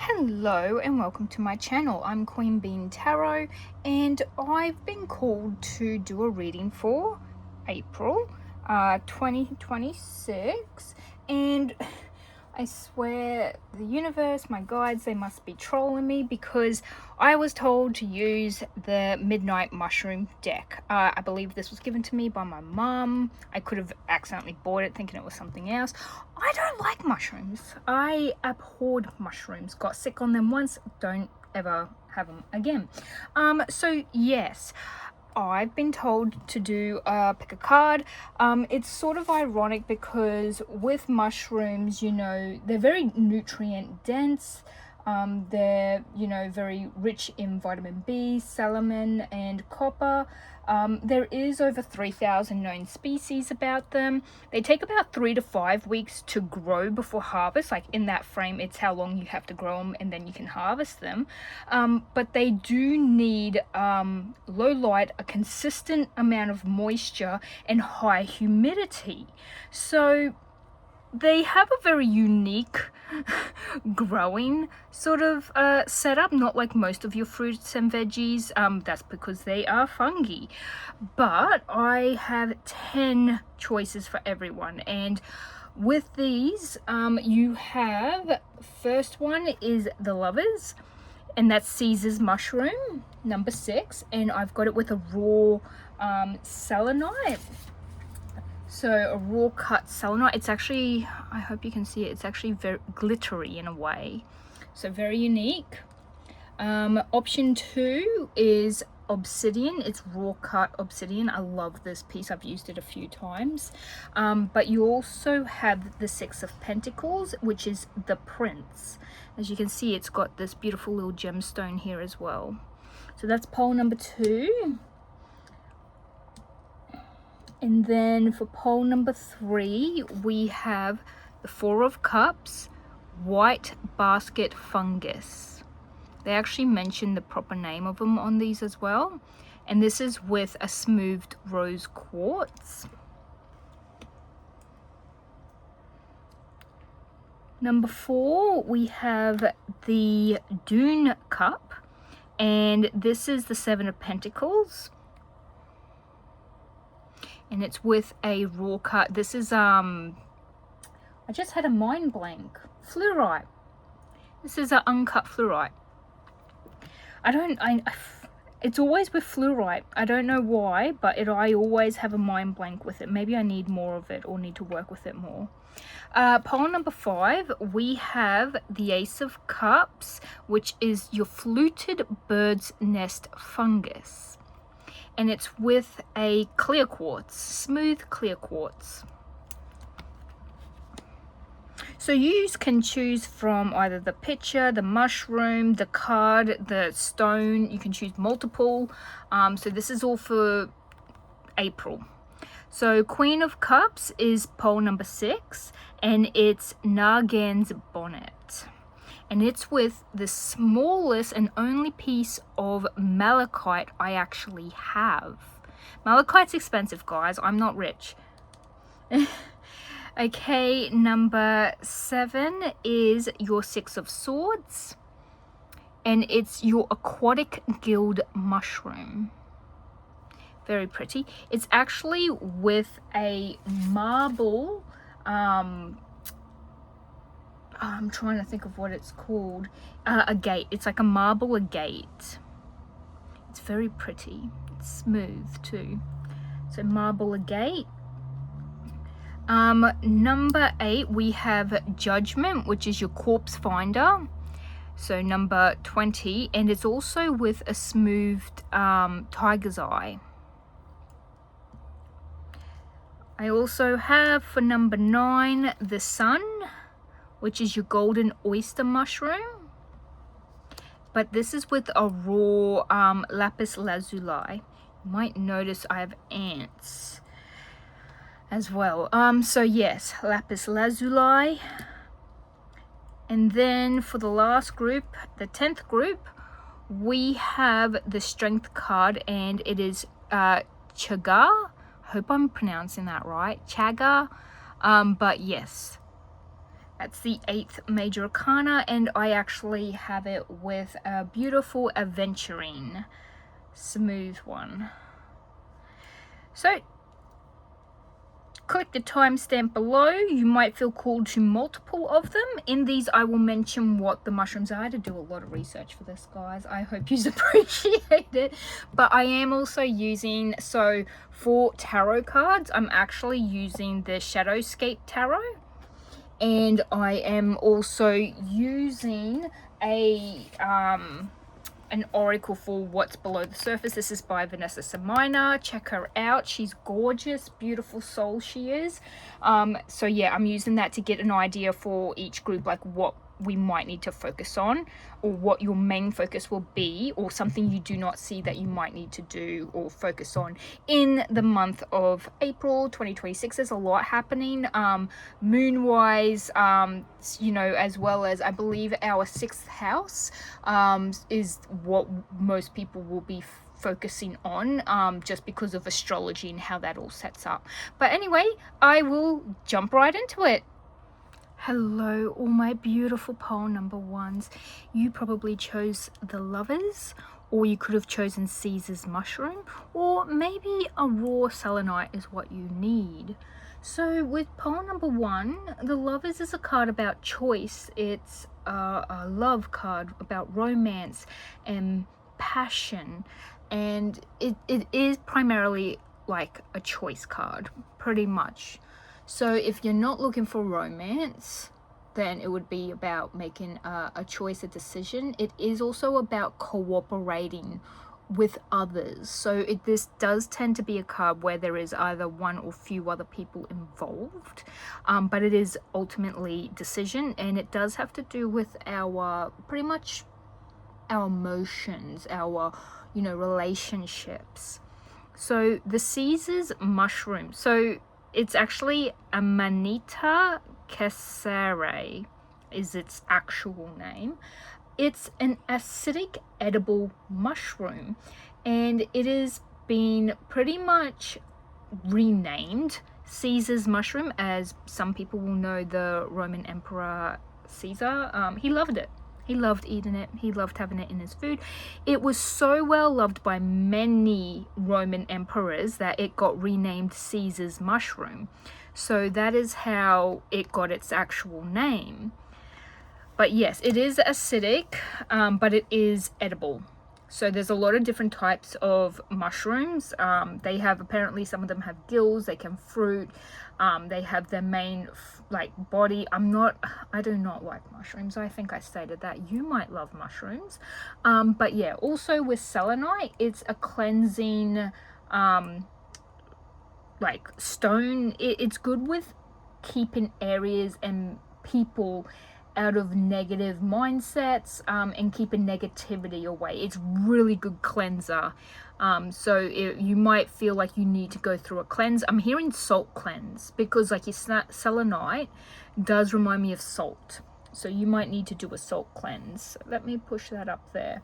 Hello and welcome to my channel. I'm Queen Bean Tarot and I've been called to do a reading for April 2026, and I swear the universe, my guides, they must be trolling me because I was told to use the Midnight Mushroom deck. I believe this was given to me by my mum. I could have accidentally bought it thinking it was something else. I don't like mushrooms. I abhorred mushrooms. Got sick on them once. Don't ever have them again. So yes, I've been told to do pick a card. It's sort of ironic because with mushrooms, you know, they're very nutrient dense. They're, you know, very rich in vitamin B, selenium, and copper. There is over 3,000 known species about them. They take about 3 to 5 weeks to grow before harvest. Like in that frame, it's how long you have to grow them and then you can harvest them. But they do need low light, a consistent amount of moisture, and high humidity. So they have a very unique growing sort of setup, not like most of your fruits and veggies. That's because they are fungi. But I have 10 choices for everyone, and with these you have, first one is the Lovers, and that's Caesar's mushroom, number 6, and I've got it with a raw selenite. So a raw cut selenite. It's actually, I hope you can see it, it's actually very glittery in a way, so very unique. Option 2 is Obsidian. It's raw cut obsidian. I love this piece. I've used it a few times. But you also have the 6 of Pentacles, which is the Prince. As you can see, it's got this beautiful little gemstone here as well. So that's pole number 2. And then for pole number 3, we have the 4 of Cups, White Basket Fungus. They actually mention the proper name of them on these as well. And this is with a smoothed rose quartz. Number 4, we have the Dune cup, and this is the 7 of Pentacles. And it's with a raw cut. This is I just had a mind blank. Fluorite. This is an uncut fluorite. It's always with fluorite. I don't know why, but I always have a mind blank with it. Maybe I need more of it or need to work with it more. Pole number 5, we have the Ace of Cups, which is your Fluted Bird's Nest Fungus. And it's with a clear quartz, smooth clear quartz. So you can choose from either the picture, the mushroom, the card, the stone. You can choose multiple. So this is all for April. So Queen of Cups is pole number 6, and it's Nargan's Bonnet. And it's with the smallest and only piece of malachite I actually have. Malachite's expensive, guys. I'm not rich. Okay, number 7 is your 6 of Swords, and it's your Aquatic Guild mushroom. Very pretty. It's actually with a marble, I'm trying to think of what it's called, agate. It's like a MarbleAgate. It's very pretty. It's smooth too. So MarbleAgate. Number 8, we have Judgement, which is your CorpseFinder. So number 20, and it's also with a smoothed tiger's eye. I also have for number 9 the Sun, which is your golden oyster mushroom. But this is with a raw Lapis Lazuli. You might notice I have ants as well. So yes, Lapis Lazuli. And then for the last group, the 10th group, we have the Strength card, and it is CHAGA. Hope I'm pronouncing that right. CHAGA. But yes, That's the 8th major arcana, and I actually have it with a beautiful Aventurine, smooth one. So click the timestamp below. You might feel called to multiple of them. In these, I will mention what the mushrooms are. I had to do a lot of research for this, guys. I hope you appreciate it. But I am also using, so for tarot cards, I'm actually using the Shadowscape Tarot. And I am also using an oracle for what's below the surface. This is by Vanessa Samina. Check her out. She's gorgeous, beautiful soul she is. So yeah, I'm using that to get an idea for each group, like what we might need to focus on, or what your main focus will be, or something you do not see that you might need to do or focus on in the month of April 2026. There's a lot happening moon wise, you know, as well as I believe our 6th house is what most people will be focusing on, just because of astrology and how that all sets up. But anyway, I will jump right into it. Hello, all my beautiful pole number ones. You probably chose the Lovers, or you could have chosen Caesar's mushroom, or maybe a raw selenite is what you need. So with pole number 1, the Lovers is a card about choice. It's a love card about romance and passion, and it is primarily like a choice card, pretty much. So if you're not looking for romance, then it would be about making a choice, a decision. It is also about cooperating with others. So this does tend to be a card where there is either one or few other people involved, but it is ultimately decision, and it does have to do with our, pretty much our emotions, our, you know, relationships. So the Caesar's mushroom, so it's actually Amanita caesare is its actual name. It's an acidic edible mushroom, and it has been pretty much renamed Caesar's mushroom, as some people will know the Roman Emperor Caesar. He loved it. He loved eating it. He loved having it in his food. It was so well loved by many Roman emperors that it got renamed Caesar's mushroom. So that is how it got its actual name. But yes, it is acidic, but it is edible. So there's a lot of different types of mushrooms. They have, apparently some of them have gills, they can fruit, they have their main like body. I do not like mushrooms. I think I stated that. You might love mushrooms. But yeah, also with selenite, it's a cleansing like stone. It's good with keeping areas and people out of negative mindsets, and keeping negativity away. It's really good cleanser. So you might feel like you need to go through a cleanse. I'm hearing salt cleanse, because like your selenite does remind me of salt, so you might need to do a salt cleanse. Let me push that up there.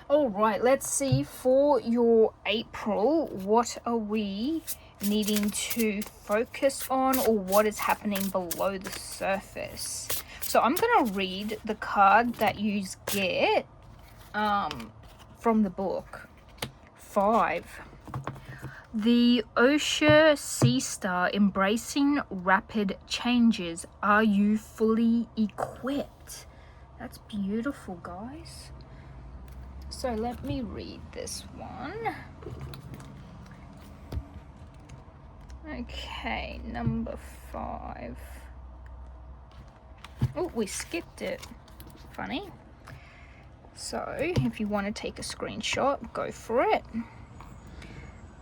All right, let's see for your April, what are we needing to focus on, or what is happening below the surface? So I'm going to read the card that you get from the book. 5. The Oyster Sea Star, embracing rapid changes. Are you fully equipped? That's beautiful, guys. So let me read this one. Okay, number 5. Oh, we skipped it. Funny. So if you want to take a screenshot, go for it.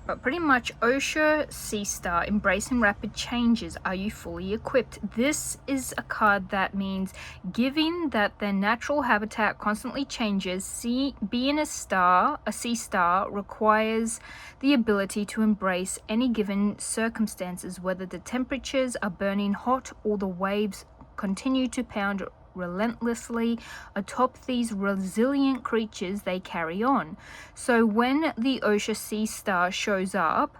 But pretty much, Oyster Sea Star, embracing rapid changes. Are you fully equipped? This is a card that means, given that their natural habitat constantly changes, being a sea star requires the ability to embrace any given circumstances, whether the temperatures are burning hot or the waves continue to pound relentlessly atop these resilient creatures. They carry on. So when the Oyster Sea Star shows up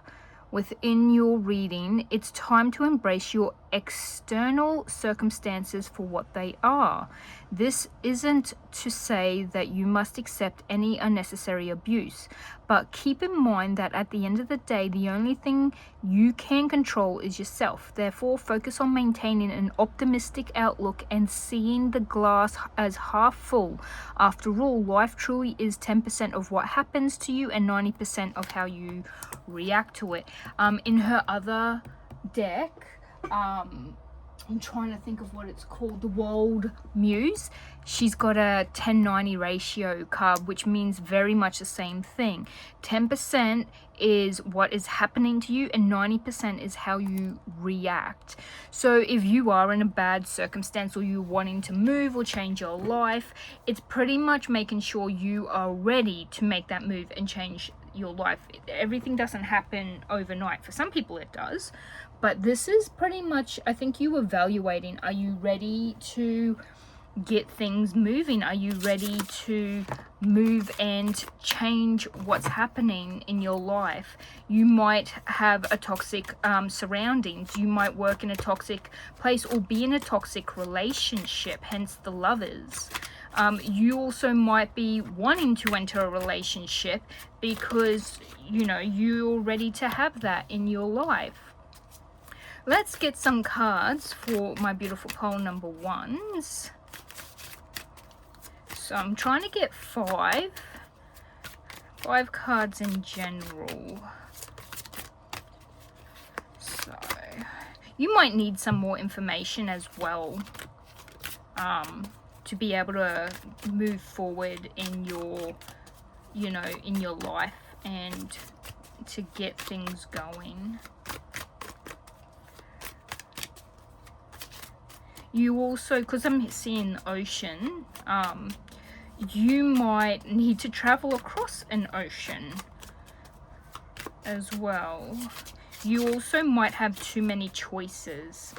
within your reading, it's time to embrace your external circumstances for what they are. This isn't to say that you must accept any unnecessary abuse, but keep in mind that at the end of the day, the only thing you can control is yourself. Therefore, focus on maintaining an optimistic outlook and seeing the glass as half full. After all, life truly is 10% of what happens to you and 90% of how you react to it. In her other deck, I'm trying to think of what it's called, the World Muse, she's got a 10-90 ratio card, which means very much the same thing. 10% is what is happening to you and 90% is how you react. So if you are in a bad circumstance or you're wanting to move or change your life, it's pretty much making sure you are ready to make that move and change your life. Everything doesn't happen overnight. For some people it does, but this is pretty much, I think, you evaluating, are you ready to get things moving? Are you ready to move and change what's happening in your life? You might have a toxic surroundings. You might work in a toxic place or be in a toxic relationship, hence the Lovers. You also might be wanting to enter a relationship because, you know, you're ready to have that in your life. Let's get some cards for my beautiful pole number ones. So I'm trying to get five cards in general. So you might need some more information as well, to be able to move forward in your, you know, in your life and to get things going. You also, because I'm seeing ocean, you might need to travel across an ocean as well. You also might have too many choices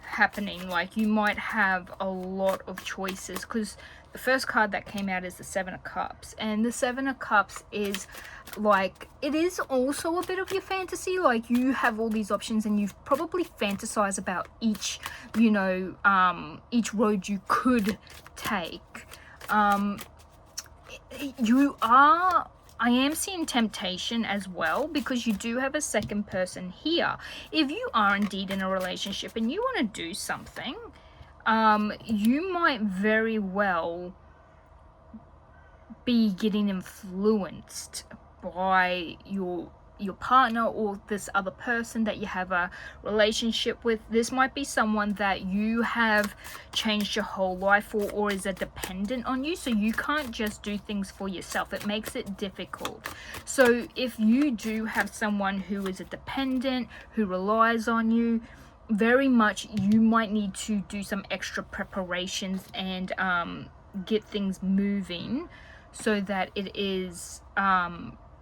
happening. Like you might have a lot of choices, because the first card that came out is the Seven of Cups, and the Seven of Cups is like, it is also a bit of your fantasy. Like you have all these options and you've probably fantasized about each, you know, each road you could take. I am seeing temptation as well, because you do have a second person here. If you are indeed in a relationship and you want to do something, you might very well be getting influenced by your partner or this other person that you have a relationship with. This might be someone that you have changed your whole life for, or is a dependent on you, so you can't just do things for yourself. It makes it difficult. So if you do have someone who is a dependent, who relies on you, very much you might need to do some extra preparations and get things moving so that it is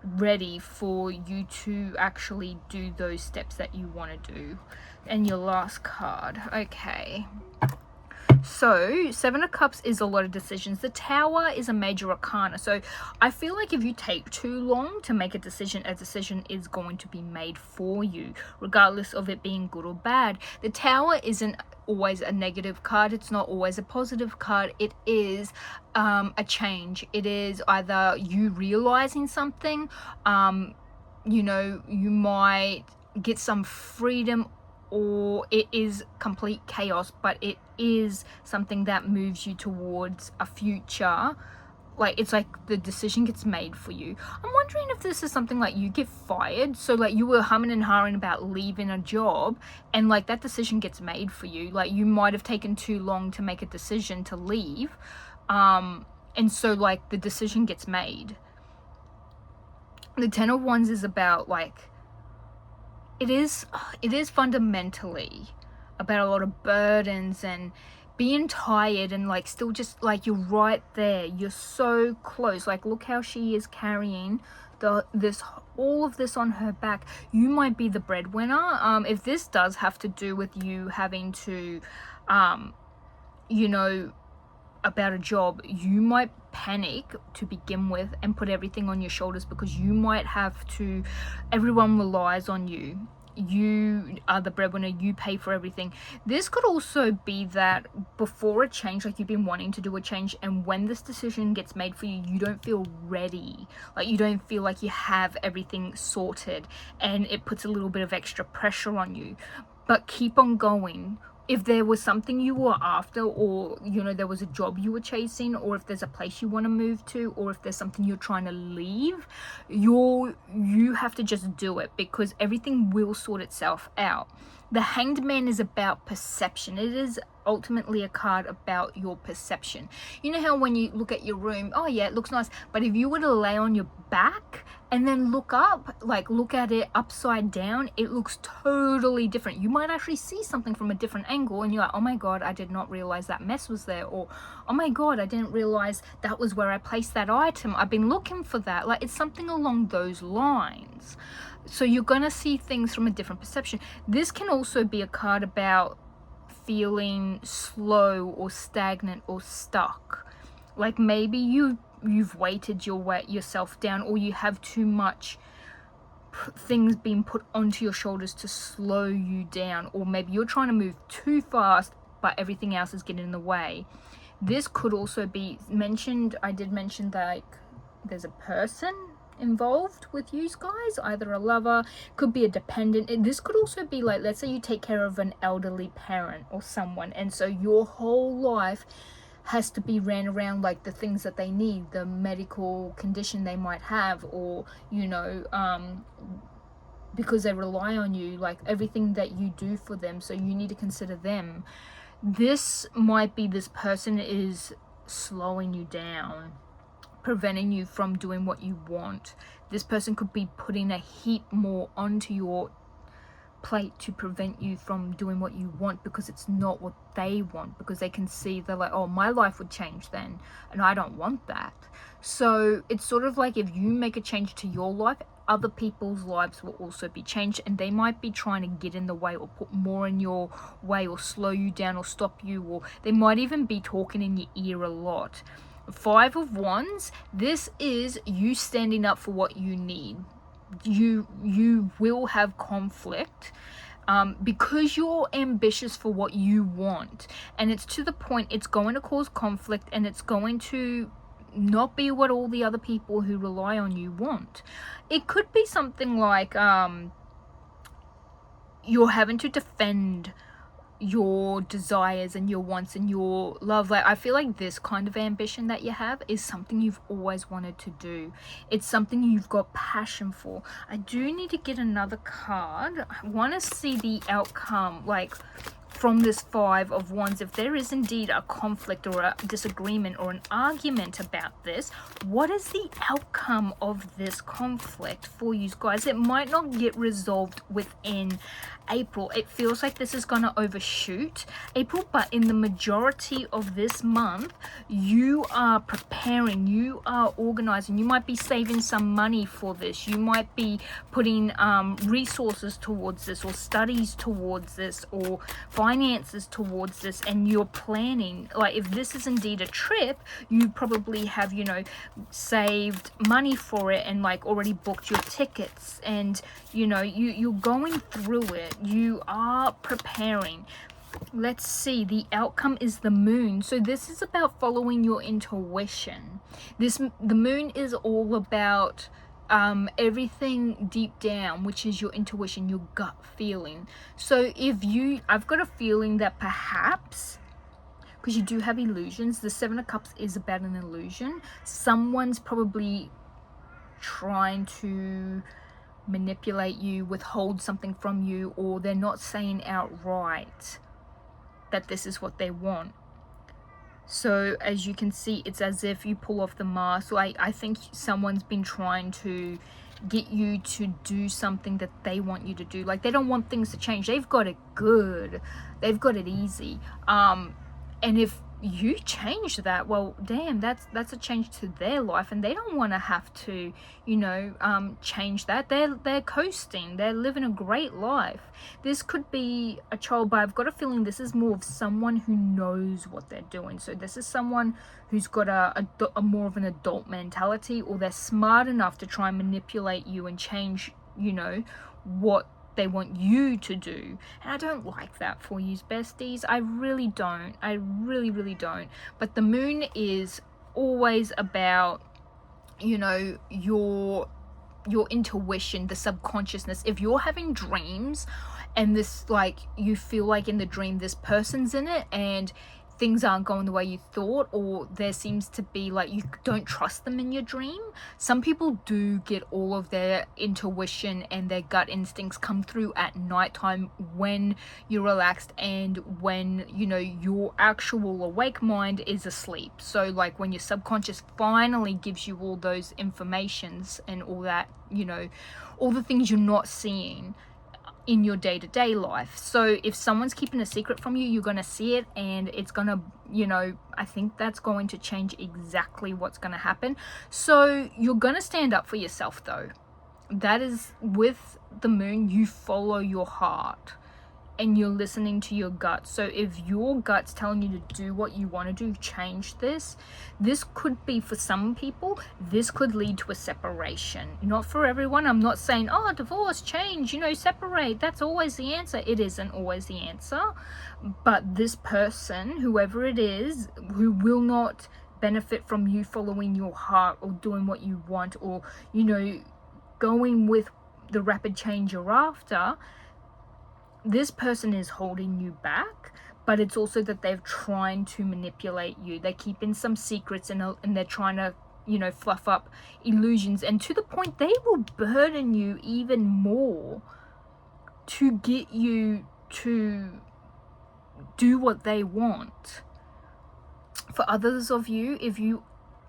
ready for you to actually do those steps that you want to do. And your last card, okay, so Seven of Cups is a lot of decisions. The Tower is a major arcana, so I feel like if you take too long to make a decision is going to be made for you, regardless of it being good or bad. The Tower isn't always a negative card. It's not always a positive card. It is a change. It is either you realizing something, you know, you might get some freedom, or it is complete chaos, but it is something that moves you towards a future. Like, it's like the decision gets made for you. I'm wondering if this is something like you get fired, so like you were humming and hawing about leaving a job, and like that decision gets made for you. Like you might have taken too long to make a decision to leave, and so like the decision gets made. The Ten of Wands is about like, it is fundamentally about a lot of burdens and being tired, and like still just like you're right there, you're so close. Like look how she is carrying all of this on her back. You might be the breadwinner. If this does have to do with you having to you know, about a job, you might panic to begin with and put everything on your shoulders, because you might have to, everyone relies on you. you are the breadwinner, you pay for everything. This could also be that before a change, like you've been wanting to do a change, and when this decision gets made for you, you don't feel ready, like you don't feel like you have everything sorted, and it puts a little bit of extra pressure on you. But keep on going. If there was something you were after, or you know, there was a job you were chasing, or if there's a place you want to move to, or if there's something you're trying to leave, you have to just do it, because everything will sort itself out. The Hanged Man is about perception. It is ultimately a card about your perception. You know how when you look at your room, oh yeah, it looks nice, but if you were to lay on your back and then look up, like look at it upside down, it looks totally different. You might actually see something from a different angle, and you're like, oh my god, I did not realize that mess was there, or oh my god, I didn't realize that was where I placed that item. I've been looking for that. Like, it's something along those lines. So you're gonna see things from a different perception. This can also be a card about feeling slow or stagnant or stuck. Like maybe you've weighted yourself down, or you have too much things being put onto your shoulders to slow you down, or maybe you're trying to move too fast but everything else is getting in the way. This could also be mentioned. I did mention that, like, there's a person involved with you guys, either a lover, could be a dependent. This could also be like, let's say you take care of an elderly parent or someone, and so your whole life has to be ran around like the things that they need, the medical condition they might have, or you know, because they rely on you, like everything that you do for them, so you need to consider them. This might be, this person is slowing you down, preventing you from doing what you want. This person could be putting a heap more onto your plate to prevent you from doing what you want, because it's not what they want, because they can see, they're like, oh, my life would change then, and I don't want that. So it's sort of like, if you make a change to your life, other people's lives will also be changed, and they might be trying to get in the way, or put more in your way, or slow you down, or stop you, or they might even be talking in your ear a lot. 5 of Wands, this is you standing up for what you need. You will have conflict because you're ambitious for what you want, and it's to the point it's going to cause conflict, and it's going to not be what all the other people who rely on you want. It could be something like you're having to defend your desires and your wants and your love. Like, I feel like this kind of ambition that you have is something you've always wanted to do. It's something you've got passion for. I do need to get another card. I want to see the outcome, like from this 5 of Wands. If there is indeed a conflict or a disagreement or an argument about this, what is the outcome of this conflict for you guys? It might not get resolved within April. It feels like this is going to overshoot April, but in the majority of this month, you are preparing, you are organizing, you might be saving some money for this, you might be putting resources towards this, or studies towards this, or finances towards this, and you're planning. Like, if this is indeed a trip, you probably have, you know, saved money for it, and like already booked your tickets, and you know, you're going through it, you are preparing. Let's see, the outcome is the Moon. So this is about following your intuition. The Moon is all about everything deep down, which is your intuition, your gut feeling. So if I've got a feeling that perhaps, because you do have illusions, the 7 of Cups is about an illusion. Someone's probably trying to manipulate you, withhold something from you, or they're not saying outright that this is what they want. So as you can see, it's as if you pull off the mask. Like, I think someone's been trying to get you to do something that they want you to do. Like, they don't want things to change. They've got it good, they've got it easy, and if you change that, well, damn, that's a change to their life, and they don't want to have to, you know, change that. They're coasting, they're living a great life. This could be a child, but I've got a feeling this is more of someone who knows what they're doing. So this is someone who's got a more of an adult mentality, or they're smart enough to try and manipulate you and change, you know, what they want you to do. And I don't like that for you, besties. I really don't. I really, really don't. But the moon is always about, you know, your intuition, the subconsciousness. If you're having dreams and this, like, you feel like in the dream this person's in it and things aren't going the way you thought, or there seems to be like you don't trust them in your dream, some people do get all of their intuition and their gut instincts come through at nighttime when you're relaxed and when, you know, your actual awake mind is asleep. So like when your subconscious finally gives you all those informations and all that, you know, all the things you're not seeing in your day-to-day life. So if someone's keeping a secret from you, you're going to see it, and it's going to, you know, I think that's going to change exactly what's going to happen. So you're going to stand up for yourself though. That is, with the moon, you follow your heart and you're listening to your gut. So if your gut's telling you to do what you want to do, change this could be, for some people, this could lead to a separation. Not for everyone. I'm not saying, oh, divorce, change, you know, separate, that's always the answer. It isn't always the answer. But this person, whoever it is, who will not benefit from you following your heart or doing what you want, or, you know, going with the rapid change you're after, this person is holding you back. But it's also that they're trying to manipulate you. They keep in some secrets and they're trying to, you know, fluff up illusions, and to the point they will burden you even more to get you to do what they want. For others of you, if you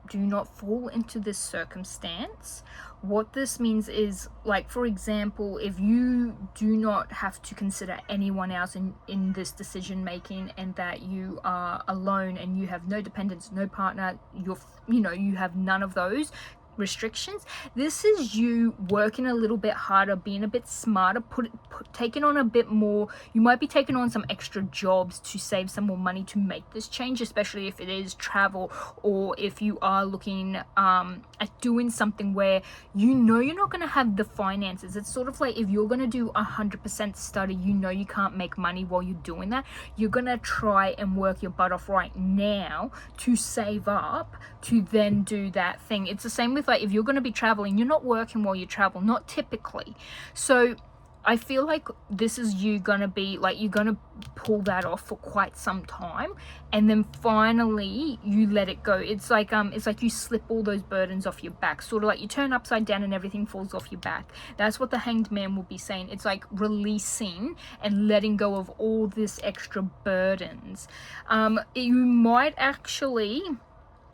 do not fall into this circumstance, what this means is, like, for example, if you do not have to consider anyone else in this decision making, and that you are alone and you have no dependents, no partner, you have none of those restrictions, this is you working a little bit harder, being a bit smarter, taking on a bit more. You might be taking on some extra jobs to save some more money to make this change, especially if it is travel, or if you are looking at doing something where you know you're not going to have the finances. It's sort of like, if you're going to do 100% study, you know you can't make money while you're doing that. You're going to try and work your butt off right now to save up to then do that thing. It's the same with, like, if you're going to be traveling, you're not working while you travel, not typically. So I feel like this is you going to be like, you're going to pull that off for quite some time, and then finally you let it go. It's like you slip all those burdens off your back, sort of like you turn upside down and everything falls off your back. That's what the Hanged Man will be saying. It's like releasing and letting go of all this extra burdens. You might actually,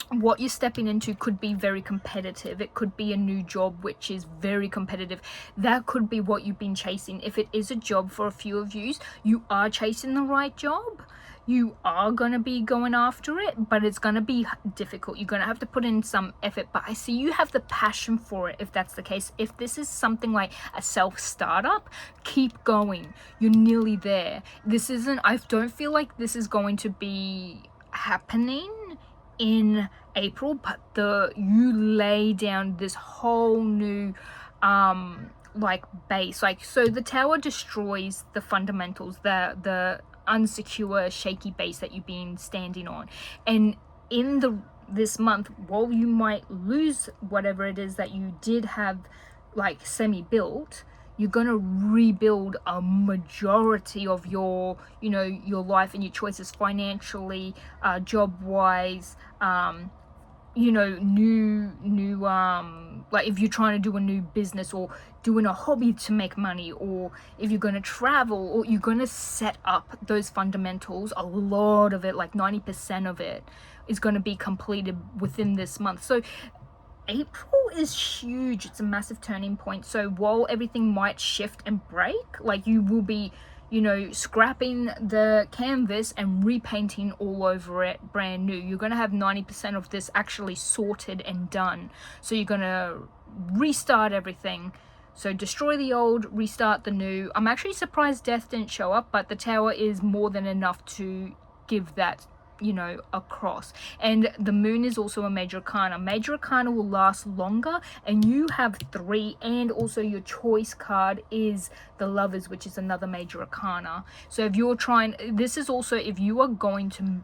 what you're stepping into could be very competitive. It could be a new job which is very competitive. That could be what you've been chasing. If it is a job, for a few of you, you are chasing the right job. You are going to be going after it, but it's going to be difficult. You're going to have to put in some effort, but I see you have the passion for it if that's the case. If this is something like a self-startup, keep going. You're nearly there. I don't feel like this is going to be happening in April, but you lay down this whole new base. Like, so the tower destroys the fundamentals, the unsecure, shaky base that you've been standing on. And in this month, while you might lose whatever it is that you did have like semi-built, you're going to rebuild a majority of your life and your choices financially, job-wise, new like if you're trying to do a new business or doing a hobby to make money, or if you're going to travel, or you're going to set up those fundamentals. A lot of it, like 90% of it, is going to be completed within this month. So April is huge. It's a massive turning point. So while everything might shift and break, like you will be, scrapping the canvas and repainting all over it brand new. You're going to have 90% of this actually sorted and done. So you're going to restart everything. So destroy the old, restart the new. I'm actually surprised death didn't show up, but the tower is more than enough to give that you know, across. And the moon is also a major arcana. Major arcana will last longer, and you have 3, and also your choice card is the Lovers, which is another major arcana. So if you're trying, this is also if you are going to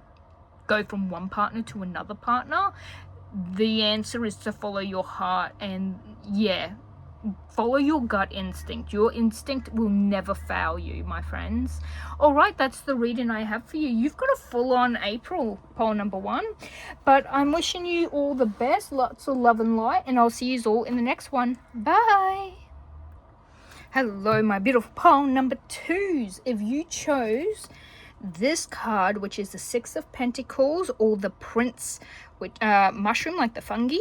go from one partner to another partner, the answer is to follow your heart. And yeah, follow your gut instinct. Your instinct will never fail you, my friends. All right, that's the reading I have for you. You've got a full-on April pole number 1, but I'm wishing you all the best, lots of love and light, and I'll see you all in the next one. Bye. Hello, my beautiful pole number 2s. If you chose this card, which is the 6 of Pentacles, or the Prince with mushroom, like the fungi,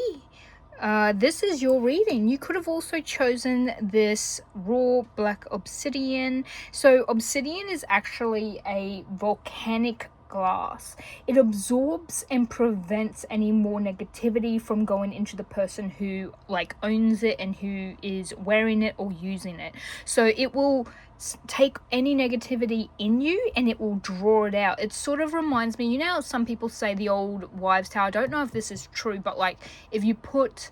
this is your reading. You could have also chosen this raw black obsidian. So obsidian is actually a volcanic glass. It absorbs and prevents any more negativity from going into the person who like owns it and who is wearing it or using it. So it will take any negativity in you and it will draw it out. It sort of reminds me, you know how some people say the old wives' tale, I don't know if this is true, but like if you put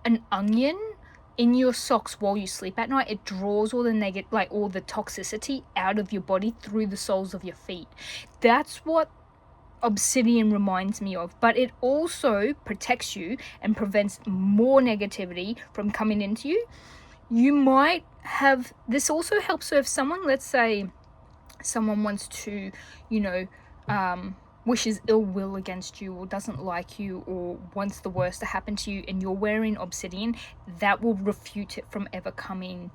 an onion in your socks while you sleep at night, it draws all the all the toxicity out of your body through the soles of your feet. That's what obsidian reminds me of, but it also protects you and prevents more negativity from coming into you. You might have, this also helps, so if someone, let's say someone wants to, you know, wishes ill will against you or doesn't like you or wants the worst to happen to you and you're wearing obsidian, that will refute it from ever coming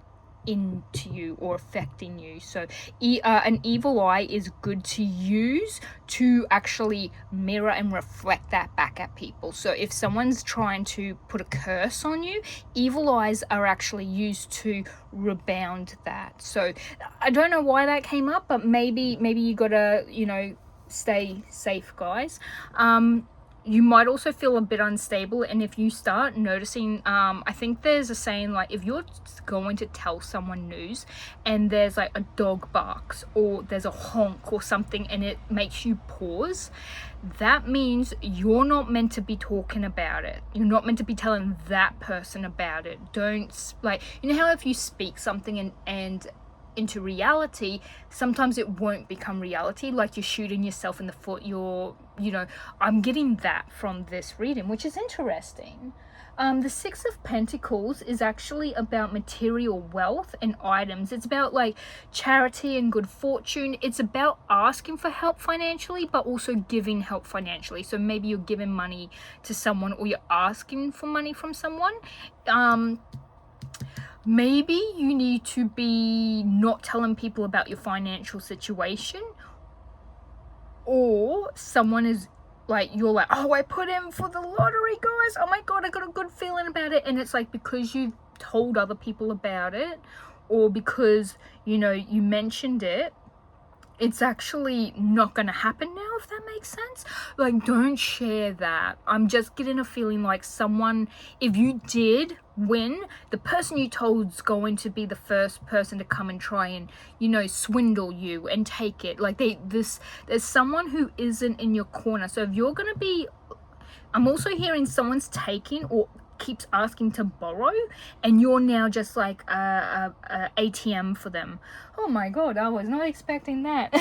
into you or affecting you. So an evil eye is good to use to actually mirror and reflect that back at people. So if someone's trying to put a curse on you, evil eyes are actually used to rebound that. So I don't know why that came up, but maybe you gotta, you know, stay safe, guys. You might also feel a bit unstable, and if you start noticing, I think there's a saying, like if you're going to tell someone news and there's like a dog barks or there's a honk or something and it makes you pause, that means you're not meant to be talking about it. You're not meant to be telling that person about it. Don't, like, you know how if you speak something and into reality, sometimes it won't become reality, like you're shooting yourself in the foot. You're, you know, I'm getting that from this reading, which is interesting. The 6 of Pentacles is actually about material wealth and items. It's about like charity and good fortune. It's about asking for help financially, but also giving help financially. So maybe you're giving money to someone or you're asking for money from someone. Maybe you need to be not telling people about your financial situation, or someone is like, you're like, oh, I put in for the lottery, guys, oh my god, I got a good feeling about it, and it's like because you told other people about it, or because, you know, you mentioned it, it's actually not going to happen now, if that makes sense. Like, don't share that. I'm just getting a feeling like someone, if you did win, the person you told is going to be the first person to come and try and, you know, swindle you and take it. Like, there's someone who isn't in your corner. So if you're going to be, I'm also hearing someone's taking or keeps asking to borrow, and you're now just like a ATM for them. Oh my god, I was not expecting that.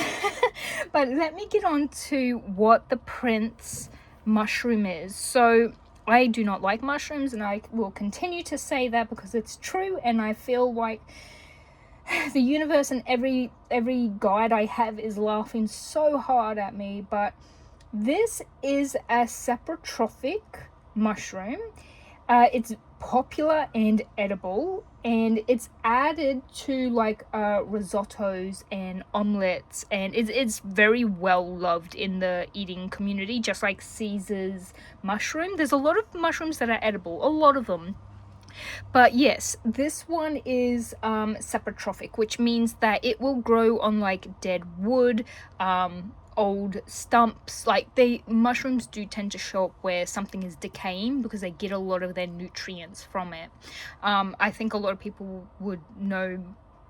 But let me get on to what the Prince mushroom is. So I do not like mushrooms, and I will continue to say that because it's true, and I feel like the universe and every guide I have is laughing so hard at me. But this is a saprotrophic mushroom. It's popular and edible, and it's added to like risottos and omelets, and it's very well loved in the eating community, just like Caesar's mushroom. There's a lot of mushrooms that are edible, a lot of them. But yes, this one is saprotrophic, which means that it will grow on like dead wood, old stumps. Like, mushrooms do tend to show up where something is decaying because they get a lot of their nutrients from it. I think a lot of people would know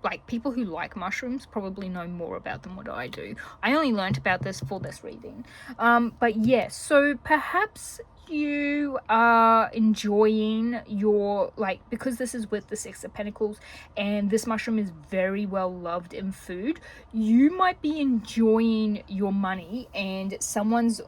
like people who like mushrooms probably know more about them what I do. I only learned about this for this reading. But yes, so perhaps you are enjoying your, like, because this is with the Six of Pentacles and this mushroom is very well loved in food, you might be enjoying your money and someone's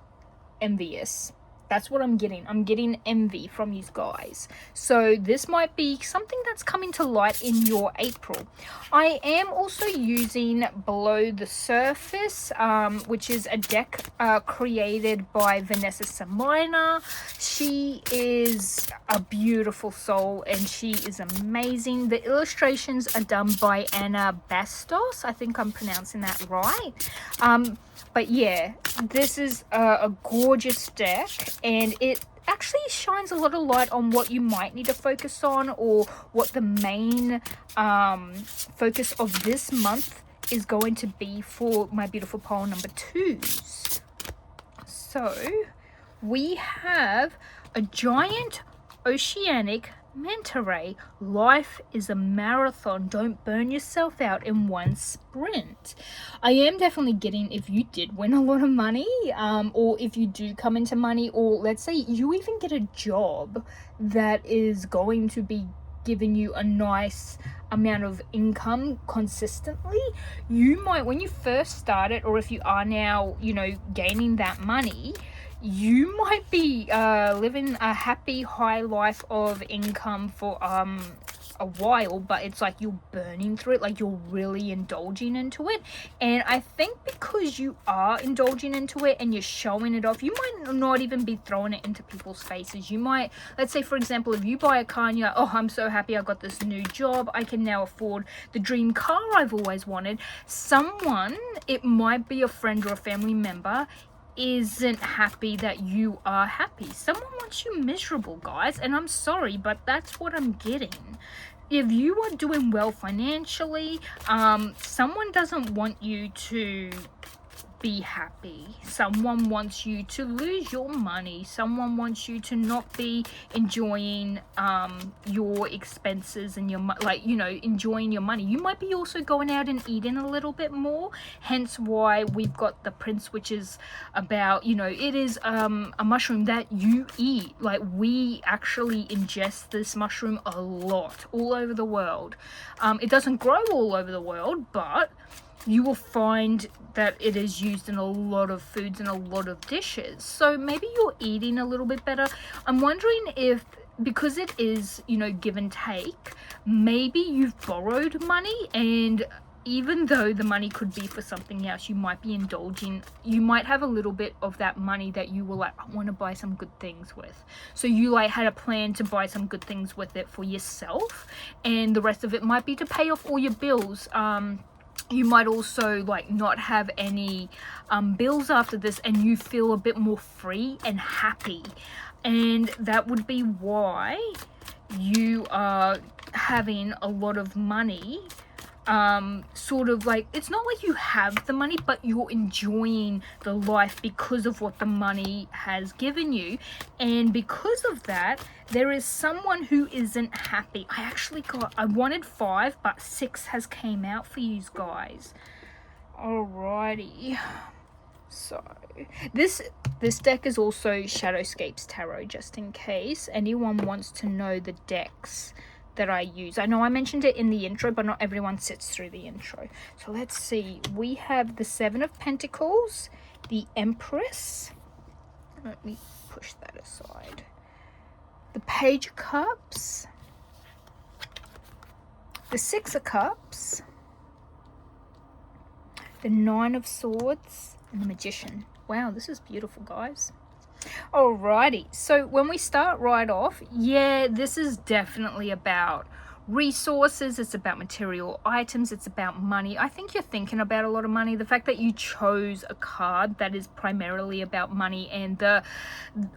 envious. That's what I'm getting. I'm getting envy from these guys. So this might be something that's coming to light in your April. I am also using Below the Surface, which is a deck created by Vanessa Samina. She is a beautiful soul and she is amazing. The illustrations are done by Anna Bastos. I think I'm pronouncing that right. But yeah, this is a gorgeous deck, and it actually shines a lot of light on what you might need to focus on, or what the main focus of this month is going to be for my beautiful pile number 2s. So we have a giant oceanic manta ray. Life is a marathon. Don't burn yourself out in one sprint. I am definitely getting, if you did win a lot of money, or if you do come into money, or let's say you even get a job that is going to be giving you a nice amount of income consistently, you might, when you first started, or if you are now, you know, gaining that money, you might be living a happy high life of income for a while, but it's like you're burning through it, like you're really indulging into it. And I think because you are indulging into it and you're showing it off, you might not even be throwing it into people's faces. You might, let's say for example, if you buy a car and you're like, oh, I'm so happy I got this new job, I can now afford the dream car I've always wanted. Someone, it might be a friend or a family member, isn't happy that you are happy. Someone wants you miserable, guys, and I'm sorry, but that's what I'm getting. If you are doing well financially, someone doesn't want you to be happy. Someone wants you to lose your money. Someone wants you to not be enjoying your expenses and your, like, you know, enjoying your money. You might be also going out and eating a little bit more, hence why we've got the Prince, which is about, you know, it is a mushroom that you eat. Like, we actually ingest this mushroom a lot all over the world. It doesn't grow all over the world, but you will find that it is used in a lot of foods and a lot of dishes. So maybe you're eating a little bit better. I'm wondering if, because it is, you know, give and take, maybe you've borrowed money, and even though the money could be for something else, you might be indulging, you might have a little bit of that money that you were like, I want to buy some good things with. So you like had a plan to buy some good things with it for yourself, and the rest of it might be to pay off all your bills. You might also like not have any bills after this, and you feel a bit more free and happy, and that would be why you are having a lot of money. Sort of like, it's not like you have the money, but you're enjoying the life because of what the money has given you. And because of that, there is someone who isn't happy. I wanted 5, but 6 has came out for you guys. Alrighty, so this deck is also Shadowscapes Tarot, just in case anyone wants to know the decks that I use. I know I mentioned it in the intro, but not everyone sits through the intro. So let's see. We have the 7 of Pentacles, the Empress. Let me push that aside. The Page of Cups, the 6 of Cups, the 9 of Swords, and the Magician. Wow, this is beautiful, guys. Alrighty, so when we start right off, yeah, this is definitely about resources, it's about material items, it's about money. I think you're thinking about a lot of money. The fact that you chose a card that is primarily about money, and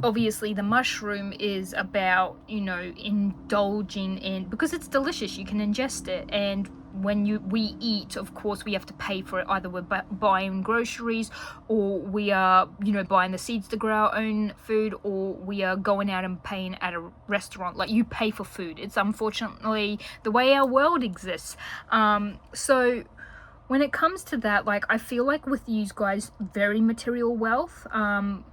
obviously the mushroom is about, you know, indulging in, because it's delicious, you can ingest it, and we eat, of course we have to pay for it. Either we're buying groceries, or we are, you know, buying the seeds to grow our own food, or we are going out and paying at a restaurant. Like, you pay for food. It's unfortunately the way our world exists. So when it comes to that, like, I feel like with you guys, very material wealth,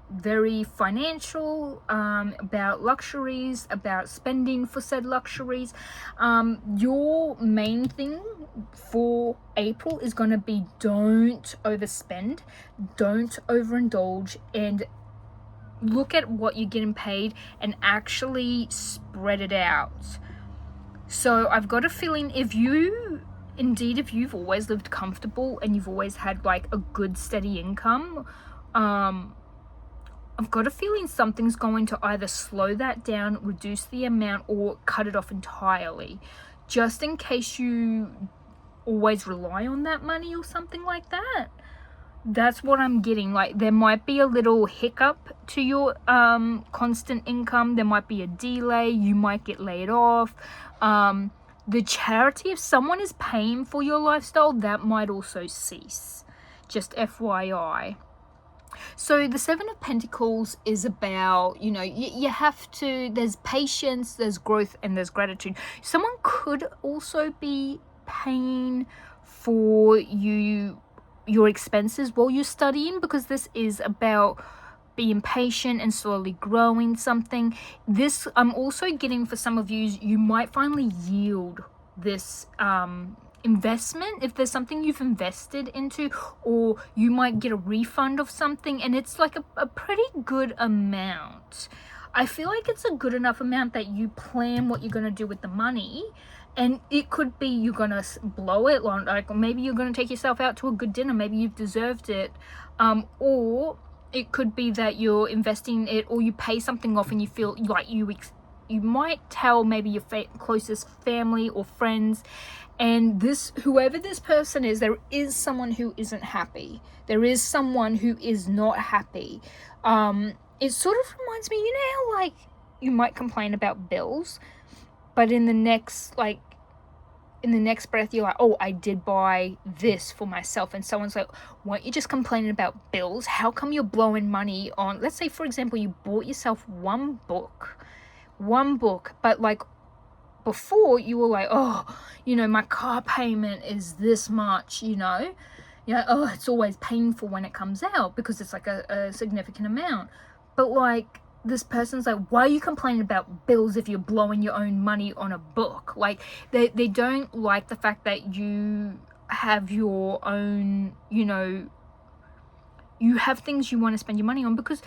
very financial, about luxuries, about spending for said luxuries. Your main thing for April is going to be, don't overspend, don't overindulge, and look at what you're getting paid and actually spread it out. So I've got a feeling if you've always lived comfortable and you've always had like a good steady income, I've got a feeling something's going to either slow that down, reduce the amount, or cut it off entirely, just in case you always rely on that money or something like that. That's what I'm getting. Like, there might be a little hiccup to your constant income. There might be a delay. You might get laid off. The charity, if someone is paying for your lifestyle, that might also cease. Just FYI. So the Seven of Pentacles is about, you know, you have to, there's patience, there's growth, and there's gratitude. Someone could also be paying for your expenses while you're studying, because this is about being patient and slowly growing something. This, I'm also getting, for some of you might finally yield this investment, if there's something you've invested into, or you might get a refund of something, and it's like a pretty good amount. I feel like it's a good enough amount that you plan what you're going to do with the money. And it could be you're going to blow it, like maybe you're going to take yourself out to a good dinner, maybe you've deserved it, or it could be that you're investing it, or you pay something off and you feel like you might tell maybe your closest family or friends, and whoever this person is, there is someone who isn't happy. There is someone who is not happy. It sort of reminds me, you know how like you might complain about bills, but in the next breath you're like, oh, I did buy this for myself, and someone's like, weren't you just complaining about bills? How come you're blowing money on, let's say for example you bought yourself one book, but like before you were like, oh, you know, my car payment is this much, you know, oh, it's always painful when it comes out because it's like a significant amount. But like, this person's like, why are you complaining about bills if you're blowing your own money on a book? Like, they don't like the fact that you have your own, you know, you have things you want to spend your money on, because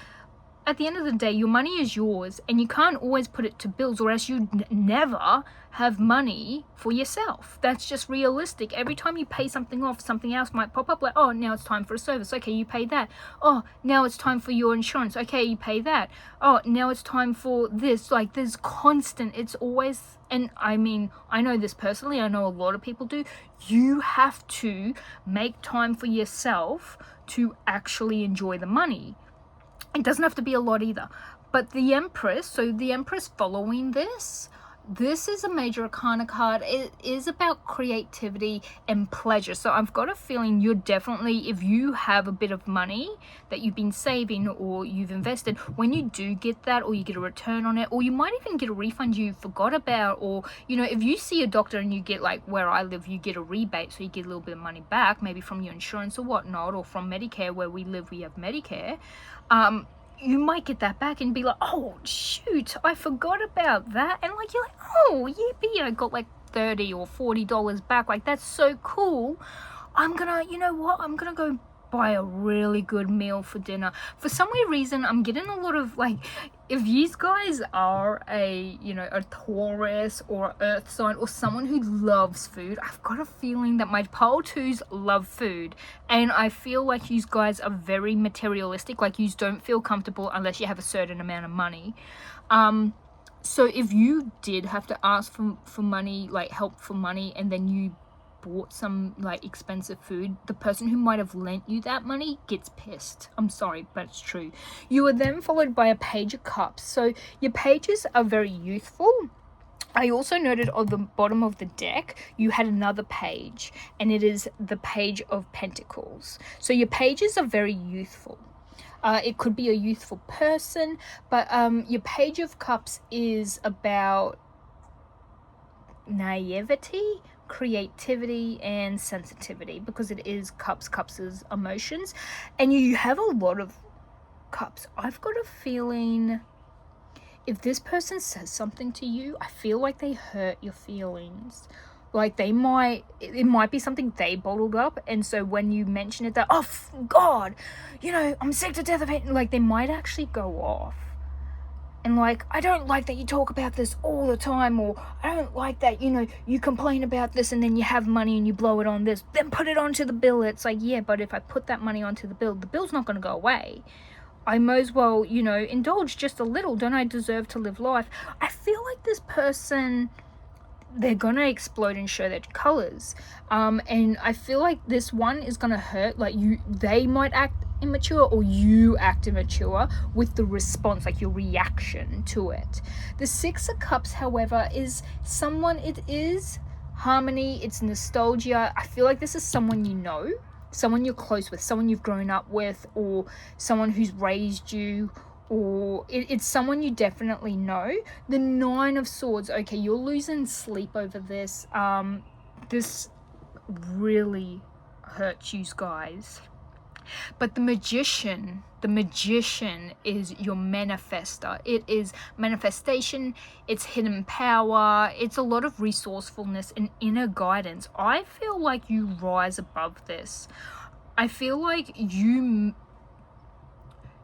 at the end of the day, your money is yours, and you can't always put it to bills, or else you never have money for yourself. That's just realistic. Every time you pay something off, something else might pop up, like, oh, now it's time for a service. Okay, you pay that. Oh, now it's time for your insurance. Okay, you pay that. Oh, now it's time for this. Like, there's constant, it's always, and I mean, I know this personally, I know a lot of people do. You have to make time for yourself to actually enjoy the money. It doesn't have to be a lot either. But the Empress, so the Empress following this is a major arcana card. It is about creativity and pleasure. So I've got a feeling you're definitely, if you have a bit of money that you've been saving or you've invested, when you do get that, or you get a return on it, or you might even get a refund you forgot about, or, you know, if you see a doctor and you get, like where I live, you get a rebate, so you get a little bit of money back, maybe from your insurance or whatnot, or from Medicare. Where we live, we have Medicare. You might get that back and be like, oh shoot, I forgot about that, and like, you're like, oh yippee, I got like $30 or $40 back. Like, that's so cool. I'm gonna, you know what, I'm gonna go buy a really good meal for dinner. For some weird reason, I'm getting a lot of, like, if you guys are a, you know, a Taurus or earth sign, or someone who loves food, I've got a feeling that my pole twos love food, and I feel like you guys are very materialistic. Like, you don't feel comfortable unless you have a certain amount of money. So if you did have to ask for money, like help for money, and then you bought some like expensive food, the person who might have lent you that money gets pissed. I'm sorry, but it's true. You are then followed by a Page of Cups. So your pages are very youthful, I also noted on the bottom of the deck, you had another page, and it is the Page of Pentacles. So your pages are very youthful. It could be a youthful person, but your Page of Cups is about naivety, creativity, and sensitivity, because it is Cups' emotions. And you have a lot of Cups. I've got a feeling if this person says something to you, I feel like they hurt your feelings. Like it might be something they bottled up, and so when you mention it, that, oh God, you know, I'm sick to death of it, like they might actually go off. And like, I don't like that you talk about this all the time, or I don't like that, you know, you complain about this and then you have money and you blow it on this, then put it onto the bill. It's like, yeah, but if I put that money onto the bill's not going to go away. I might as well, you know, indulge just a little. Don't I deserve to live life? I feel like this person, they're going to explode and show their colors. And I feel like this one is going to hurt. Like they might act immature, or you act immature with the response, like your reaction to it. The Six of Cups, however, is someone, it is harmony, it's nostalgia. I feel like this is someone you know, someone you're close with, someone you've grown up with, or someone who's raised you, or it's someone you definitely know. The Nine of Swords, okay, you're losing sleep over this. This really hurts you guys. But the magician is your manifester. It is manifestation, it's hidden power, it's a lot of resourcefulness and inner guidance. I feel like you rise above this. I feel like you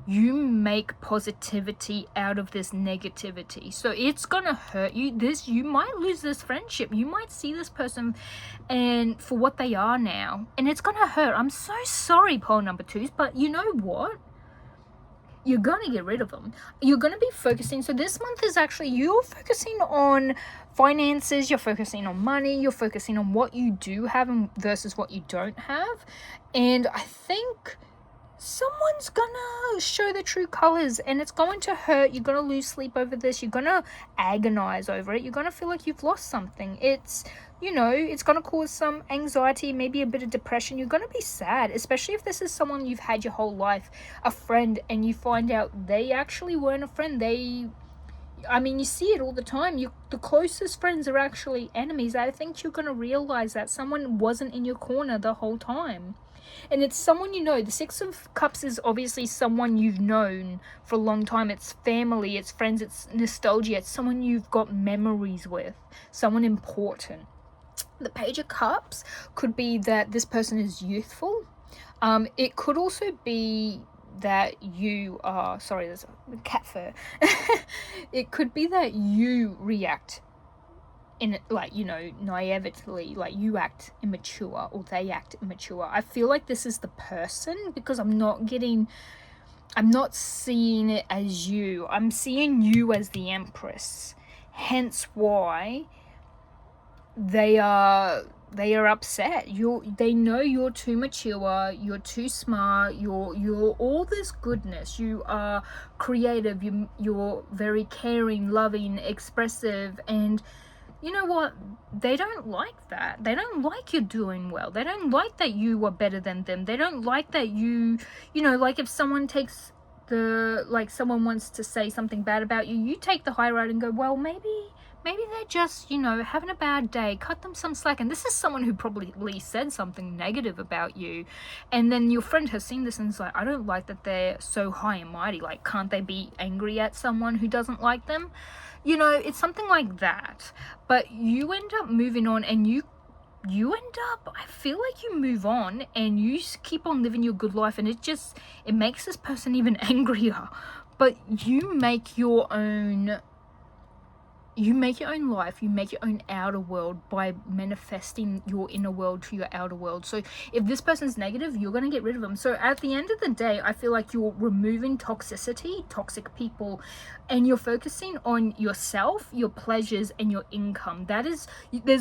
make positivity out of this negativity. So it's gonna hurt you. You might lose this friendship. You might see this person and for what they are now, and it's gonna hurt. I'm so sorry, pole number 2s, but you know what? You're gonna get rid of them. You're gonna be focusing. So this month is actually, you're focusing on finances, you're focusing on money, you're focusing on what you do have versus what you don't have. And I think someone's gonna show the true colors, and it's going to hurt. You're gonna lose sleep over this. You're gonna agonize over it. You're gonna feel like you've lost something. It's, you know, it's gonna cause some anxiety, maybe a bit of depression. You're gonna be sad, especially if this is someone you've had your whole life, a friend, and you find out they actually weren't a friend. I mean, you see it all the time. The closest friends are actually enemies. I think you're gonna realize that someone wasn't in your corner the whole time. And it's someone you know. The Six of Cups is obviously someone you've known for a long time. It's family, it's friends, it's nostalgia. It's someone you've got memories with, someone important. The Page of Cups could be that this person is youthful. It could also be that you are, sorry, there's a cat fur. It could be that you react in, like, you know, naively, like you act immature or they act immature. I feel like this is the person, because I'm not seeing it as you. I'm seeing you as the Empress. Hence why they are upset. They know you're too mature, you're too smart, you're all this goodness. You are creative, you're very caring, loving, expressive, and you know what? They don't like that. They don't like you doing well. They don't like that you are better than them. They don't like that you know, like if someone takes someone wants to say something bad about you, you take the high road and go, well, maybe they're just, you know, having a bad day. Cut them some slack. And this is someone who probably said something negative about you. And then your friend has seen this and is like, I don't like that they're so high and mighty. Like, can't they be angry at someone who doesn't like them? You know, it's something like that. But you end up moving on, and you end up, I feel like you move on and you keep on living your good life, and it makes this person even angrier. But you make your own life, you make your own outer world by manifesting your inner world to your outer world. So if this person's negative, you're going to get rid of them. So at the end of the day, I feel like you're removing toxicity, toxic people, and you're focusing on yourself, your pleasures, and your income. There's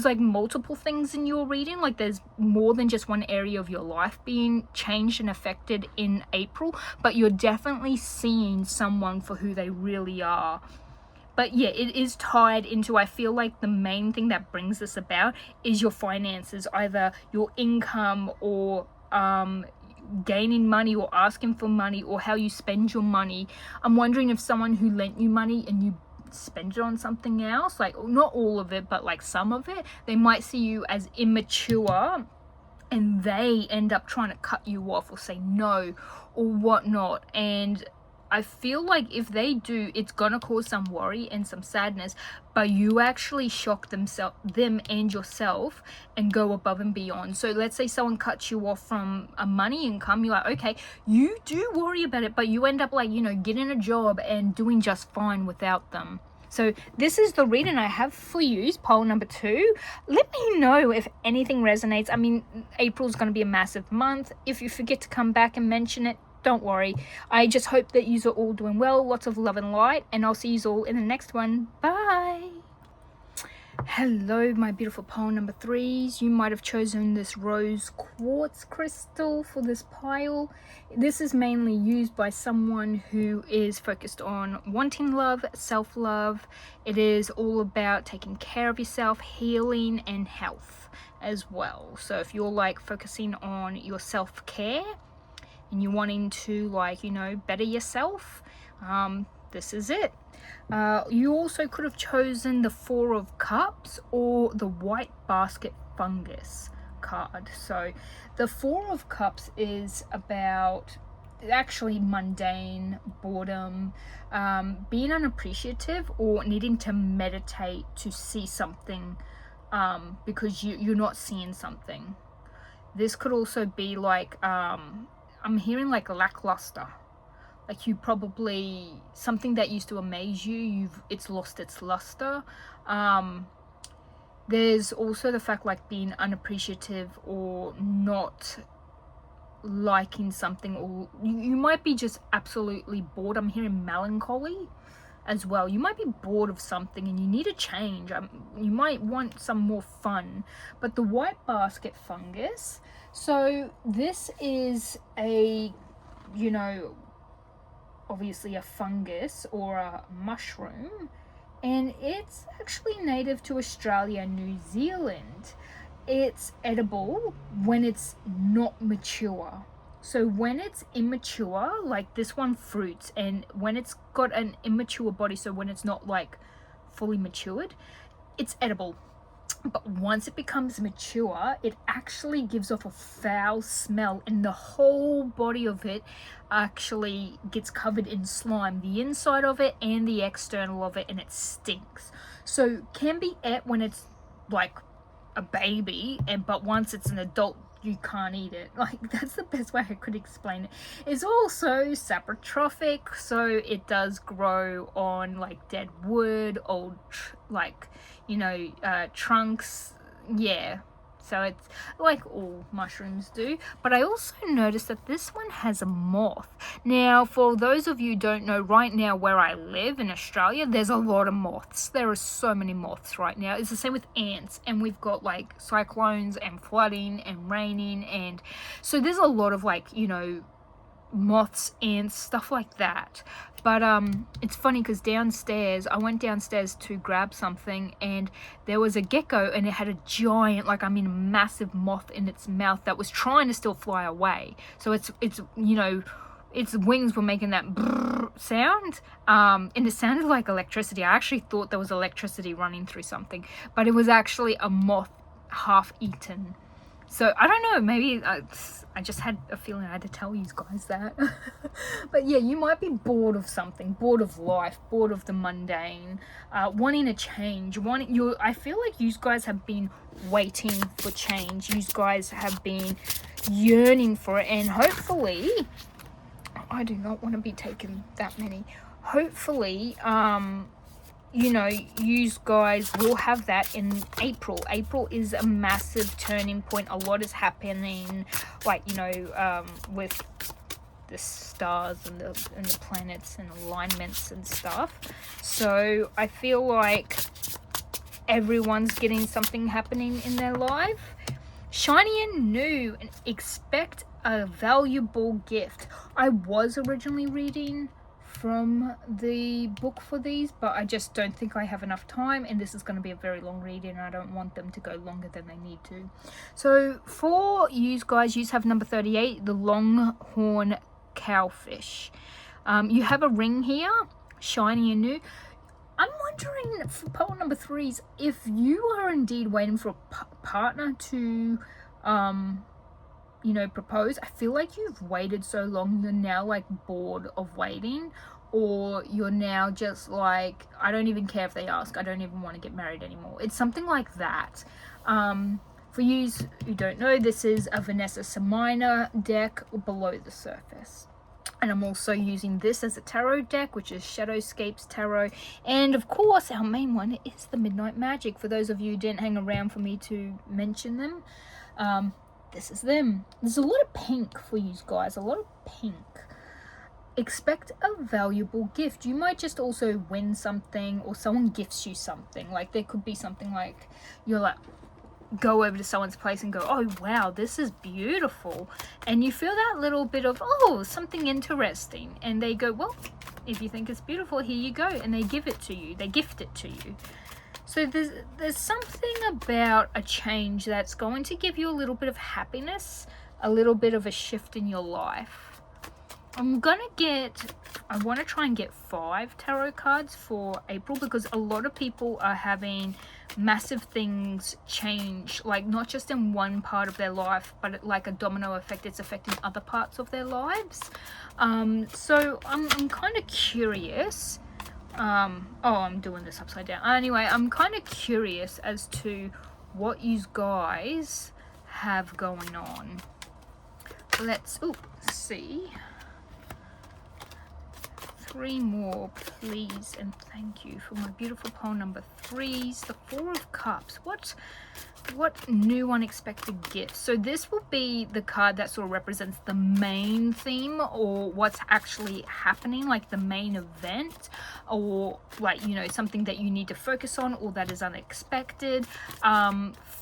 like multiple things in your reading. Like there's more than just one area of your life being changed and affected in April, but you're definitely seeing someone for who they really are. But yeah, it is tied into, I feel like the main thing that brings this about is your finances, either your income or gaining money or asking for money, or how you spend your money. I'm wondering if someone who lent you money and you spend it on something else, like not all of it but like some of it, they might see you as immature and they end up trying to cut you off or say no or whatnot. And I feel like if they do, it's gonna cause some worry and some sadness, but you actually shock them and yourself and go above and beyond. So let's say someone cuts you off from a money income, you're like, okay, you do worry about it, but you end up like, you know, getting a job and doing just fine without them. So this is the reading I have for you, poll number 2. Let me know if anything resonates. I mean, April's going to be a massive month. If you forget to come back and mention it, don't worry. I just hope that you are all doing well. Lots of love and light. And I'll see you all in the next one. Bye. Hello, my beautiful poll number 3s. You might have chosen this rose quartz crystal for this pile. This is mainly used by someone who is focused on wanting love, self-love. It is all about taking care of yourself, healing, and health as well. So if you're like focusing on your self-care and you're wanting to, like, you know, better yourself, this is it. You also could have chosen the 4 of Cups or the white basket fungus card. So the 4 of Cups is about actually mundane, boredom, being unappreciative, or needing to meditate to see something because you're not seeing something. This could also be like, I'm hearing like lackluster. Like you probably, something that used to amaze you, it's lost its luster. There's also the fact like being unappreciative or not liking something, or you might be just absolutely bored. I'm hearing melancholy as well. You might be bored of something and you need a change. You might want some more fun. But the white basket fungus, so this is a, you know, obviously a fungus or a mushroom, and it's actually native to Australia and New Zealand. It's edible when it's not mature. So when it's immature, like this one fruits, and when it's got an immature body, so when it's not like fully matured, it's edible. But once it becomes mature, it actually gives off a foul smell, and the whole body of it actually gets covered in slime, the inside of it and the external of it, and it stinks. So can be ate when it's like a baby, but once it's an adult, you can't eat it. Like, that's the best way I could explain it. It's also saprotrophic, so it does grow on like dead wood, old like, you know, trunks. Yeah, so it's like all mushrooms do. But I also noticed that this one has a moth. Now, for those of you who don't know, right now where I live in Australia, there's a lot of moths. There are so many moths right now. It's the same with ants, and we've got like cyclones and flooding and raining, and so there's a lot of like, you know, moths, ants, stuff like that. But it's funny because downstairs, I went downstairs to grab something, and there was a gecko, and it had a giant, like, I mean, massive moth in its mouth that was trying to still fly away. So it's you know, its wings were making that brrr sound, and it sounded like electricity. I actually thought there was electricity running through something, but it was actually a moth half eaten. So I don't know, maybe I just had a feeling I had to tell you guys that. But yeah, you might be bored of something, bored of life, bored of the mundane, wanting a change. I feel like you guys have been waiting for change. You guys have been yearning for it, and hopefully, I do not want to be taking that many. Hopefully, you know, you guys will have that in April. April is a massive turning point. A lot is happening, like, you know, with the stars and the planets and alignments and stuff. So I feel like everyone's getting something happening in their life. Shiny and new, and expect a valuable gift. I was originally reading from the book for these, but I just don't think I have enough time, and this is going to be a very long read and I don't want them to go longer than they need to. So for you guys, you have number 38, the longhorn cowfish. You have a ring here, shiny and new. I'm wondering for pole number 3s, if you are indeed waiting for a partner to you know, propose. I feel like you've waited so long, you're now like bored of waiting, or you're now just like, I don't even care if they ask, I don't even want to get married anymore. It's something like that. For you who don't know, this is a Vanessa Samina deck below the surface. And I'm also using this as a tarot deck, which is Shadowscapes Tarot. And of course, our main one is the Midnight Magic. For those of you who didn't hang around for me to mention them, this is them. There's a lot of pink for you guys, a lot of pink. Expect a valuable gift. You might just also win something, or someone gifts you something. Like there could be something like, you're like, go over to someone's place and go, oh wow, this is beautiful, and you feel that little bit of, oh, something interesting, and they go, well, if you think it's beautiful, here you go, and they give it to you, they gift it to you. So there's something about a change that's going to give you a little bit of happiness, a little bit of a shift in your life. I want to try and get 5 tarot cards for April, because a lot of people are having massive things change, like not just in one part of their life, but like a domino effect, it's affecting other parts of their lives. So I'm kind of curious. Oh, I'm doing this upside down. Anyway, I'm kind of curious as to what you guys have going on. Let's see. 3 more, please, and thank you for my beautiful pile number 3s. The 4 of Cups. What new unexpected gifts? So this will be the card that sort of represents the main theme, or what's actually happening, like the main event, or like, you know, something that you need to focus on, or that is unexpected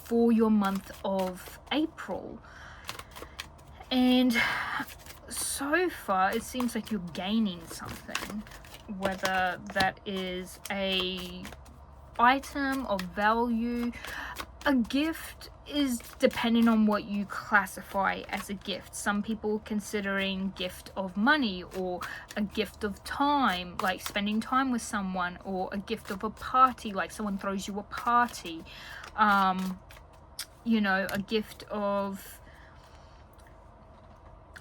for your month of April. And so far it seems like you're gaining something, whether that is a item of value. A gift is depending on what you classify as a gift. Some people considering gift of money, or a gift of time, like spending time with someone, or a gift of a party, like someone throws you a party. You know, a gift of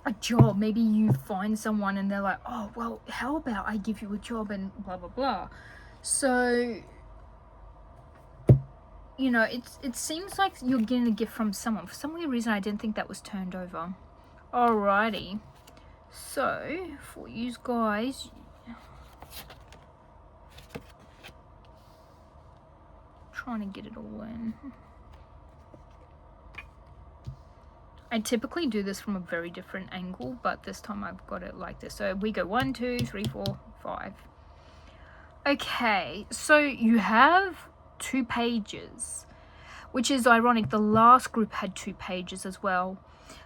a job. Maybe you find someone and they're like, oh well, how about I give you a job and blah blah blah. So, you know, it seems like you're getting a gift from someone. For some weird reason I didn't think that was turned over. Alrighty, so for you guys, trying to get it all in. I typically do this from a very different angle, but this time I've got it like this. So we go 1, 2, 3, 4, 5. Okay, so you have 2 pages, which is ironic. The last group had 2 pages as well.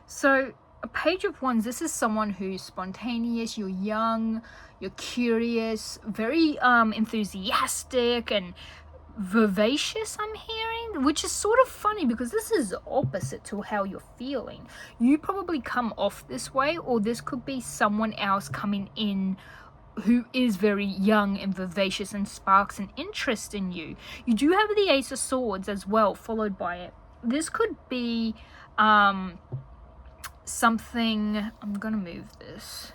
So a page of wands, this is someone who's spontaneous, you're young, you're curious, very enthusiastic and vivacious, I'm hearing, which is sort of funny because this is opposite to how you're feeling. You probably come off this way, or this could be someone else coming in who is very young and vivacious and sparks an interest in you. You do have the Ace of Swords as well, followed by it. This could be something, I'm gonna move this.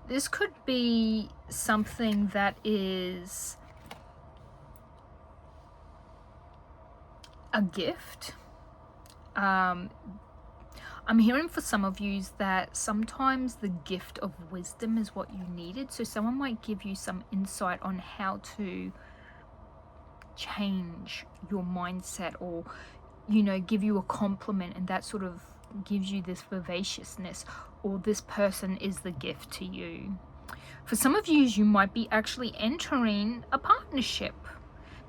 This could be something that is a gift. I'm hearing for some of you that sometimes the gift of wisdom is what you needed. So someone might give you some insight on how to change your mindset, or, you know, give you a compliment, and that sort of gives you this vivaciousness, or this person is the gift to you. For some of you might be actually entering a partnership.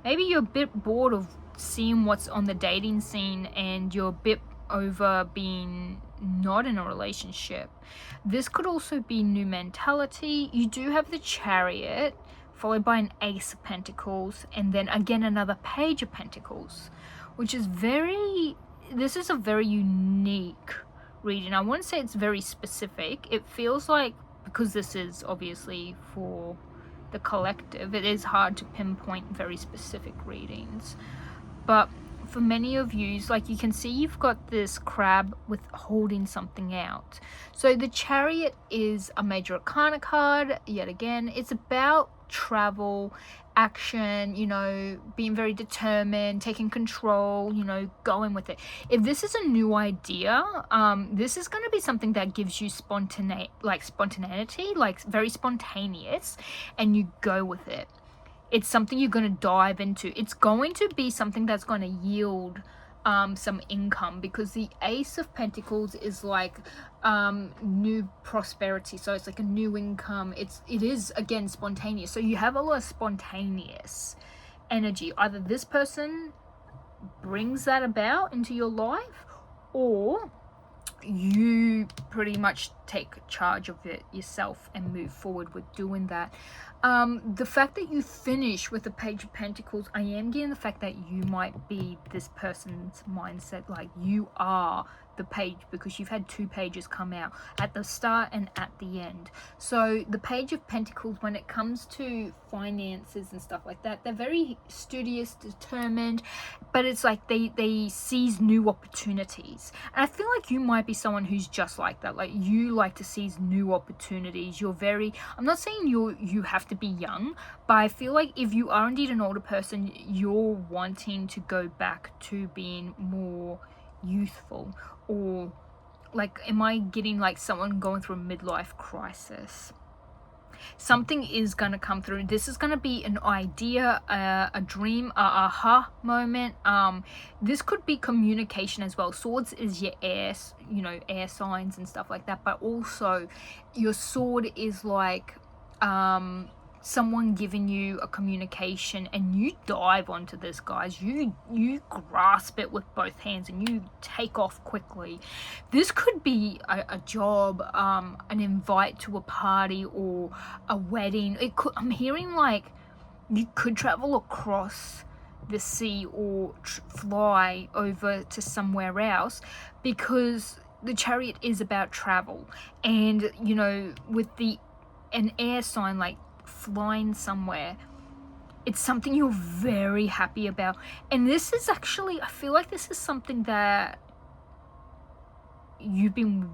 Maybe you're a bit bored of seeing what's on the dating scene, and you're a bit over being not in a relationship. This could also be new mentality. You do have the Chariot, followed by an Ace of Pentacles, and then again another Page of Pentacles, which is this is a very unique reading. I wouldn't say it's very specific. It feels like, because this is obviously for the collective, it is hard to pinpoint very specific readings. But for many of you, like you can see, you've got this crab with holding something out. So the Chariot is a major arcana card. Yet again, it's about travel, action, you know, being very determined, taking control, you know, going with it. If this is a new idea, this is going to be something that gives you spontaneity, like very spontaneous, and you go with it. It's something you're going to dive into. It's going to be something that's going to yield some income, because the Ace of Pentacles is like new prosperity. So it's like a new income. It is again spontaneous. So you have a lot of spontaneous energy. Either this person brings that about into your life, or you pretty much take charge of it yourself and move forward with doing that. The fact that you finish with the Page of Pentacles, I am getting the fact that you might be this person's mindset, like you are the page, because you've had two pages come out at the start and at the end. So the Page of Pentacles, when it comes to finances and stuff like that, they're very studious, determined, but it's like they seize new opportunities. And I feel like you might be someone who's just like that. Like you like to seize new opportunities. You're very, I'm not saying you have to be young, but I feel like if you are indeed an older person, you're wanting to go back to being more youthful. Or like, am I getting like someone going through a midlife crisis? Something is going to come through. This is going to be an idea, a dream, a aha moment. This could be communication as well. Swords is your air, you know, air signs and stuff like that, but also your sword is like someone giving you a communication, and you dive onto this, guys. You grasp it with both hands and you take off quickly. This could be a job, an invite to a party, or a wedding. It could, I'm hearing like you could travel across the sea or fly over to somewhere else, because the Chariot is about travel. And you know, with an air sign, like flying somewhere, it's something you're very happy about. And this is actually, I feel like this is something that you've been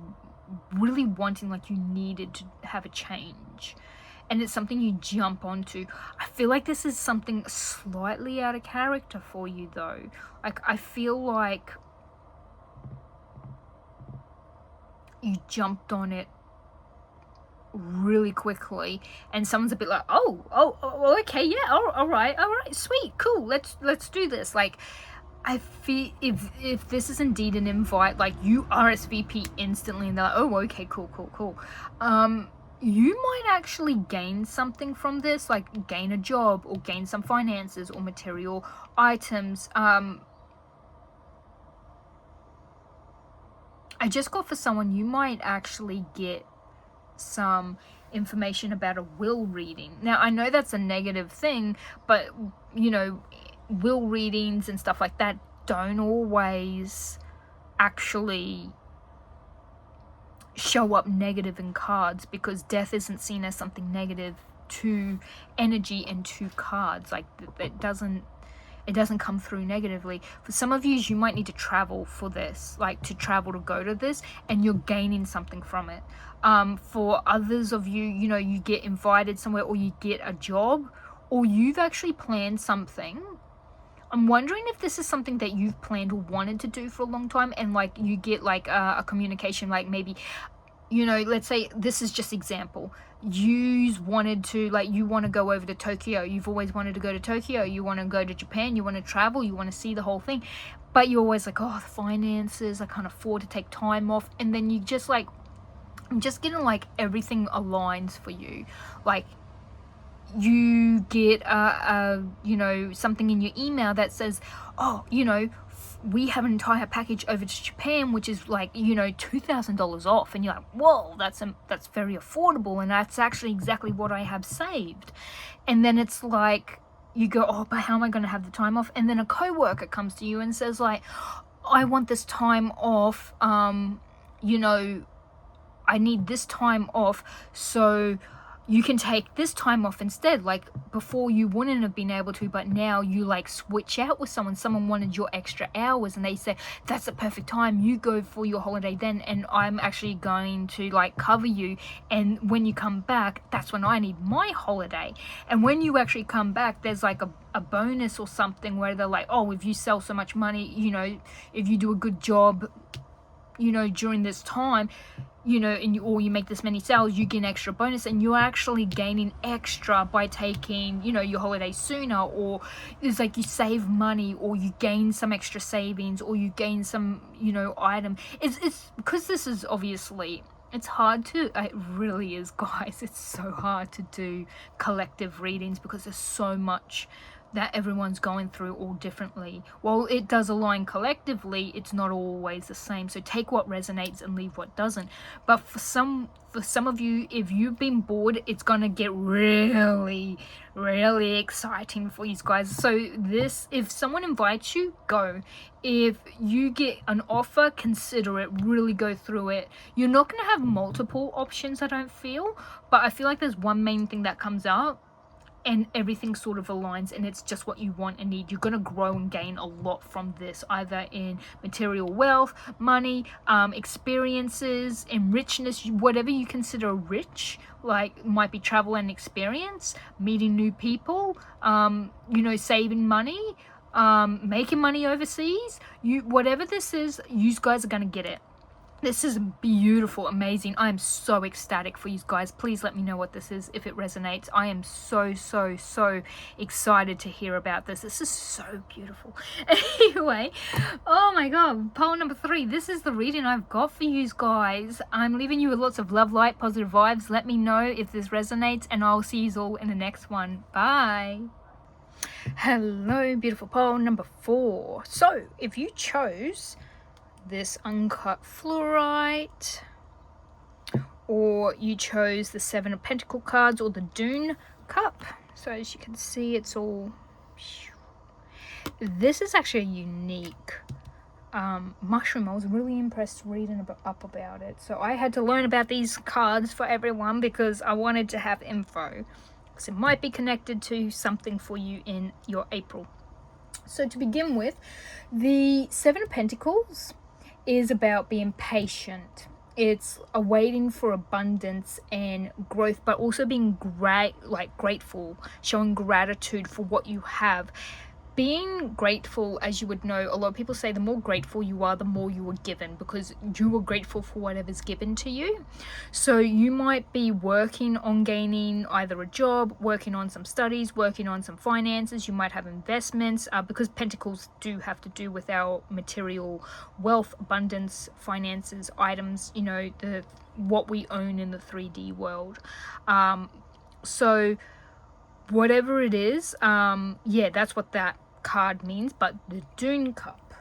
really wanting, like you needed to have a change, and it's something you jump onto. I feel like this is something slightly out of character for you though. Like I feel like you jumped on it really quickly, and someone's a bit like, oh okay, yeah, all right, sweet, cool, let's do this. Like I feel if this is indeed an invite, like you RSVP instantly, and they're like, oh okay, cool, you might actually gain something from this, like gain a job, or gain some finances or material items. I just got for someone, you might actually get some information about a will reading. Now I know that's a negative thing, but you know, will readings and stuff like that don't always actually show up negative in cards, because death isn't seen as something negative to energy and to cards. Like it doesn't come through negatively. For some of you might need to travel for this, like to travel to go to this, and you're gaining something from it. For others of you, you know, you get invited somewhere, or you get a job, or you've actually planned something. I'm wondering if this is something that you've planned or wanted to do for a long time, and like you get like a communication, like maybe, you know, let's say, this is just example, you wanted to, like, you want to go over to Tokyo, you've always wanted to go to Tokyo, you want to go to Japan, you want to travel, you want to see the whole thing, but you're always like, oh, the finances, I can't afford to take time off. And then you just like, I'm just getting like everything aligns for you. Like you get you know, something in your email that says, oh, you know, we have an entire package over to Japan, which is like, you know, $2,000 off, and you're like, whoa, that's very affordable, and that's actually exactly what I have saved. And then it's like, you go, oh, but how am I going to have the time off? And then a coworker comes to you and says like, I want this time off, you know, I need this time off, so you can take this time off instead. Like before you wouldn't have been able to, but now you like switch out with someone wanted your extra hours, and they say that's the perfect time, you go for your holiday then, and I'm actually going to like cover you, and when you come back, that's when I need my holiday. And when you actually come back, there's like a bonus or something where they're like, oh, if you sell so much money, you know, if you do a good job, you know, during this time, you know, or you make this many sales, you get an extra bonus, and you're actually gaining extra by taking, you know, your holiday sooner. Or it's like you save money, or you gain some extra savings, or you gain some, you know, item. It's because this is obviously, it's hard to, it really is, guys, it's so hard to do collective readings because there's so much that everyone's going through all differently. While it does align collectively, it's not always the same. So take what resonates and leave what doesn't. But for some of you, if you've been bored, it's gonna get really, really exciting for you guys. So this, if someone invites you, go. If you get an offer, consider it, really go through it. You're not gonna have multiple options, I don't feel, but I feel like there's one main thing that comes out, and everything sort of aligns, and it's just what you want and need. You're going to grow and gain a lot from this, either in material wealth, money, experiences, and richness, whatever you consider rich, like might be travel and experience, meeting new people, you know, saving money, making money overseas. Whatever this is, you guys are going to get it. This is beautiful, amazing. I am so ecstatic for you guys. Please let me know what this is, if it resonates. I am so, so, so excited to hear about this. This is so beautiful. Anyway, oh my God, pole number 3. This is the reading I've got for you guys. I'm leaving you with lots of love, light, positive vibes. Let me know if this resonates, and I'll see you all in the next one. Bye. Hello, beautiful pole number 4. So, if you chose this uncut fluorite, or you chose the 7 of Pentacle cards, or the Dune cup, so as you can see, it's all, this is actually a unique mushroom. I was really impressed reading up about it, so I had to learn about these cards for everyone because I wanted to have info, because it might be connected to something for you in your April. So to begin with, the 7 of Pentacles is about being patient. It's awaiting for abundance and growth, but also being grateful, showing gratitude for what you have. Being grateful, as you would know, a lot of people say the more grateful you are, the more you are given, because you are grateful for whatever's given to you. So you might be working on gaining either a job, working on some studies, working on some finances. You might have investments, because Pentacles do have to do with our material wealth, abundance, finances, items, you know, what we own in the 3D world. So whatever it is, yeah, that's what that card means. But the Dune cup,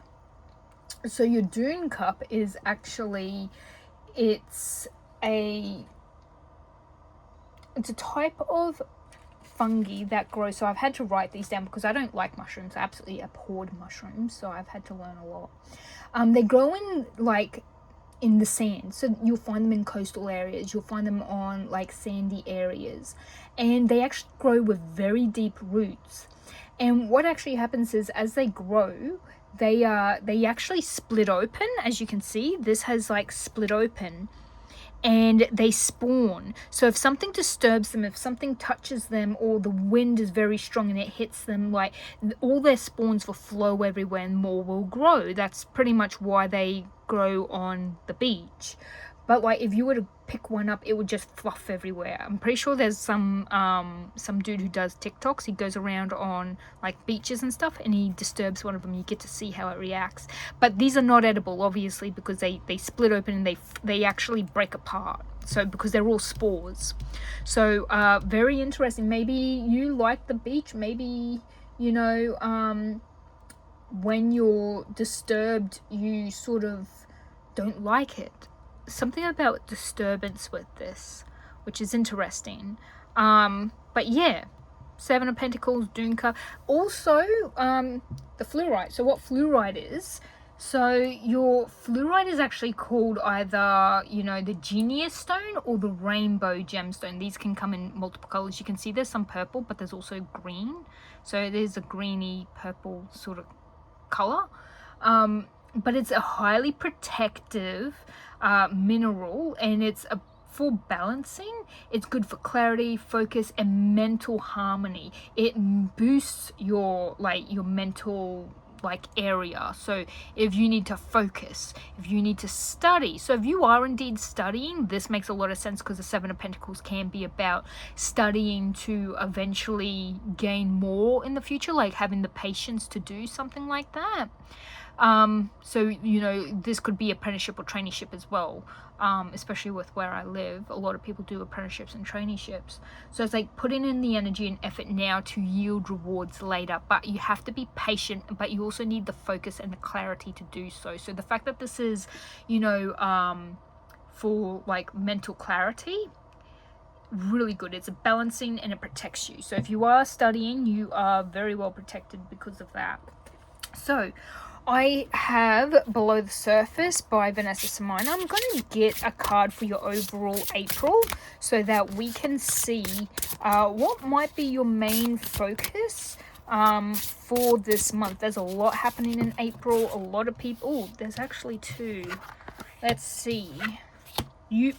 so your Dune cup is actually, it's a type of fungi that grows. So I've had to write these down because I don't like mushrooms. I absolutely abhorred mushrooms, so I've had to learn a lot. They grow in in the sand, so you'll find them in coastal areas, you'll find them on like sandy areas, and they actually grow with very deep roots. And what actually happens is, as they grow, they actually split open. As you can see, this has like split open, and they spawn. So if something disturbs them, if something touches them, or the wind is very strong and it hits them, like all their spawns will flow everywhere and more will grow. That's pretty much why they grow on the beach. But like if you were to pick one up, it would just fluff everywhere. I'm pretty sure there's some dude who does TikToks. He goes around on like beaches and stuff, and he disturbs one of them. You get to see how it reacts. But these are not edible, obviously, because they split open and they actually break apart. So because they're all spores. So very interesting. Maybe you like the beach. Maybe, you know, when you're disturbed, you sort of don't like it. Something about disturbance with this, which is interesting. But yeah, Seven of Pentacles, Dune card. Also, the Fluorite. So what Fluorite is, so your Fluorite is actually called either, you know, the Genius Stone or the Rainbow Gemstone. These can come in multiple colors. You can see there's some purple, but there's also green. So there's a greeny purple sort of color. But it's a highly protective mineral, and it's for balancing. It's good for clarity, focus, and mental harmony. It boosts your mental area. So if you need to focus, if you need to study, so if you are indeed studying, this makes a lot of sense, because the Seven of Pentacles can be about studying to eventually gain more in the future, like having the patience to do something like that. So, you know, this could be apprenticeship or traineeship as well, especially with where I live. A lot of people do apprenticeships and traineeships. So it's like putting in the energy and effort now to yield rewards later, but you have to be patient, but you also need the focus and the clarity to do so. So the fact that this is, you know, for like mental clarity, really good. It's a balancing and it protects you. So if you are studying, you are very well protected because of that. So I have Below the Surface by Vanessa Simona. I'm going to get a card for your overall April so that we can see what might be your main focus for this month. There's a lot happening in April. A lot of people... Oh, there's actually two. Let's see.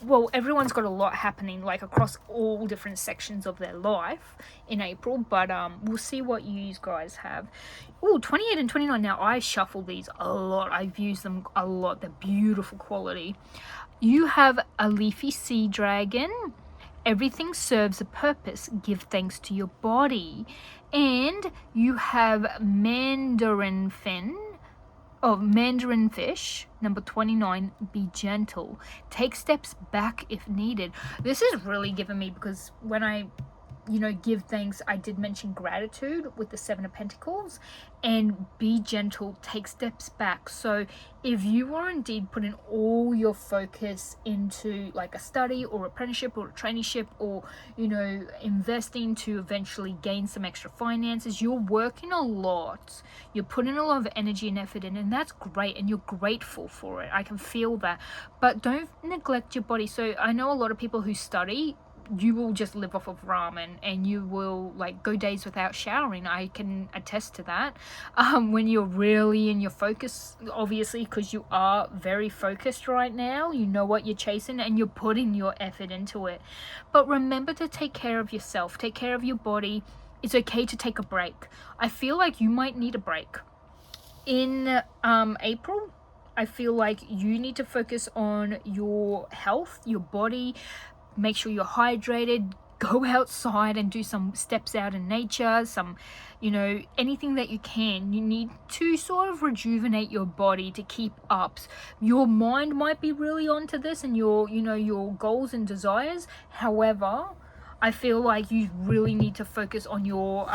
Well, everyone's got a lot happening, like across all different sections of their life in April, but we'll see what you guys have. Oh, 28 and 29. Now, I shuffle these a lot. I've used them a lot. They're beautiful quality. You have a leafy sea dragon. Everything serves a purpose. Give thanks to your body. And you have mandarin fish, number 29, be gentle. Take steps back if needed. This is really giving me, because when I, you know, give thanks, I did mention gratitude with the Seven of Pentacles, and be gentle, take steps back. So if you are indeed putting all your focus into like a study or apprenticeship or a traineeship, or, you know, investing to eventually gain some extra finances, you're working a lot, you're putting a lot of energy and effort in, and that's great, and you're grateful for it. I can feel that. But don't neglect your body. So I know a lot of people who study, you will just live off of ramen, and you will like go days without showering. I can attest to that. When you're really in your focus, obviously, because you are very focused right now, you know what you're chasing and you're putting your effort into it. But remember to take care of yourself, take care of your body. It's okay to take a break. I feel like you might need a break in April. I feel like you need to focus on your health, your body. Make sure you're hydrated. Go outside and do some steps out in nature, some, you know, anything that you can. You need to sort of rejuvenate your body to keep up. Your mind might be really onto this and your, you know, your goals and desires. However, I feel like you really need to focus on your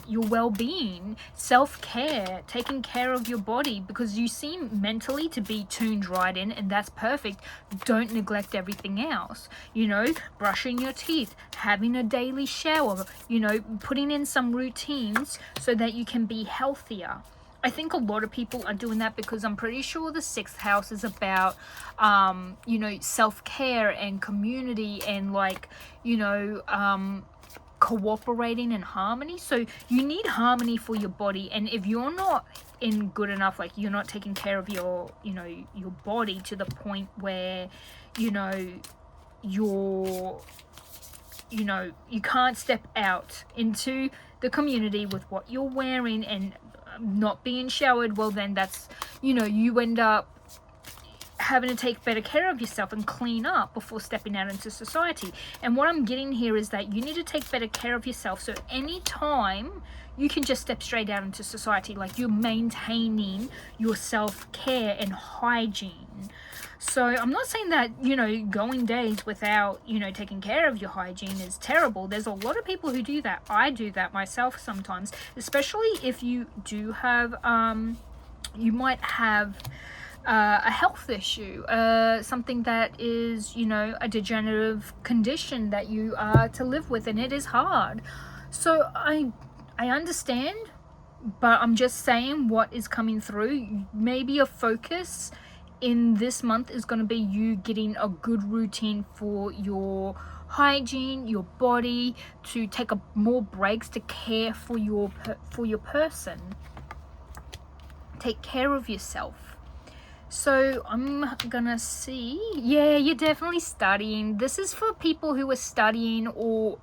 well-being, self-care, taking care of your body, because you seem mentally to be tuned right in, and that's perfect. Don't neglect everything else. You know, brushing your teeth, having a daily shower, you know, putting in some routines so that you can be healthier. I think a lot of people are doing that, because I'm pretty sure the 6th house is about, you know, self-care and community and like, you know, cooperating and harmony. So you need harmony for your body. And if you're not in good enough, like you're not taking care of your, you know, your body to the point where, you know, you can't step out into the community with what you're wearing and not being showered, well then that's, you know, you end up having to take better care of yourself and clean up before stepping out into society. And what I'm getting here is that you need to take better care of yourself, so anytime you can just step straight out into society, like you're maintaining your self-care and hygiene. So I'm not saying that, you know, going days without, you know, taking care of your hygiene is terrible. There's a lot of people who do that. I do that myself sometimes, especially if you do have, you might have a health issue, something that is, you know, a degenerative condition that you are to live with, and it is hard. So I understand, but I'm just saying what is coming through. Maybe a focus in this month is going to be you getting a good routine for your hygiene, your body, to take more breaks to care for your person. Take care of yourself. So I'm gonna see, yeah, you're definitely studying. This is for people who are studying, or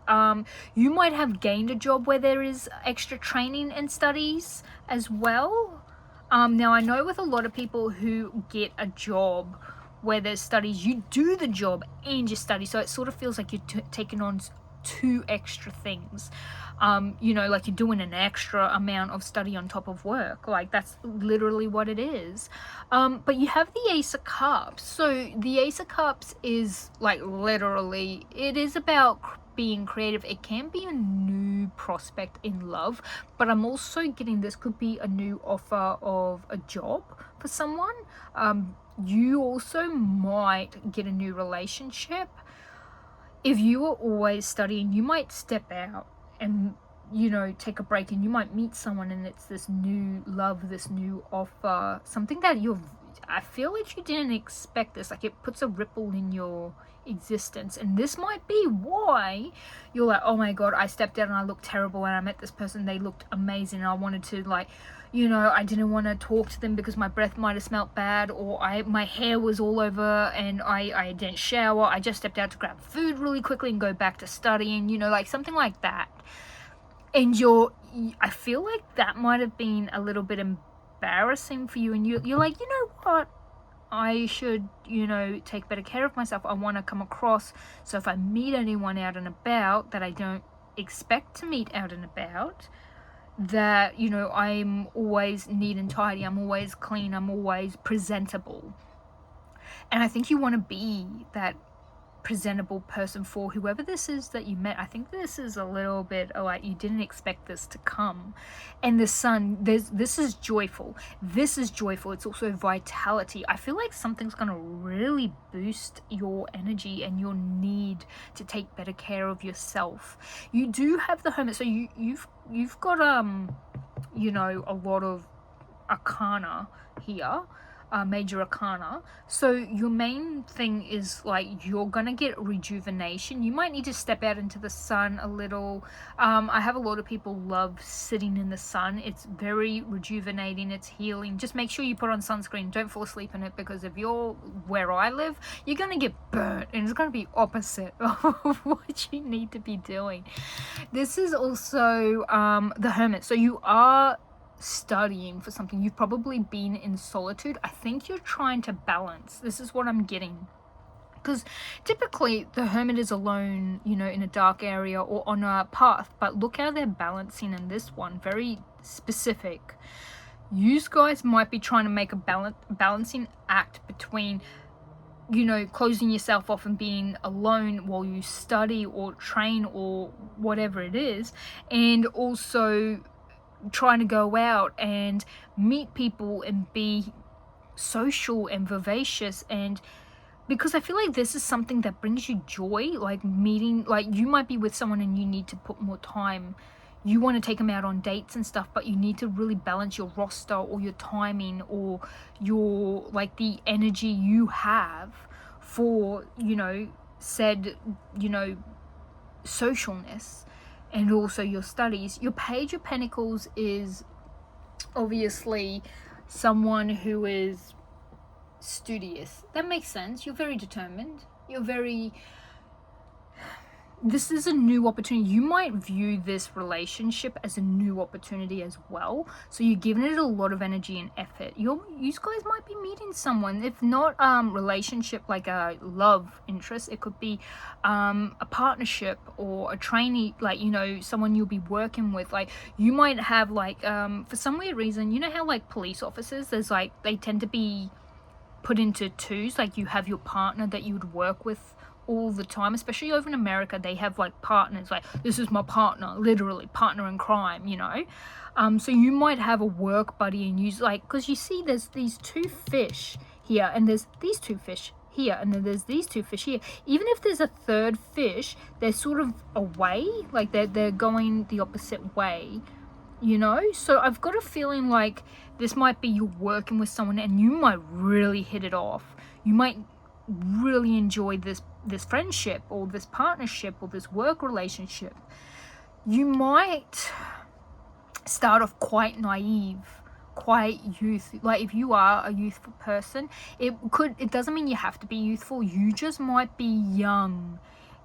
you might have gained a job where there is extra training and studies as well. Now I know with a lot of people who get a job where there's studies, you do the job and you study, so it sort of feels like you're taking on 2 extra things. You know, like you're doing an extra amount of study on top of work. Like that's literally what it is. But you have the Ace of Cups. So the Ace of Cups is like literally, it is about being creative. It can be a new prospect in love, but I'm also getting this could be a new offer of a job for someone. You also might get a new relationship. If you are always studying, you might step out and, you know, take a break, and you might meet someone and it's this new love, this new offer, something that I feel like you didn't expect this. Like it puts a ripple in your existence, and this might be why you're like, oh my god, I stepped out and I looked terrible, and I met this person, they looked amazing, and I wanted to, like, you know, I didn't want to talk to them because my breath might have smelled bad, or my hair was all over and I didn't shower. I just stepped out to grab food really quickly and go back to studying, you know, like something like that. And I feel like that might have been a little bit embarrassing for you, and you're like, you know what, I should, you know, take better care of myself. I want to come across, so if I meet anyone out and about that I don't expect to meet out and about, that, you know, I'm always neat and tidy, I'm always clean, I'm always presentable. And I think you want to be that presentable person for whoever this is that you met. I think this is a little bit like you didn't expect this to come. And the sun, this is joyful. This is joyful. It's also vitality. I feel like something's going to really boost your energy and your need to take better care of yourself. You do have the Hermit, so you've got you know, a lot of arcana here, major arcana. So your main thing is like you're gonna get rejuvenation. You might need to step out into the sun a little. I have a lot of people love sitting in the sun. It's very rejuvenating, it's healing. Just make sure you put on sunscreen. Don't fall asleep in it, because if you're where I live, you're gonna get burnt, and it's gonna be opposite of what you need to be doing. This is also the Hermit, so you are studying for something. You've probably been in solitude. I think you're trying to balance. This is what I'm getting, because typically the Hermit is alone, you know, in a dark area or on a path, but look how they're balancing in this one. Very specific. You guys might be trying to make a balancing act between, you know, closing yourself off and being alone while you study or train or whatever it is, and also trying to go out and meet people and be social and vivacious. And because I feel like this is something that brings you joy, like meeting, like you might be with someone and you need to put more time, you want to take them out on dates and stuff, but you need to really balance your roster or your timing or your, like, the energy you have for, you know, said, you know, socialness, and also your studies. Your Page of Pentacles is obviously someone who is studious. That makes sense. You're very determined. You're very this is a new opportunity. You might view this relationship as a new opportunity as well. So you're giving it a lot of energy and effort. You guys might be meeting someone. If not relationship like a love interest, it could be a partnership or a trainee, like, you know, someone you'll be working with. Like, you might have like for some weird reason, you know how like police officers, there's like, they tend to be put into twos. Like, you have your partner that you would work with all the time, especially over in America. They have like partners, like, this is my partner, literally partner in crime, you know. So you might have a work buddy and use, like, because you see there's these two fish here and there's these two fish here and then there's these two fish here. Even if there's a third fish, they're sort of away, like they're going the opposite way, you know. So I've got a feeling like this might be you working with someone and you might really hit it off. You might really enjoy this friendship or this partnership or this work relationship. You might start off quite naive, quite youth, like if you are a youthful person, it doesn't mean you have to be youthful. You just might be young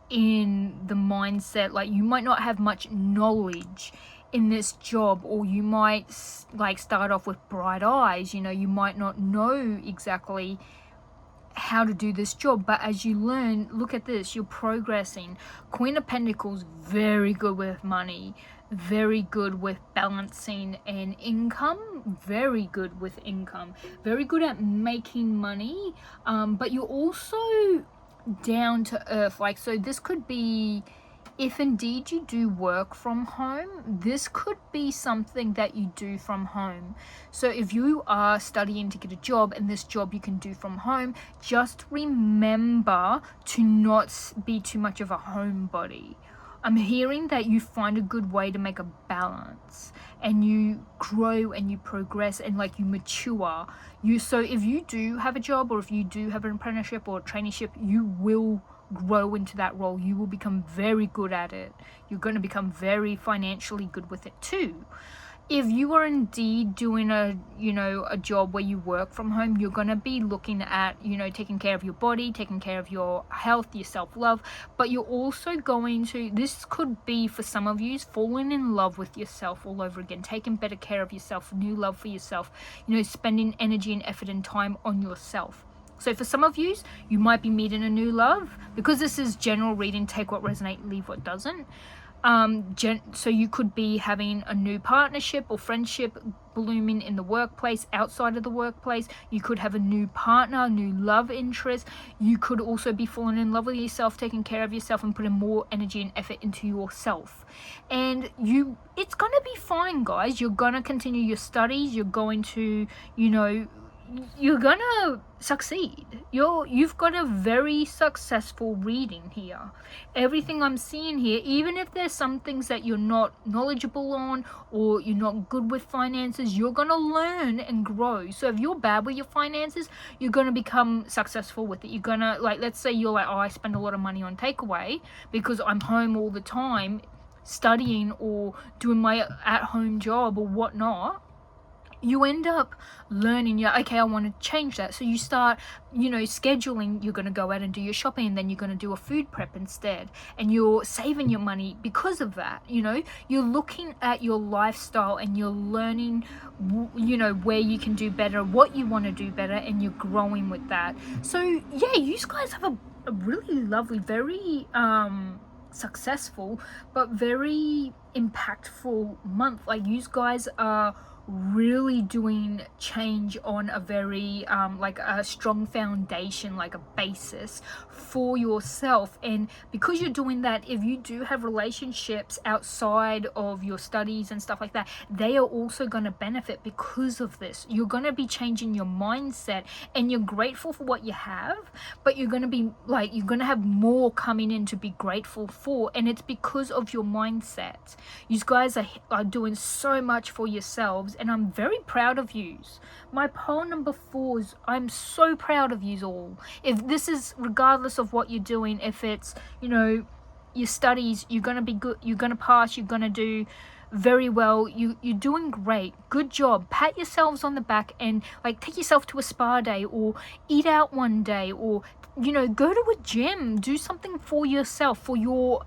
in the mindset. Like, you might not have much knowledge in this job, or you might like start off with bright eyes, you know. You might not know exactly how to do this job, but as you learn, look at this, you're progressing. Queen of Pentacles, very good with money, very good with balancing and income, very good with income, very good at making money, but you're also down to earth. Like, so this could be, if indeed you do work from home, this could be something that you do from home. So if you are studying to get a job and this job you can do from home, just remember to not be too much of a homebody. I'm hearing that you find a good way to make a balance and you grow and you progress and like you mature. So if you do have a job or if you do have an apprenticeship or a traineeship, you will grow into that role. You will become very good at it. You're going to become very financially good with it too. If you are indeed doing a job where you work from home, you're going to be looking at, taking care of your body, taking care of your health, your self-love, but you're also going to, this could be for some of you, falling in love with yourself all over again, taking better care of yourself, new love for yourself, spending energy and effort and time on yourself. So for some of you, you might be meeting a new love. Because this is general reading, take what resonates, leave what doesn't. So you could be having a new partnership or friendship blooming in the workplace, outside of the workplace. You could have a new partner, new love interest. You could also be falling in love with yourself, taking care of yourself and putting more energy and effort into yourself. And it's going to be fine, guys. You're going to continue your studies. You're going to, you're gonna succeed. You've got a very successful reading here. Everything I'm seeing here, even if there's some things that you're not knowledgeable on or you're not good with finances, you're gonna learn and grow. So if you're bad with your finances, you're gonna become successful with it. You're gonna, like, let's say you're like, oh, I spend a lot of money on takeaway because I'm home all the time studying or doing my at-home job or whatnot. You end up learning, okay, I want to change that. So you start, scheduling, you're going to go out and do your shopping, and then you're going to do a food prep instead. And you're saving your money because of that, You're looking at your lifestyle and you're learning, where you can do better, what you want to do better, and you're growing with that. So, yeah, you guys have a really lovely, very successsul, but very impactful month. Like, you guys are really doing change on a very like a strong foundation, like a basis for yourself. And because you're doing that, if you do have relationships outside of your studies and stuff like that, they are also going to benefit because of this. You're going to be changing your mindset and you're grateful for what you have, but you're going to be like, you're going to have more coming in to be grateful for, and it's because of your mindset. You guys are doing so much for yourselves, and I'm very proud of yous. My poll number 4 is, I'm so proud of yous all. If this is, regardless of what you're doing, if it's, your studies, you're going to be good, you're going to pass, you're going to do very well, you're doing great, good job. Pat yourselves on the back and like take yourself to a spa day or eat out one day or, go to a gym, do something for yourself, for your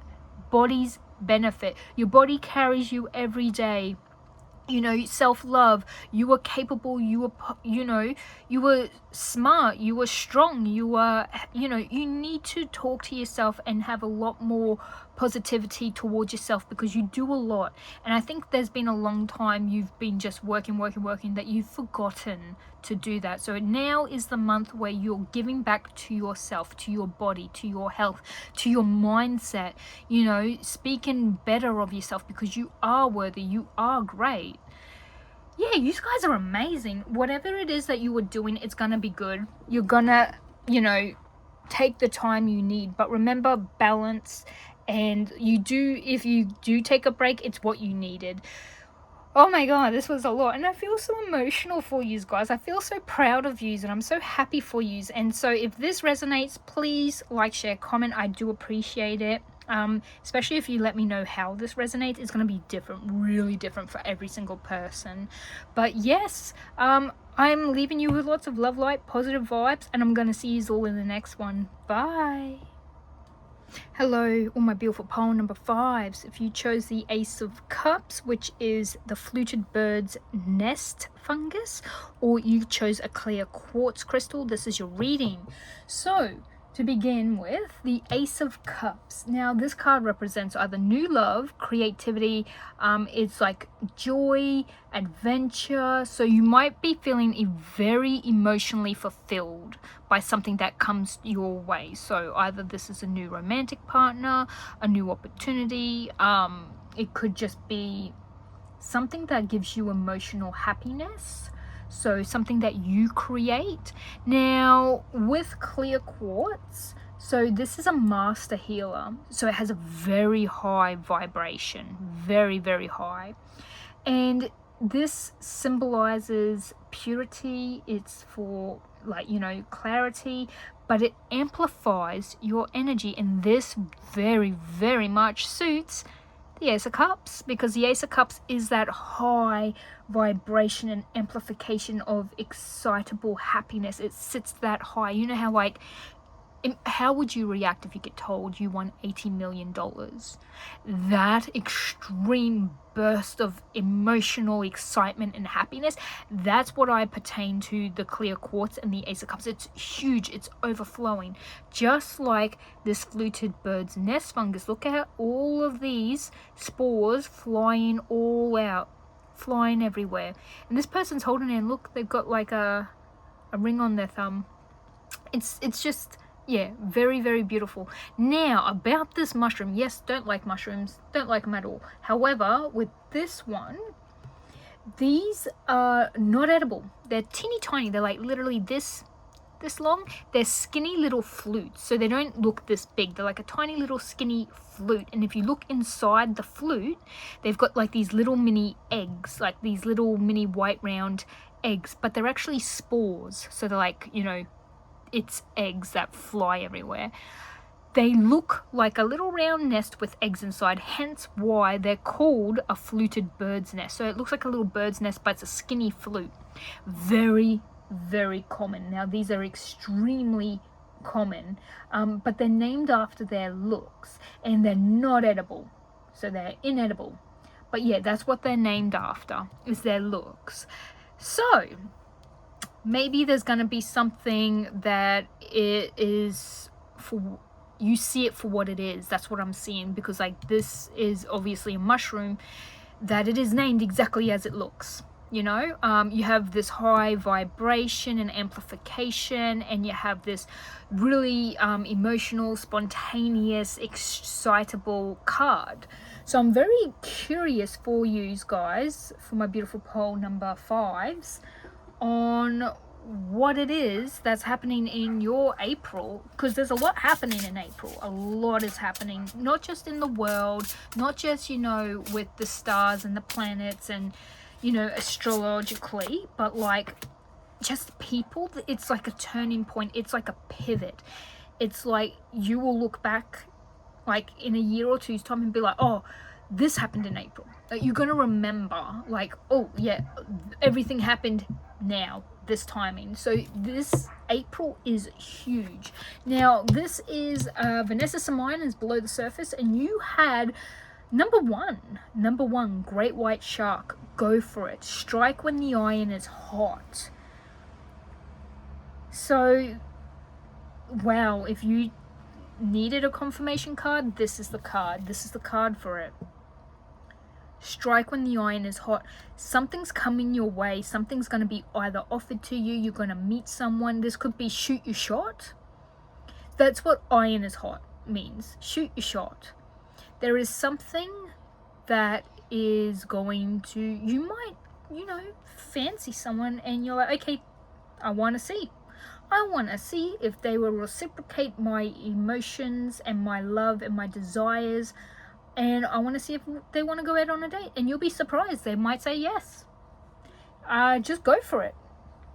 body's benefit. Your body carries you every day. You know, self-love, you are capable, you are, you know, you are smart, you are strong, you are, you know, you need to talk to yourself and have a lot more positivity towards yourself, because you do a lot. And I think there's been a long time you've been just working that you've forgotten to do that. So now is the month where you're giving back to yourself, to your body, to your health, to your mindset, you know, speaking better of yourself, because you are worthy, you are great. Yeah, you guys are amazing. Whatever it is that you are doing, it's gonna be good. You're gonna, you know, take the time you need, but remember, balance. And you do, if you do take a break, it's what you needed. Oh my god, this was a lot, and I feel so emotional for you guys. I feel so proud of you, and I'm so happy for you. And so if this resonates, please like, share, comment. I do appreciate it. Especially if you let me know how this resonates. It's going to be different, really different for every single person. But yes, I'm leaving you with lots of love, light, positive vibes, and I'm going to see you all in the next one. Bye. Hello, all my beautiful pole number 5s. If you chose the Ace of Cups, which is the Fluted Bird's Nest fungus, or you chose a clear quartz crystal, this is your reading. So, to begin with, the Ace of Cups. Now, this card represents either new love, creativity, it's like joy, adventure. So you might be feeling very emotionally fulfilled by something that comes your way. So either this is a new romantic partner, a new opportunity, it could just be something that gives you emotional happiness. So something that you create. Now with clear quartz, so this is a master healer, so it has a very high vibration, very, very high. And this symbolizes purity. It's for, like, you know, clarity, but it amplifies your energy, and this very, very much suits the Ace of Cups, because the Ace of Cups is that high vibration and amplification of excitable happiness. It sits that high. You know how, like, how would you react if you get told you won $80 million? That extreme burst of emotional excitement and happiness, that's what I pertain to the clear quartz and the Ace of Cups. It's huge, it's overflowing, just like this Fluted Bird's Nest fungus. Look at all of these spores flying all out, flying everywhere. And this person's holding it, and look, they've got like a ring on their thumb. It's just, yeah, very, very beautiful. Now about this mushroom, yes, don't like mushrooms, don't like them at all. However, with this one, these are not edible. They're teeny tiny. They're like literally this long. They're skinny little flutes, so they don't look this big. They're like a tiny little skinny flute, and if you look inside the flute, they've got like these little mini eggs, like these little mini white round eggs, but they're actually spores. So they're like, you know, it's eggs that fly everywhere. They look like a little round nest with eggs inside, hence why they're called a fluted bird's nest. So it looks like a little bird's nest, but it's a skinny flute. Very, very common. Now these are extremely common, but they're named after their looks, and they're not edible, so they're inedible. But yeah, that's what they're named after, is their looks. So maybe there's going to be something that it is for, you see it for what it is. That's what I'm seeing, because like this is obviously a mushroom, that it is named exactly as it looks. You know, you have this high vibration and amplification, and you have this really emotional, spontaneous, excitable card. So I'm very curious for you guys, for my beautiful poll number 5s, on what it is that's happening in your April, because there's a lot happening in April. A lot is happening, not just in the world, not just, you know, with the stars and the planets and, you know, astrologically, but like just people. It's like a turning point. It's like a pivot. It's like you will look back like in a year or two's time and be like, oh, this happened in April. Like, you're gonna remember, like, oh yeah, everything happened now, this timing. So this April is huge. Now this is Vanessa Samine is below the surface, and you had number one, great white shark. Go for it. Strike when the iron is hot. So wow, if you needed a confirmation card, this is the card. This is the card for it. Strike when the iron is hot. Something's coming your way. Something's going to be either offered to you. You're going to meet someone. This could be shoot your shot. That's what iron is hot means. Shoot your shot. There is something that is going to, you might, you know, fancy someone and you're like, okay, I want to see if they will reciprocate my emotions and my love and my desires. And I want to see if they want to go out on a date. And you'll be surprised. They might say yes. Just go for it.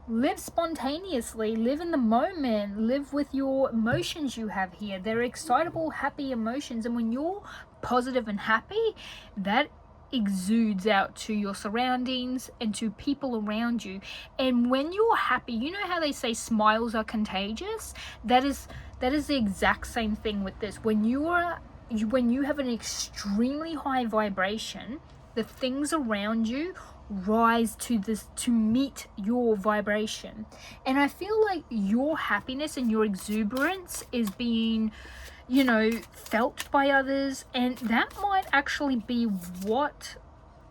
Live spontaneously. Live in the moment. Live with your emotions you have here. They're excitable, happy emotions. And when you're positive and happy, that exudes out to your surroundings and to people around you. And when you're happy, you know how they say smiles are contagious? That is the exact same thing with this. When you have an extremely high vibration, the things around you rise to meet your vibration. And I feel like your happiness and your exuberance is being, you know, felt by others, and that might actually be what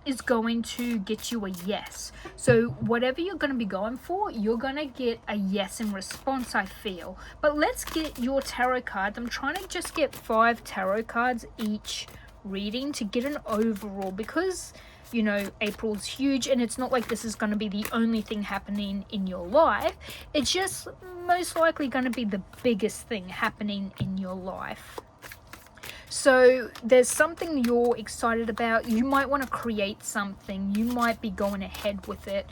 is going to get you a yes. So whatever you're going to be going for, you're going to get a yes in response, I feel. But let's get your tarot cards. I'm trying to just get 5 tarot cards each reading to get an overall, because, you know, April's huge, and it's not like this is going to be the only thing happening in your life. It's just most likely going to be the biggest thing happening in your life. So there's something you're excited about. You might want to create something. You might be going ahead with it.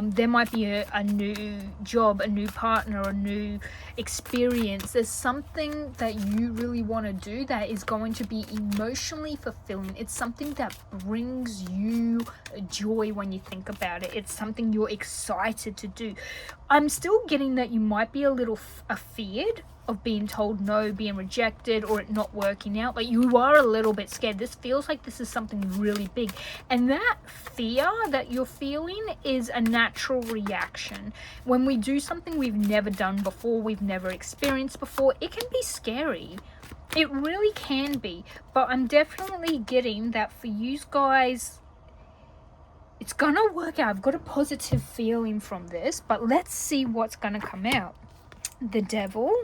There might be a new job, a new partner, a new experience. There's something that you really want to do that is going to be emotionally fulfilling. It's something that brings you joy when you think about it. It's something you're excited to do. I'm still getting that you might be a little afeared of being told no, being rejected, or it not working out. Like, you are a little bit scared. This feels like this is something really big, and that fear that you're feeling is a natural reaction. When we do something we've never done before, we've never experienced before, it can be scary. It really can be. But I'm definitely getting that for you guys, it's gonna work out. I've got a positive feeling from this, but let's see what's gonna come out. The Devil,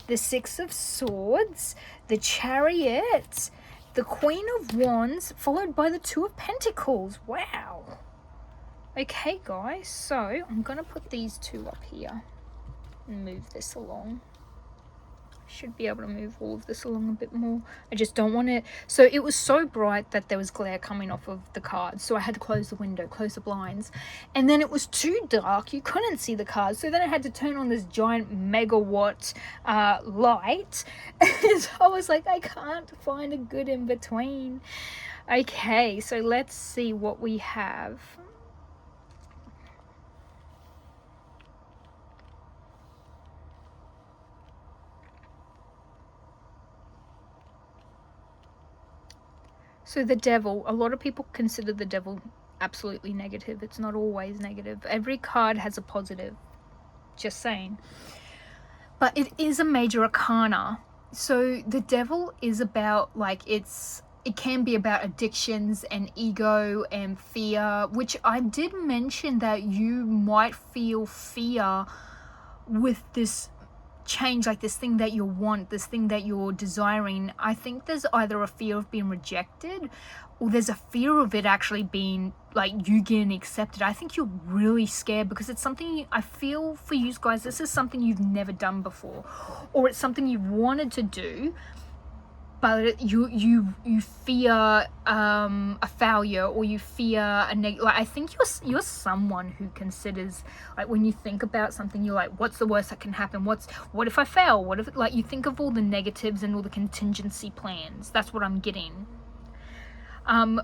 the 6 of Swords, the Chariot, the Queen of Wands, followed by the 2 of Pentacles. Wow. Okay, guys, so I'm going to put these 2 up here and move this along. Should be able to move all of this along a bit more. I just don't want it. So it was so bright that there was glare coming off of the cards. So I had to close the window, close the blinds. And then it was too dark. You couldn't see the cards. So then I had to turn on this giant megawatt light. And so I was like, I can't find a good in between. Okay, so let's see what we have. So the Devil, a lot of people consider the Devil absolutely negative. It's not always negative. Every card has a positive, just saying. But it is a major arcana. So the Devil is about, like, it can be about addictions and ego and fear, which I did mention that you might feel fear with this change, like this thing that you want, this thing that you're desiring. I think there's either a fear of being rejected, or there's a fear of it actually being, like, you getting accepted. I think you're really scared because it's something, I feel for you guys, this is something you've never done before, or it's something you've wanted to do, but you fear a failure, or you fear a like, I think you're someone who considers, like, when you think about something, you're like, what's the worst that can happen? What if I fail? What if, like, you think of all the negatives and all the contingency plans. That's what I'm getting.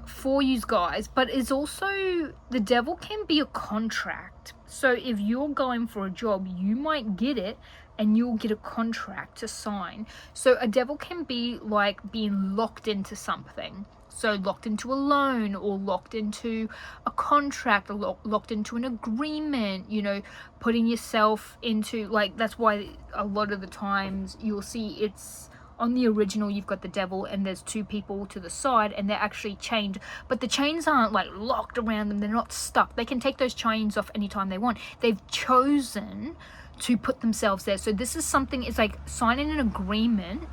for you guys, but it's also, the devil can be a contract. So if you're going for a job, you might get it and you'll get a contract to sign. So a devil can be like being locked into something. So locked into a loan, or locked into a contract, or locked into an agreement, you know, putting yourself into, like, that's why a lot of the times you'll see it's on the original, you've got the devil and there's two people to the side and they're actually chained, but the chains aren't like locked around them, they're not stuck. They can take those chains off anytime they want. They've chosen to put themselves there. So this is something, it's like signing an agreement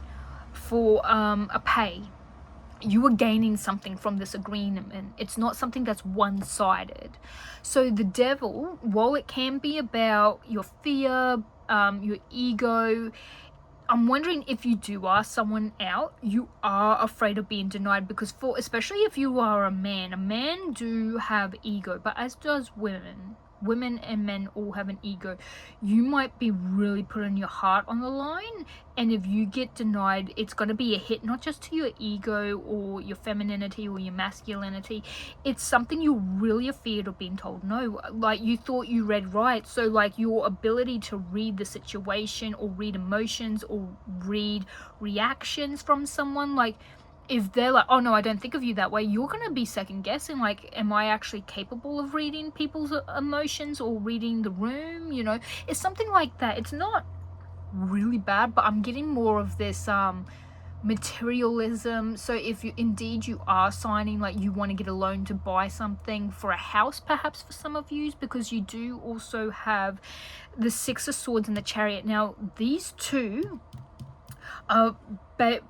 for a pay. You are gaining something from this agreement. It's not something that's one-sided. So the devil, while it can be about your fear, your ego, I'm wondering if you do ask someone out, you are afraid of being denied, because especially if you are a man do have ego, but as does women. Women and men all have an ego. You might be really putting your heart on the line, and if you get denied, it's going to be a hit, not just to your ego or your femininity or your masculinity. It's something you're really afraid of being told no. Like, you thought you read right, so like your ability to read the situation or read emotions or read reactions from someone, like, if they're like, oh no, I don't think of you that way, you're going to be second guessing, like, am I actually capable of reading people's emotions or reading the room, you know? It's something like that. It's not really bad, but I'm getting more of this materialism. So if you indeed you are signing, like, you want to get a loan to buy something for a house, perhaps for some of you, because you do also have the Six of Swords and the Chariot. Now these two are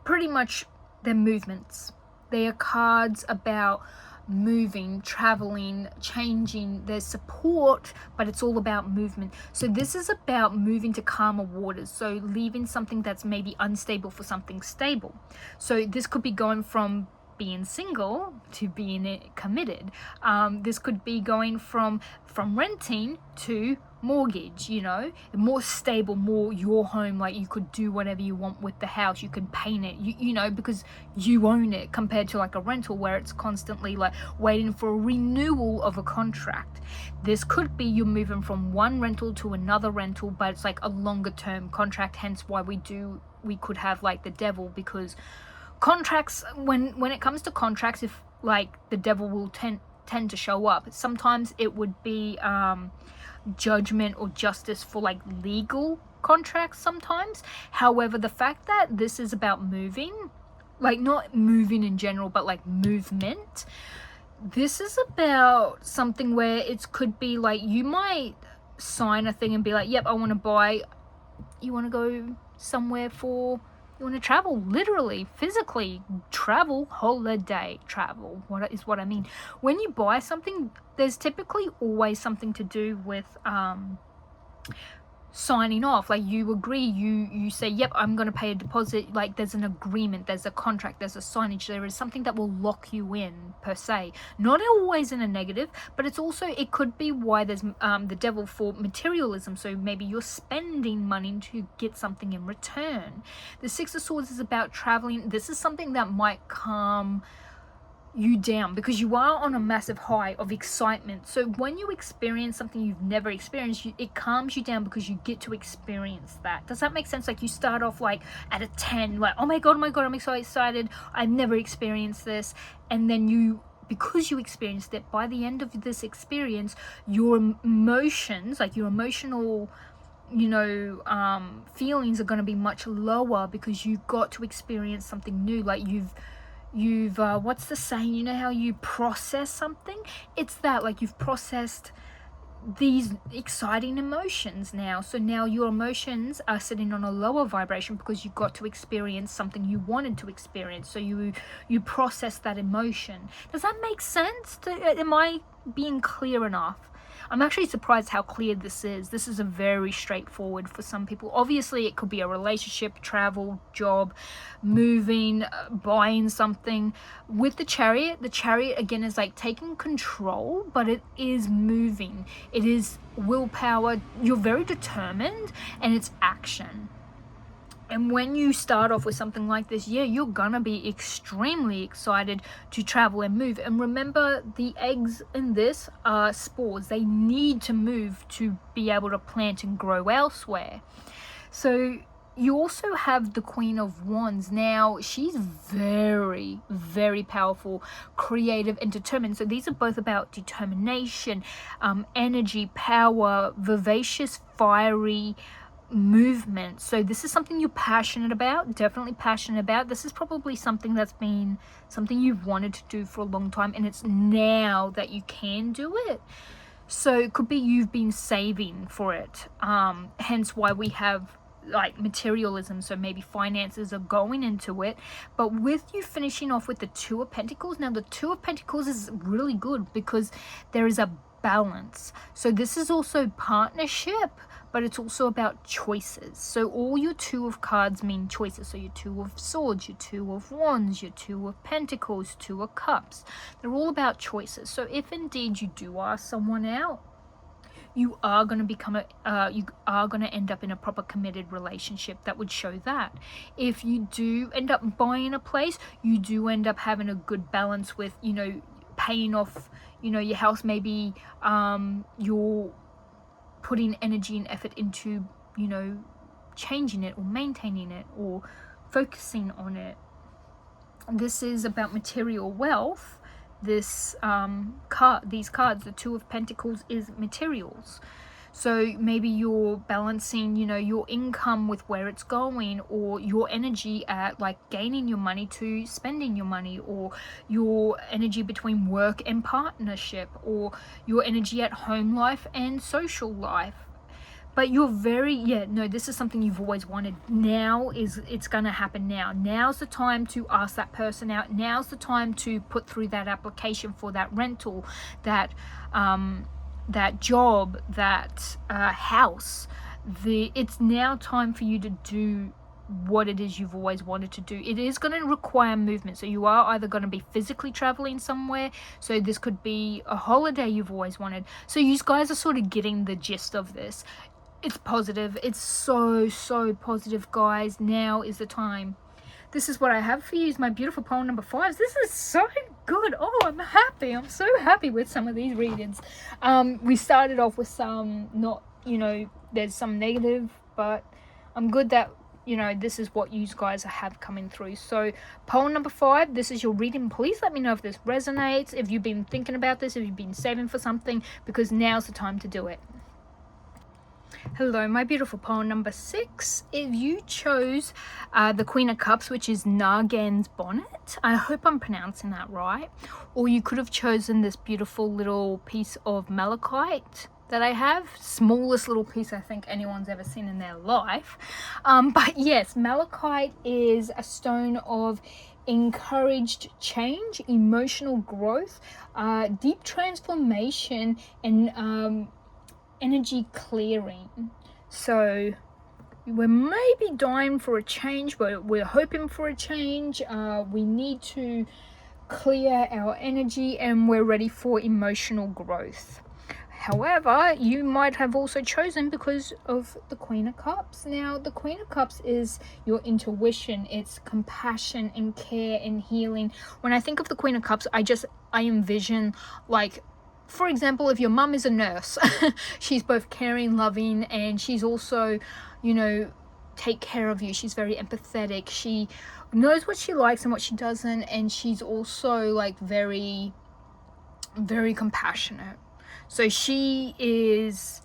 pretty much, they're movements. They are cards about moving, traveling, changing. There's support, but it's all about movement. So this is about moving to calmer waters. So leaving something that's maybe unstable for something stable. So this could be going from being single to being committed. This could be going from renting to mortgage, you know, more stable, more your home. Like, you could do whatever you want with the house, you can paint it, you know, because you own it, compared to like a rental where it's constantly like waiting for a renewal of a contract. This could be you're moving from one rental to another rental, but it's like a longer term contract, hence why we could have like the devil, because contracts, when it comes to contracts, if like the devil will tend to show up, sometimes it would be judgment or justice for like legal contracts sometimes. However, the fact that this is about moving, like not moving in general, but like movement, this is about something where it could be like you might sign a thing and be like, yep, I want to buy, you want to go somewhere for, you want to travel, literally, physically travel, holiday travel, what I mean. When you buy something, there's typically always something to do with signing off. Like, you agree, you say, yep, I'm going to pay a deposit. Like, there's an agreement, there's a contract, there's a signage, there is something that will lock you in, per se. Not always in a negative, but it's also, it could be why there's the devil for materialism. So maybe you're spending money to get something in return. The Six of Swords is about traveling. This is something that might calm you down, because you are on a massive high of excitement. So when you experience something you've never experienced, it calms you down because you get to experience that. Does that make sense? Like, you start off like at a 10, like, oh my god, I'm so excited, I've never experienced this, and then because you experienced it, by the end of this experience, your emotions, like your emotional, you know, feelings are going to be much lower, because you got to experience something new. Like, you've what's the saying, you know how you process something? It's that, like, you've processed these exciting emotions now. So now your emotions are sitting on a lower vibration because you got to experience something you wanted to experience. So you process that emotion. Does that make sense? Am I being clear enough? I'm actually surprised how clear this is. This is a very straightforward for some people. Obviously, it could be a relationship, travel, job, moving, buying something. With the chariot again is like taking control, but it is moving. It is willpower. You're very determined, and it's action. And when you start off with something like this, yeah, you're gonna be extremely excited to travel and move. And remember, the eggs in this are spores. They need to move to be able to plant and grow elsewhere. So you also have the Queen of Wands. Now, she's very, very powerful, creative, and determined. So these are both about determination, energy, power, vivacious, fiery movement. So this is something you're passionate about, definitely passionate about. This is probably something that's been something you've wanted to do for a long time, and it's now that you can do it. So it could be you've been saving for it, hence why we have like materialism. So maybe finances are going into it. But with you finishing off with the Two of Pentacles, now the Two of Pentacles is really good because there is a balance. So this is also partnership, but it's also about choices. So all your Two of Cards mean choices. So your Two of Swords, your Two of Wands, your Two of Pentacles, Two of Cups. They're all about choices. So if indeed you do ask someone out, you are going to become you are going to end up in a proper committed relationship that would show that. If you do end up buying a place, you do end up having a good balance with, you know, paying off, you know, your house. Maybe you're putting energy and effort into, you know, changing it or maintaining it or focusing on it. This is about material wealth. This these cards, the Two of Pentacles, is materials. So maybe you're balancing, you know, your income with where it's going, or your energy at like gaining your money to spending your money, or your energy between work and partnership, or your energy at home life and social life. But you're very, yeah, no, this is something you've always wanted. Now it's going to happen now. Now's the time to ask that person out. Now's the time to put through that application for that rental, that that job, that house. It's now time for you to do what it is you've always wanted to do. It is going to require movement. So you are either going to be physically traveling somewhere. So this could be a holiday you've always wanted. So you guys are sort of getting the gist of this. It's positive. It's so positive, guys. Now is the time. This is what I have for you, is my beautiful poem number 5. This is so good. Oh, I'm happy. I'm so happy with some of these readings. We started off with some not, you know, there's some negative, but I'm good that, you know, this is what you guys have coming through. So poem number 5, this is your reading. Please let me know if this resonates, if you've been thinking about this, if you've been saving for something, because now's the time to do it. Hello, my beautiful poem number 6. If you chose the Queen of Cups, which is Nargan's Bonnet, I hope I'm pronouncing that right, or you could have chosen this beautiful little piece of Malachite that I have, smallest little piece I think anyone's ever seen in their life. But yes, Malachite is a stone of encouraged change, emotional growth, deep transformation, and energy clearing. So we're maybe dying for a change, but we're hoping for a change. We need to clear our energy, and we're ready for emotional growth. However, you might have also chosen because of the Queen of Cups. Now, the Queen of Cups is your intuition. It's compassion and care and healing. When I think of the Queen of Cups, I envision, like, for example, if your mum is a nurse, she's both caring, loving, and she's also, you know, take care of you. She's very empathetic. She knows what she likes and what she doesn't, and she's also like very, very compassionate. So she is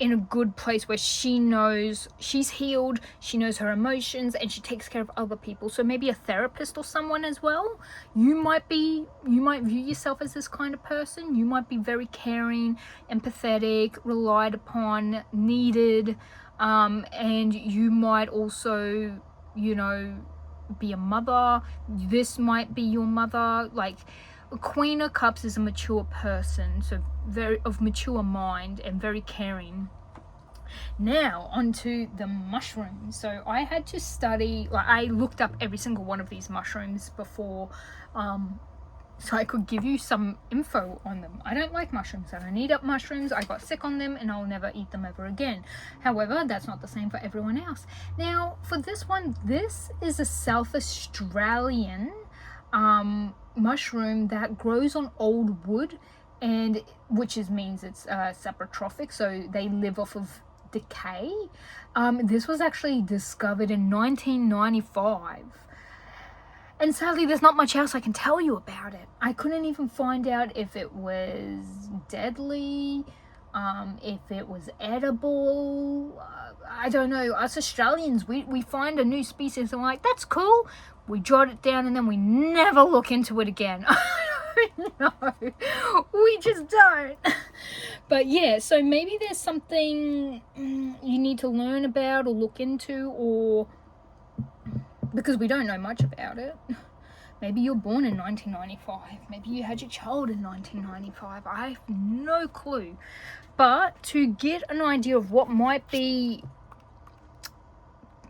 in a good place where she knows she's healed, she knows her emotions, and she takes care of other people. So maybe a therapist or someone as well. You might view yourself as this kind of person. You might be very caring, empathetic, relied upon, needed, and you might also, you know, be a mother. This might be your mother. Like, a Queen of Cups is a mature person, so very of mature mind and very caring. Now onto the mushrooms. So I had to study, like, I looked up every single one of these mushrooms before so I could give you some info on them. I don't like mushrooms. I don't eat up mushrooms. I got sick on them and I'll never eat them ever again. However, that's not the same for everyone else. Now, for this one, this is a South Australian mushroom that grows on old wood, and which means it's saprotrophic, so they live off of decay. This was actually discovered in 1995. And sadly, there's not much else I can tell you about it. I couldn't even find out if it was deadly, if it was edible. I don't know. Us Australians, we find a new species and we're like, that's cool. We jot it down and then we never look into it again. No, we just don't. But yeah, so maybe there's something you need to learn about or look into, or because we don't know much about it. Maybe you're born in 1995. Maybe you had your child in 1995. I have no clue. But to get an idea of what might be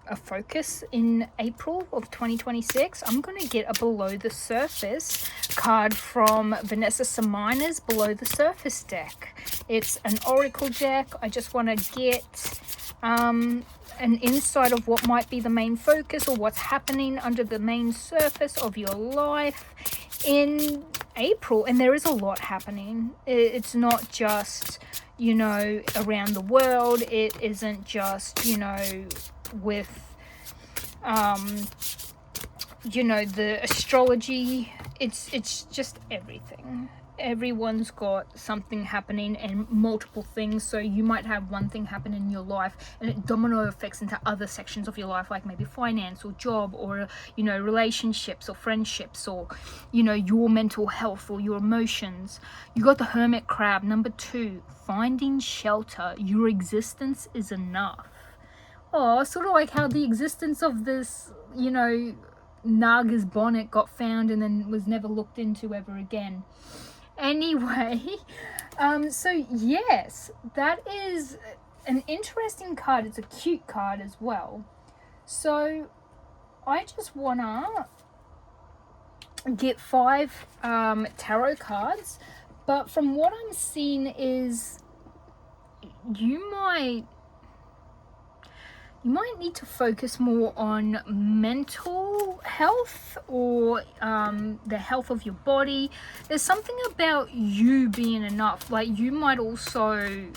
a focus in April of 2026, I'm going to get a below the surface card from Vanessa Seminer's Below the Surface deck. It's an oracle deck. I just want to get an insight of what might be the main focus or what's happening under the main surface of your life in April. And there is a lot happening. It's not just, you know, around the world. It isn't just, you know, with you know, the astrology. It's just everything. Everyone's got something happening and multiple things, so you might have one thing happen in your life and it domino effects into other sections of your life, like maybe finance or job or, you know, relationships or friendships, or, you know, your mental health or your emotions. You got the Hermit Crab, number 2, finding shelter. Your existence is enough. Oh, sort of like how the existence of this, you know, Naga's bonnet got found and then was never looked into ever again. Anyway, so yes, that is an interesting card. It's a cute card as well. So I just wanna get 5 tarot cards, but from what I'm seeing is you might need to focus more on mental health or the health of your body. There's something about you being enough. Like, you might also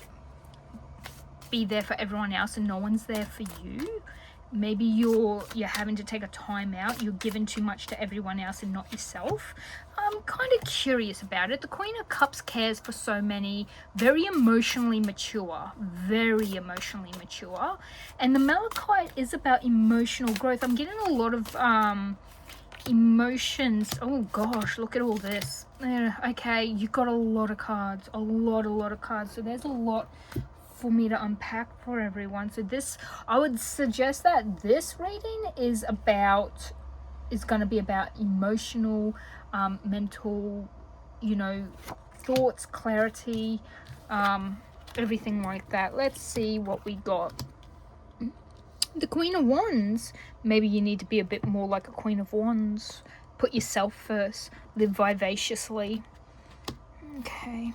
be there for everyone else and no one's there for you. Maybe you're having to take a time out. You're giving too much to everyone else and not yourself. I'm kind of curious about it. The Queen of Cups cares for so many. Very emotionally mature. Very emotionally mature. And the Malachite is about emotional growth. I'm getting a lot of emotions. Oh gosh, look at all this. Okay, you got a lot of cards. A lot of cards. So there's a lot for me to unpack for everyone. So this, I would suggest that this reading is going to be about emotional, mental, you know, thoughts, clarity, everything like that. Let's see what we got. The Queen of Wands. Maybe you need to be a bit more like a Queen of Wands. Put yourself first. Live vivaciously. Okay.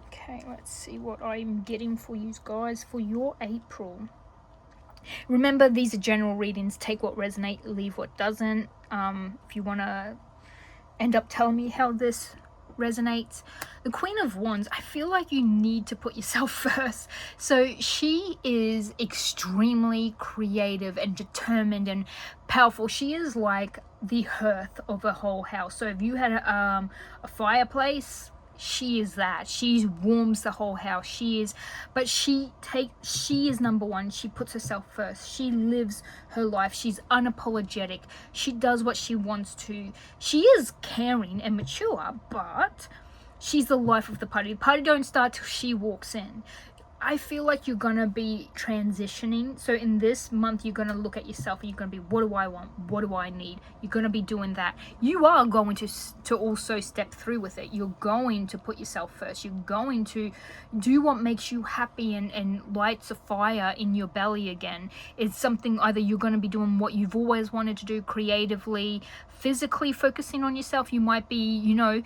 Okay, let's see what I'm getting for you guys for your April. Remember, these are general readings. Take what resonates, leave what doesn't. If you want to end up telling me how this resonates. The Queen of Wands, I feel like you need to put yourself first. So she is extremely creative and determined and powerful. She is like the hearth of a whole house. So if you had a fireplace, she is that. She warms the whole house. She is number one. She puts herself first. She lives her life. She's unapologetic. She does what she wants to. She is caring and mature, but she's the life of the party. The party don't start till she walks in. I feel like you're gonna be transitioning. So in this month, you're gonna look at yourself and you're gonna be, what do I want? What do I need? You're gonna be doing that. You are going to also step through with it. You're going to put yourself first. You're going to do what makes you happy and lights a fire in your belly again. It's something, either you're gonna be doing what you've always wanted to do creatively, physically focusing on yourself. You might be, you know,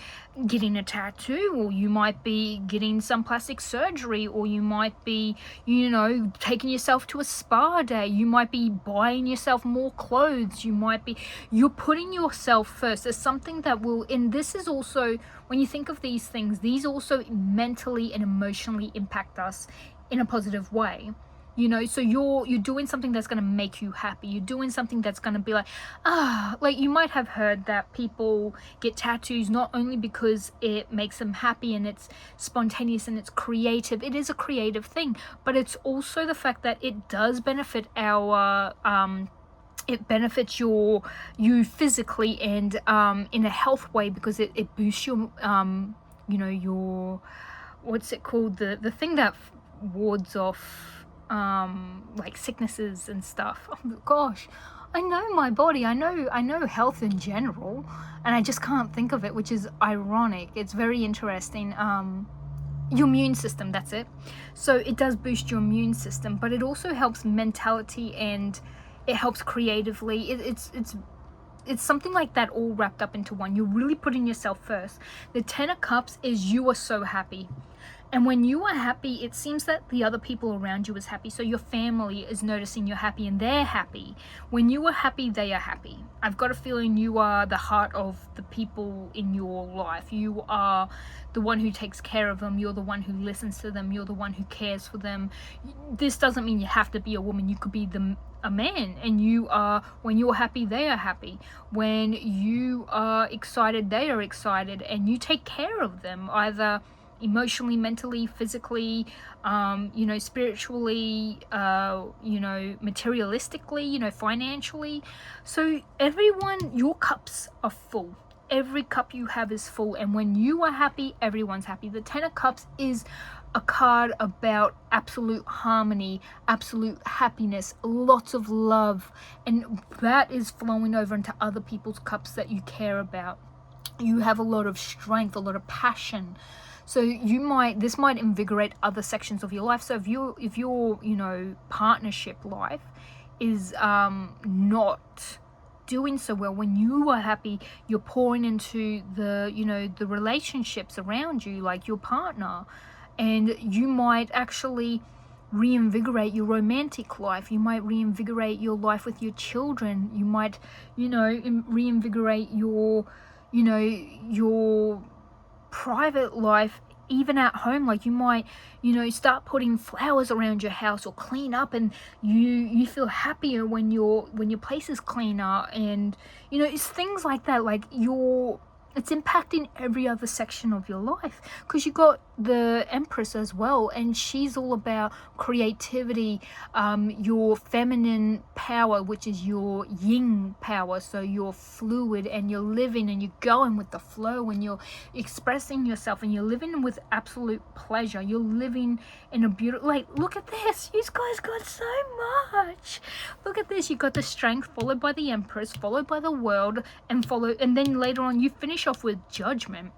getting a tattoo, or you might be getting some plastic surgery, or you might be, you know, taking yourself to a spa day. You might be buying yourself more clothes. You might be, you're putting yourself first. There's something that will, and this is also, when you think of these things, these also mentally and emotionally impact us in a positive way. You know, so you're doing something that's going to make you happy. You're doing something that's going to be like, like you might have heard that people get tattoos not only because it makes them happy and it's spontaneous and it's creative. It is a creative thing, but it's also the fact that it does benefit our it benefits you physically and in a health way, because it boosts your you know, your, what's it called, the thing that wards off like sicknesses and stuff. Oh gosh, I know my body, I know health in general, and I just can't think of it, which is ironic. It's very interesting. Your immune system, that's it. So it does boost your immune system, but it also helps mentality and it helps creatively. It's something like that, all wrapped up into one. You're really putting yourself first. The 10 of Cups is you are so happy. And when you are happy, it seems that the other people around you is happy. So your family is noticing you're happy and they're happy. When you are happy, they are happy. I've got a feeling you are the heart of the people in your life. You are the one who takes care of them. You're the one who listens to them. You're the one who cares for them. This doesn't mean you have to be a woman. You could be a man, and you are, when you're happy, they are happy. When you are excited, they are excited, and you take care of them, either emotionally, mentally, physically, you know, spiritually, you know, materialistically, you know, financially. So everyone, your cups are full. Every cup you have is full, and when you are happy, everyone's happy. The 10 of Cups is a card about absolute harmony, absolute happiness, lots of love, and that is flowing over into other people's cups that you care about. You have a lot of strength, a lot of passion. So this might invigorate other sections of your life. So if your you know, partnership life is not doing so well, when you are happy, you're pouring into the, you know, the relationships around you, like your partner, and you might actually reinvigorate your romantic life. You might reinvigorate your life with your children. You might, you know, reinvigorate your, you know, your private life, even at home. Like you might, you know, start putting flowers around your house or clean up, and you feel happier when your place is cleaner, and you know, it's things like that. Like it's impacting every other section of your life, because you got the Empress as well, and she's all about creativity, your feminine power, which is your yin power. So you're fluid and you're living and you're going with the flow and you're expressing yourself and you're living with absolute pleasure. You're living in a beautiful, like, look at this, you guys got so much. Look at this, you got the Strength, followed by the Empress, followed by the World, and then later on you finish off with Judgment.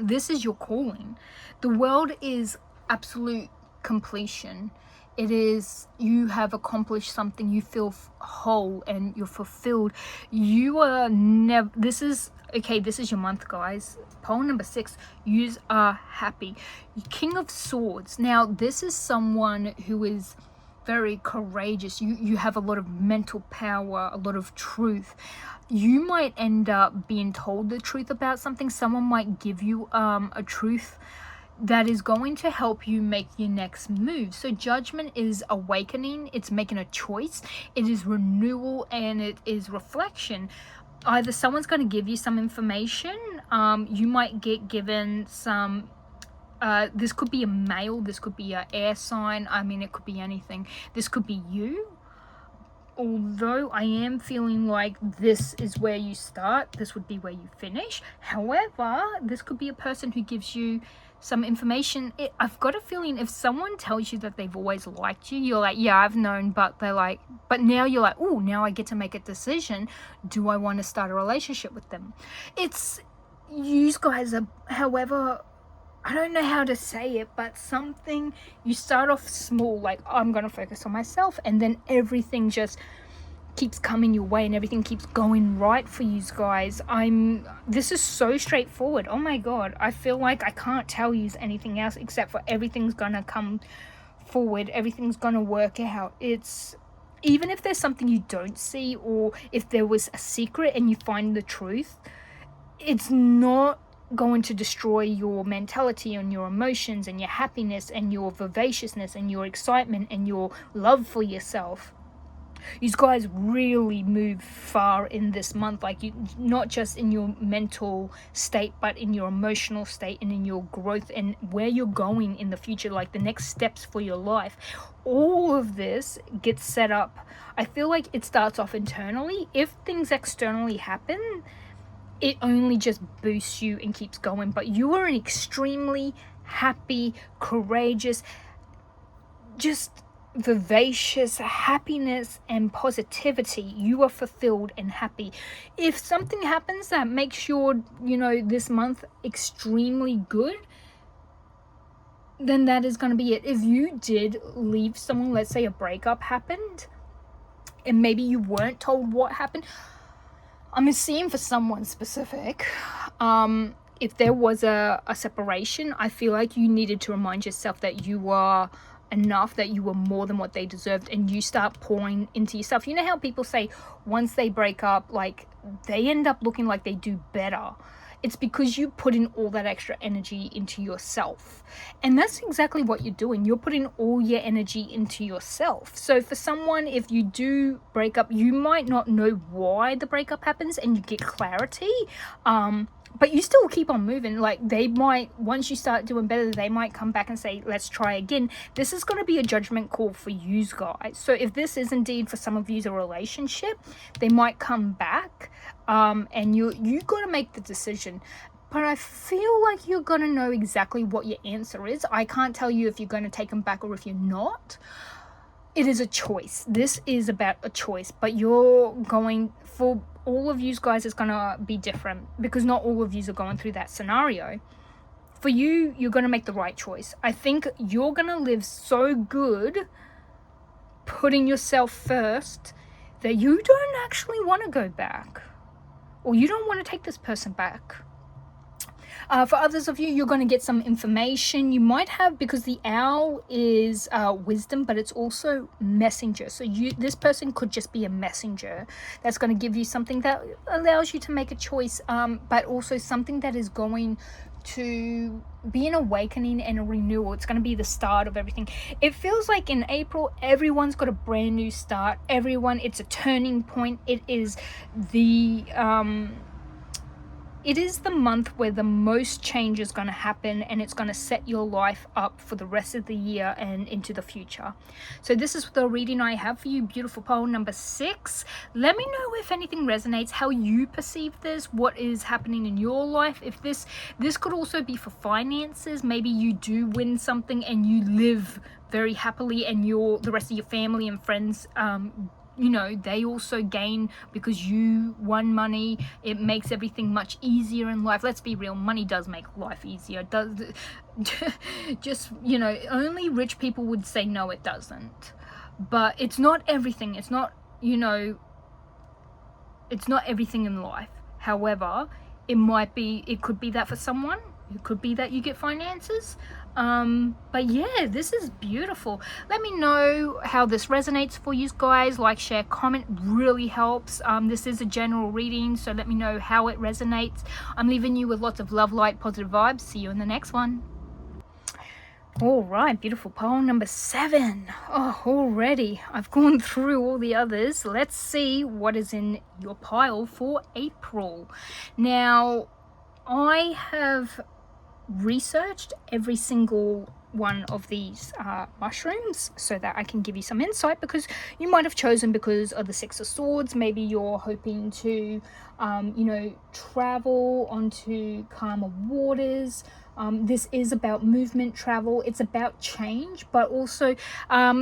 This is your calling. The World is absolute completion. It is, you have accomplished something. You feel whole and you're fulfilled. You are never, this is your month, guys. Pole number 6, you are happy. King of Swords. Now this is someone who is very courageous. You have a lot of mental power, a lot of truth. You might end up being told the truth about something. Someone might give you a truth that is going to help you make your next move. So Judgment is awakening, it's making a choice, it is renewal, and it is reflection. Either someone's going to give you some information, you might get given some, this could be a male, this could be an air sign, I mean, it could be anything. This could be you, although I am feeling like this is where you start, this would be where you finish. However, this could be a person who gives you some information. I've got a feeling if someone tells you that they've always liked you, you're like, yeah, I've known, but they're like, but now you're like, oh, now I get to make a decision. Do I want to start a relationship with them? It's, you guys are, however, I don't know how to say it, but something, you start off small, like I'm going to focus on myself, and then everything just keeps coming your way and everything keeps going right for you guys. This is so straightforward. Oh my god, I feel like I can't tell you anything else except for everything's gonna come forward, everything's gonna work out. It's, even if there's something you don't see, or if there was a secret and you find the truth, it's not going to destroy your mentality and your emotions and your happiness and your vivaciousness and your excitement and your love for yourself. You guys really move far in this month, like you, not just in your mental state, but in your emotional state and in your growth and where you're going in the future, like the next steps for your life. All of this gets set up. I feel like it starts off internally. If things externally happen, it only just boosts you and keeps going. But you are an extremely happy, courageous, just vivacious happiness and positivity. You are fulfilled and happy. If something happens that makes your, this month extremely good, then that is going to be it. If you did leave someone, let's say a breakup happened and maybe you weren't told what happened, I'm seeing for someone specific, if there was a separation, I feel like you needed to remind yourself that you are enough, that you were more than what they deserved, and you start pouring into yourself. You know how people say once they break up, like they end up looking like they do better? It's because you put in all that extra energy into yourself. And that's exactly what you're doing. You're putting all your energy into yourself. So for someone, if you do break up, you might not know why the breakup happens and you get clarity. But you still keep on moving. Like they might, once you start doing better, they might come back and say, let's try again. This is going to be a judgment call for you guys. So if this is indeed for some of you a relationship, they might come back, and you got to make the decision. But I feel like you're going to know exactly what your answer is. I can't tell you if you're going to take them back or if you're not. It is a choice. This is about a choice, but you're going, for all of you guys, it's going to be different because not all of you are going through that scenario. For you, you're going to make the right choice. I think you're going to live so good putting yourself first that you don't actually want to go back, or you don't want to take this person back. For others of you, you're going to get some information. You might have, because the owl is wisdom, but it's also messenger. So this person could just be a messenger that's going to give you something that allows you to make a choice, but also something that is going to be an awakening and a renewal. It's going to be the start of everything. It feels like in April, everyone's got a brand new start. It's a turning point. It is the month where the most change is going to happen, and it's going to set your life up for the rest of the year and into the future. So this is the reading I have for you, beautiful pole number 6. Let me know if anything resonates, how you perceive this, what is happening in your life. If this could also be for finances. Maybe you do win something and you live very happily, and the rest of your family and friends they also gain because you won money. It makes everything much easier in life. Let's be real, money does make life easier. Only rich people would say no, it doesn't. But it's not everything. It's not everything in life. However, it could be that for someone. It could be that you get finances. But yeah, this is beautiful. Let me know how this resonates for you guys. Like, share, comment, really helps. This is a general reading, so let me know how it resonates. I'm leaving you with lots of love, light, positive vibes. See you in the next one. All right, beautiful poem number 7. Oh, already I've gone through all the others. Let's see what is in your pile for April. Now, I have researched every single one of these mushrooms so that I can give you some insight, because you might have chosen because of the Six of Swords. Maybe you're hoping to you know, travel onto calmer waters. This is about movement, travel, it's about change, but also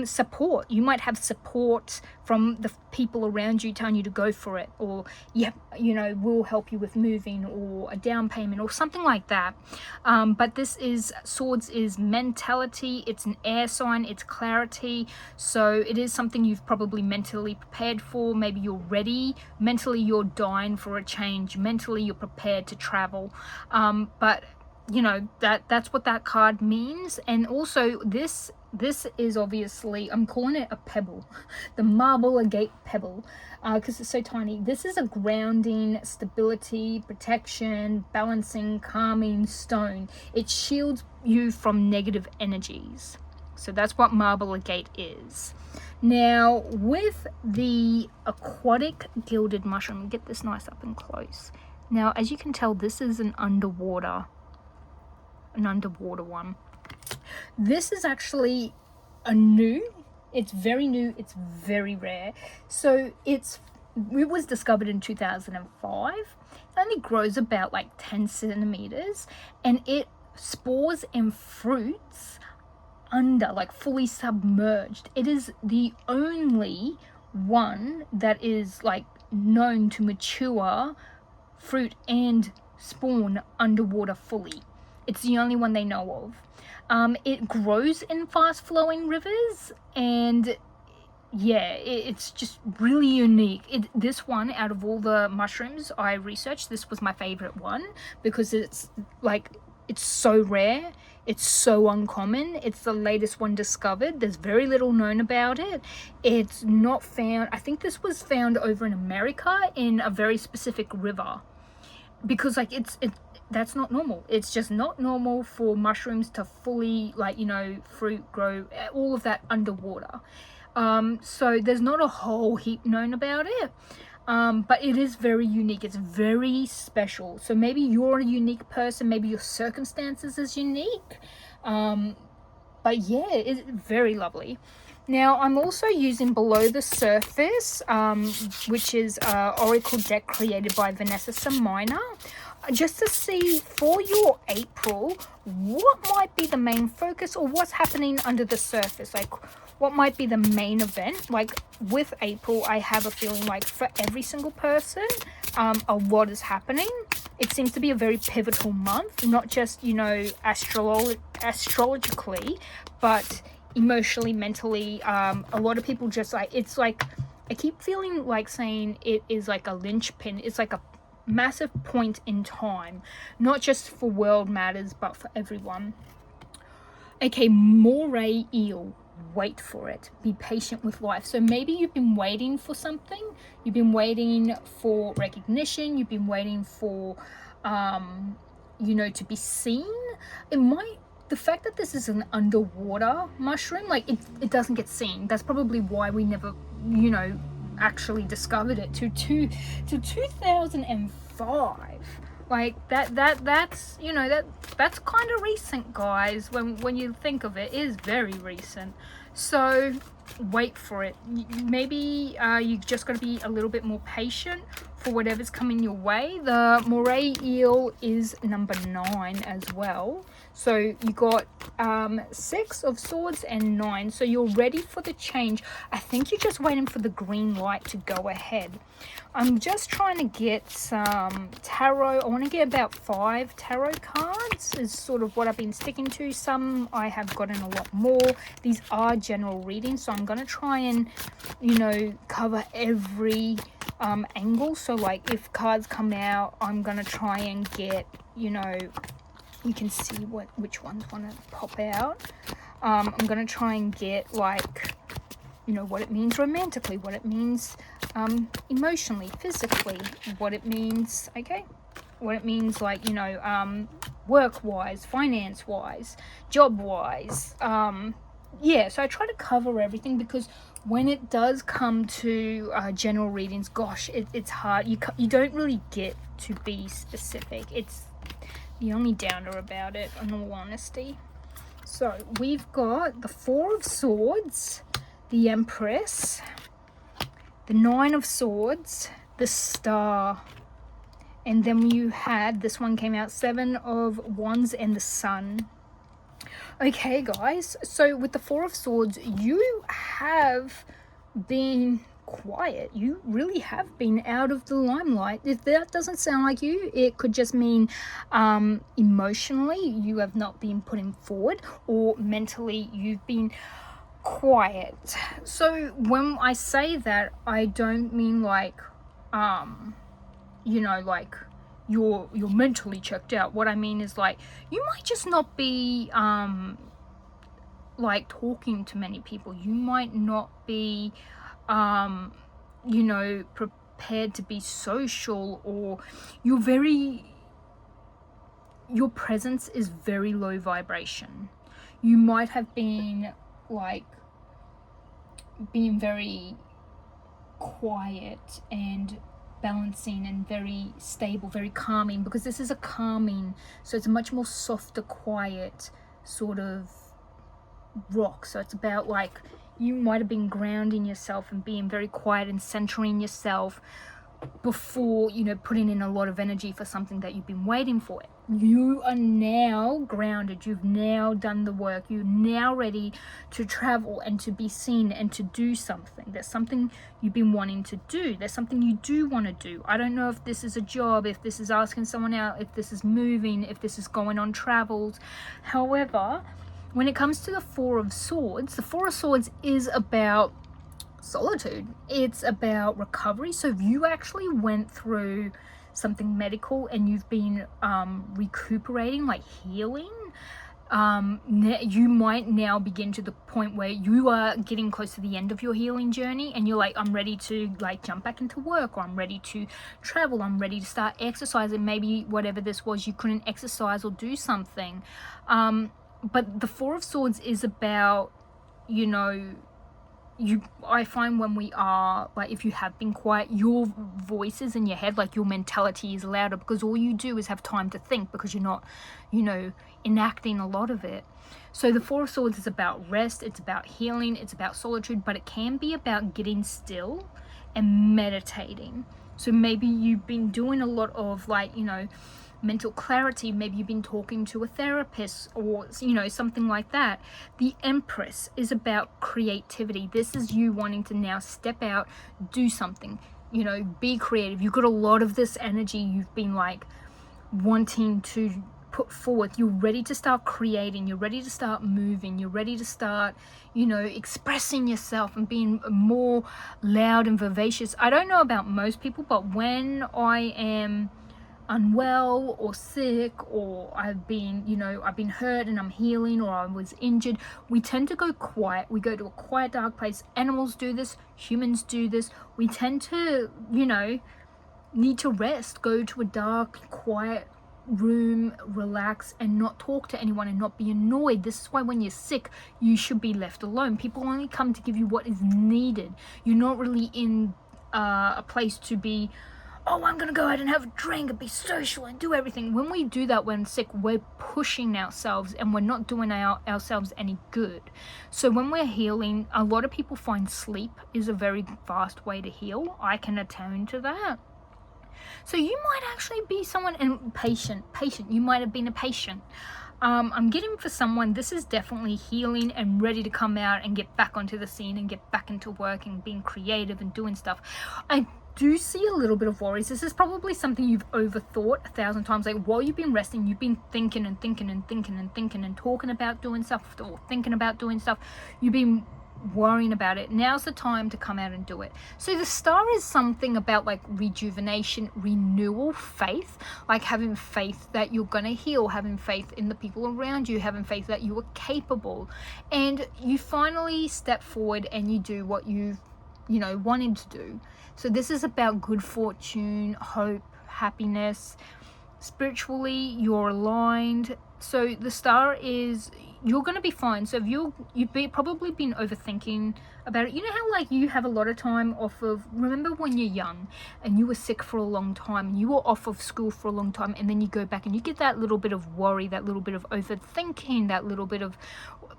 support. You might have support from the people around you telling you to go for it, or yeah, you know, we'll help you with moving, or a down payment or something like that. But this is, swords is mentality, it's an air sign, it's clarity, so it is something you've probably mentally prepared for. Maybe you're ready mentally, you're dying for a change, mentally you're prepared to travel, but you know, that's what that card means. And also this is obviously, I'm calling it a pebble, the MarbleAgate pebble, because it's so tiny. This is a grounding, stability, protection, balancing, calming stone. It shields you from negative energies. So that's what MarbleAgate is. Now with the aquatic gilded mushroom, get this nice up and close. Now as you can tell, this is an underwater one. This is actually it's very new, it's very rare. So it was discovered in 2005. It only grows about like 10 centimeters, and it spores and fruits under, like fully submerged. It is the only one that is like known to mature fruit and spawn underwater fully. It's the only one they know of. It grows in fast-flowing rivers, and yeah, it's just really unique. This one, out of all the mushrooms I researched, this was my favorite one, because it's like, it's so rare, it's so uncommon, it's the latest one discovered, there's very little known about it. It's not found, I think this was found over in America in a very specific river, because like that's not normal. It's just not normal for mushrooms to fully, like, you know, fruit, grow, all of that underwater. So there's not a whole heap known about it, but it is very unique. It's very special. So maybe you're a unique person, maybe your circumstances is unique, but yeah, it's very lovely. Now I'm also using Below the Surface, which is Oracle deck created by Vanessa Samina, just to see for your April what might be the main focus, or what's happening under the surface, like what might be the main event. Like with April, I have a feeling like for every single person, a lot is happening. It seems to be a very pivotal month, not just, you know, astrologically, but emotionally, mentally. A lot of people just like, it's like, I keep feeling like saying it is like a linchpin. It's like a massive point in time, not just for world matters, but for everyone. Okay, moray eel, wait for it, be patient with life. So maybe you've been waiting for something, you've been waiting for recognition, you've been waiting for you know, to be seen. It might, the fact that this is an underwater mushroom, like it doesn't get seen. That's probably why we never, you know, actually discovered it to 2005. Like that's, you know, that's kind of recent, guys. When you think of it, it is very recent. So wait for it. Maybe you just got to be a little bit more patient for whatever's coming your way. The moray eel is number 9 as well. So you got 6 of swords and 9. So you're ready for the change. I think you're just waiting for the green light to go ahead. I'm just trying to get some tarot. I want to get about 5 tarot cards is sort of what I've been sticking to. Some I have gotten a lot more. These are general readings, so I'm going to try and, you know, cover every angle. So like if cards come out, I'm going to try and get, you know, you can see which ones want to pop out. I'm going to try and get like, you know, what it means romantically, what it means emotionally, physically, what it means, okay, what it means, like, you know, work-wise, finance-wise, job-wise. Yeah, so I try to cover everything, because when it does come to general readings, gosh, it's hard. You don't really get to be specific. It's the only downer about it, in all honesty. So we've got the Four of Swords, the Empress, the Nine of Swords, the Star, and then you had, this one came out, Seven of Wands and the Sun. Okay, guys, so with the Four of Swords, you have been quiet. You really have been out of the limelight. If that doesn't sound like you, it could just mean emotionally you have not been putting forward, or mentally you've been quiet. So when I say that, I don't mean like you know, like you're mentally checked out. What I mean is like you might just not be like talking to many people. You might not be you know, prepared to be social, or your presence is very low vibration. You might have been like being very quiet and balancing and very stable, very calming, because this is a calming, so it's a much more softer, quiet sort of rock. So it's about like you might have been grounding yourself and being very quiet and centering yourself before, you know, putting in a lot of energy for something that you've been waiting for. You are now grounded. You've now done the work. You're now ready to travel and to be seen and to do something. There's something you've been wanting to do. There's something you do want to do. I don't know if this is a job, if this is asking someone out, if this is moving, if this is going on travels. However, when it comes to the Four of Swords, the Four of Swords is about solitude. It's about recovery. So if you actually went through something medical and you've been recuperating, like healing, you might now begin to the point where you are getting close to the end of your healing journey, and you're like, I'm ready to like jump back into work, or I'm ready to travel, I'm ready to start exercising. Maybe whatever this was, you couldn't exercise or do something. But the Four of Swords is about, you know, I find when we are, like, if you have been quiet, your voices in your head, like your mentality is louder, because all you do is have time to think, because you're not, you know, enacting a lot of it. So the Four of Swords is about rest, it's about healing, it's about solitude, but it can be about getting still and meditating. So maybe you've been doing a lot of, like, you know, mental clarity. Maybe you've been talking to a therapist, or, you know, something like that. The Empress is about creativity. This is you wanting to now step out, do something, you know, be creative. You've got a lot of this energy you've been like wanting to put forward. You're ready to start creating, you're ready to start moving, you're ready to start, you know, expressing yourself and being more loud and vivacious. I don't know about most people, but when I am unwell or sick, or I've been, you know, I've been hurt and I'm healing, or I was injured, we tend to go quiet. We go to a quiet, dark place. Animals do this, humans do this. We tend to, you know, need to rest, go to a dark, quiet room, relax, and not talk to anyone and not be annoyed. This is why when you're sick, you should be left alone. People only come to give you what is needed. You're not really in a place to be, oh, I'm gonna go out and have a drink and be social and do everything. When we do that when sick, we're pushing ourselves and we're not doing ourselves any good. So when we're healing, a lot of people find sleep is a very fast way to heal. I can attune to that. So you might actually be someone, and patient, you might have been a patient. I'm getting for someone, this is definitely healing and ready to come out and get back onto the scene and get back into work and being creative and doing stuff. I do see a little bit of worries. This is probably something you've overthought 1,000 times. Like, while you've been resting, you've been thinking and talking about doing stuff, or thinking about doing stuff. You've been worrying about it. Now's the time to come out and do it. So the Star is something about like rejuvenation, renewal, faith, like having faith that you're gonna heal, having faith in the people around you, having faith that you are capable, and you finally step forward and you do what you've, you know, wanted to do. So this is about good fortune, hope, happiness. Spiritually, you're aligned. So the star is, you're going to be fine. So if you've probably been overthinking about it. You know how like you have a lot of time off of, remember when you're young and you were sick for a long time, you were off of school for a long time, and then you go back and you get that little bit of worry, that little bit of overthinking, that little bit of,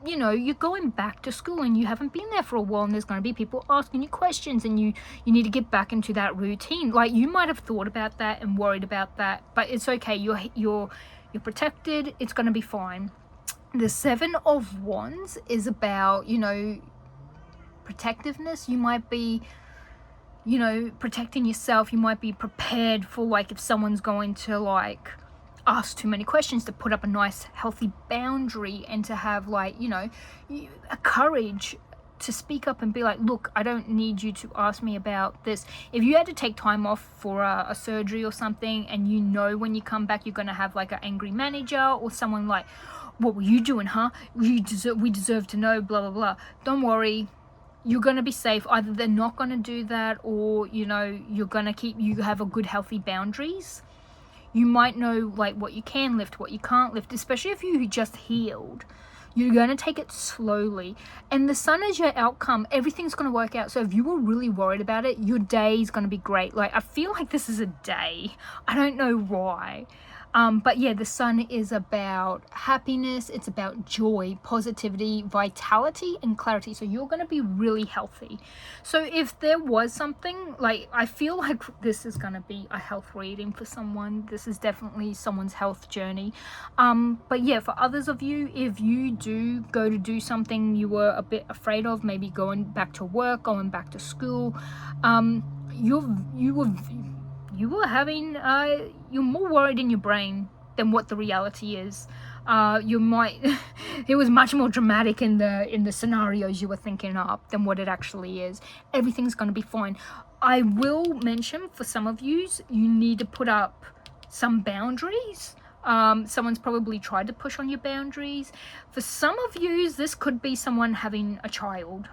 you know, you're going back to school and you haven't been there for a while, and there's going to be people asking you questions, and you need to get back into that routine. Like, you might have thought about that and worried about that, but it's okay. You're protected. It's going to be fine. The Seven of Wands is about, you know, protectiveness. You might be, you know, protecting yourself. You might be prepared for, like, if someone's going to, like, ask too many questions, to put up a nice healthy boundary, and to have, like, you know, a courage to speak up and be like, look, I don't need you to ask me about this. If you had to take time off for a surgery or something, and you know when you come back you're going to have like an angry manager or someone like, what were you doing, huh? We deserve to know, blah blah blah. Don't worry, you're going to be safe. Either they're not going to do that, or, you know, you have a good healthy boundaries. You might know like what you can lift, what you can't lift, especially if you just healed. You're going to take it slowly, and the sun is your outcome. Everything's going to work out. So if you were really worried about it, your day is going to be great. Like, I feel like this is a day. I don't know why. But yeah, the sun is about happiness. It's about joy, positivity, vitality, and clarity. So you're going to be really healthy. So if there was something, like, I feel like this is going to be a health reading for someone. This is definitely someone's health journey. But yeah, for others of you, if you do go to do something you were a bit afraid of, maybe going back to work, going back to school, you're more worried in your brain than what the reality is. It was much more dramatic in the scenarios you were thinking up than what it actually is. Everything's going to be fine. I will mention, for some of you, you need to put up some boundaries. Someone's probably tried to push on your boundaries. For some of you, this could be someone having a child,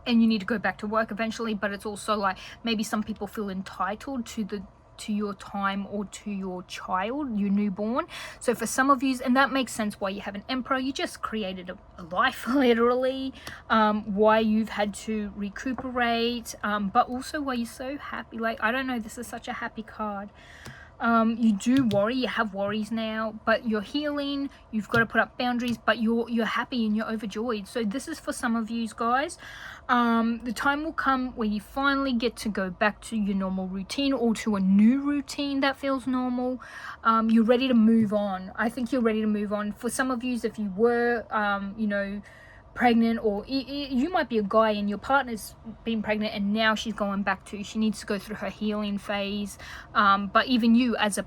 and you need to go back to work eventually. But it's also like, maybe some people feel entitled to your time, or to your child, your newborn. So for some of you, and that makes sense why you have an emperor, you just created a life literally, why you've had to recuperate, but also why you're so happy. Like, I don't know, this is such a happy card. You do worry, you have worries now, but you're healing. You've got to put up boundaries, but you're happy and you're overjoyed. So this is for some of you guys. The time will come where you finally get to go back to your normal routine, or to a new routine that feels normal. You're ready to move on. I think you're ready to move on. For some of you, if you were you know, pregnant, or you might be a guy and your partner's been pregnant and now she's going back to, she needs to go through her healing phase, but even you as a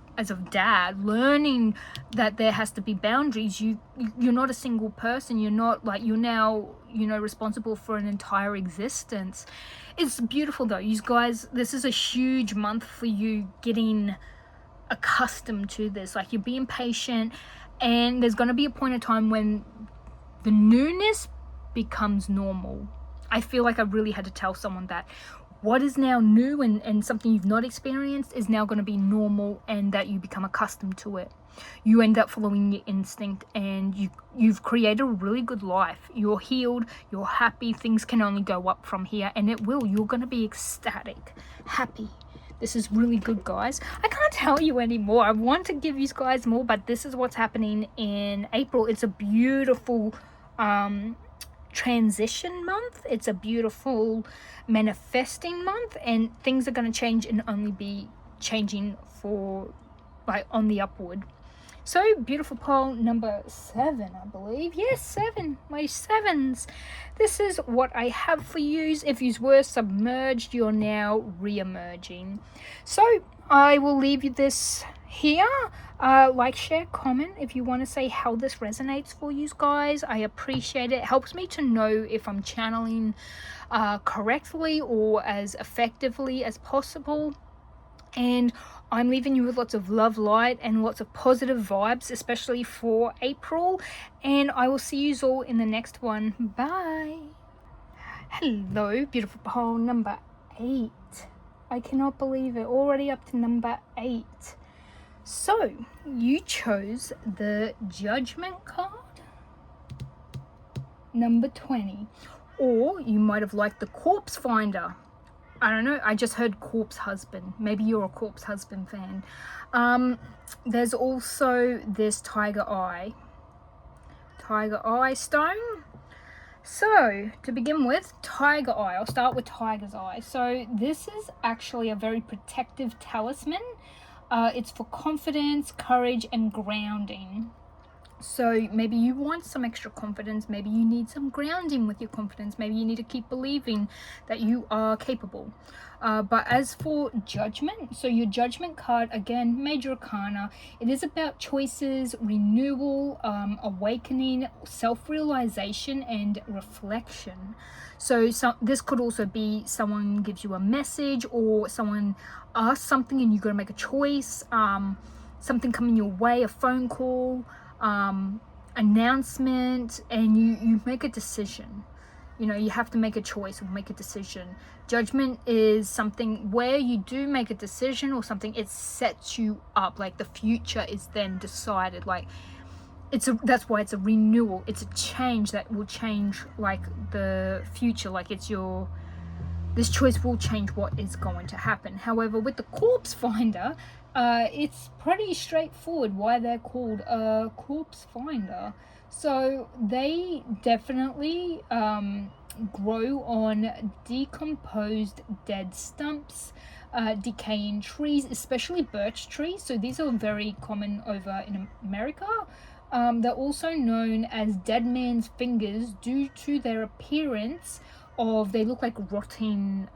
dad, learning that there has to be boundaries. You're not a single person. You're not like, you're now, you know, responsible for an entire existence. It's beautiful though, you guys. This is a huge month for you, getting accustomed to this. Like, you're being patient, and there's going to be a point of time when the newness becomes normal. I feel like I really had to tell someone that what is now new and something you've not experienced is now going to be normal, and that you become accustomed to it. You end up following your instinct, and you've created a really good life. You're healed, you're happy. Things can only go up from here, and it will. You're going to be ecstatic, happy. This is really good, guys. I can't tell you anymore. I want to give you guys more, but this is what's happening in April. It's a beautiful transition month. It's a beautiful manifesting month, and things are going to change and only be changing for, like, on the upward. So beautiful pole number 7, I believe. Yes, 7. My 7s. This is what I have for you. If you were submerged, you're now re-emerging. So I will leave you this here. Like, share, comment if you want to say how this resonates for you guys. I appreciate it. It helps me to know if I'm channeling correctly or as effectively as possible. And I'm leaving you with lots of love, light, and lots of positive vibes, especially for April. And I will see you all in the next one. Bye. Hello, beautiful pole number 8. I cannot believe it. Already up to number 8. So you chose the Judgement card, number 20, or you might have liked the CorpseFinder. I don't know, I just heard Corpse Husband. Maybe you're a Corpse Husband fan. There's also this Tiger Eye stone. So to begin with, Tiger Eye, I'll start with Tiger's Eye. So this is actually a very protective talisman. It's for confidence, courage, and grounding. So maybe you want some extra confidence, maybe you need some grounding with your confidence, maybe you need to keep believing that you are capable. But as for Judgement, so your Judgement card, again, Major Arcana, it is about choices, renewal, awakening, self-realization, and reflection. So this could also be someone gives you a message, or someone asks something and you got to make a choice, something coming your way, a phone call, announcement, and you make a decision. You know, you have to make a choice or make a decision. Judgment is something where you do make a decision or something, it sets you up, like the future is then decided, like that's why it's a renewal, it's a change that will change like the future, like this choice will change what is going to happen. However, with the CorpseFinder, it's pretty straightforward why they're called a CorpseFinder. So they definitely grow on decomposed dead stumps, decaying trees, especially birch trees. So these are very common over in America. They're also known as dead man's fingers due to their appearance of, they look like rotting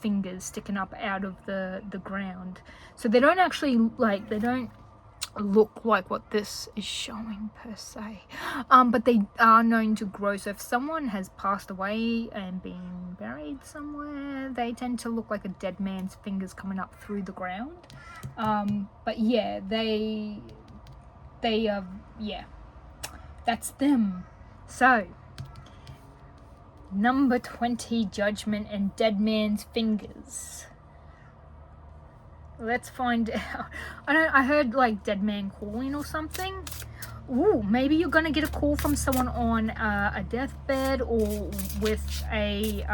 fingers sticking up out of the ground. So they don't actually they don't look like what this is showing per se, but they are known to grow. So if someone has passed away and been buried somewhere, they tend to look like a dead man's fingers coming up through the ground. But yeah, they yeah, that's them. So number 20, Judgement and Dead Man's Fingers. Let's find out. I heard like dead man calling or something. Ooh, maybe you're gonna get a call from someone on a deathbed, or with a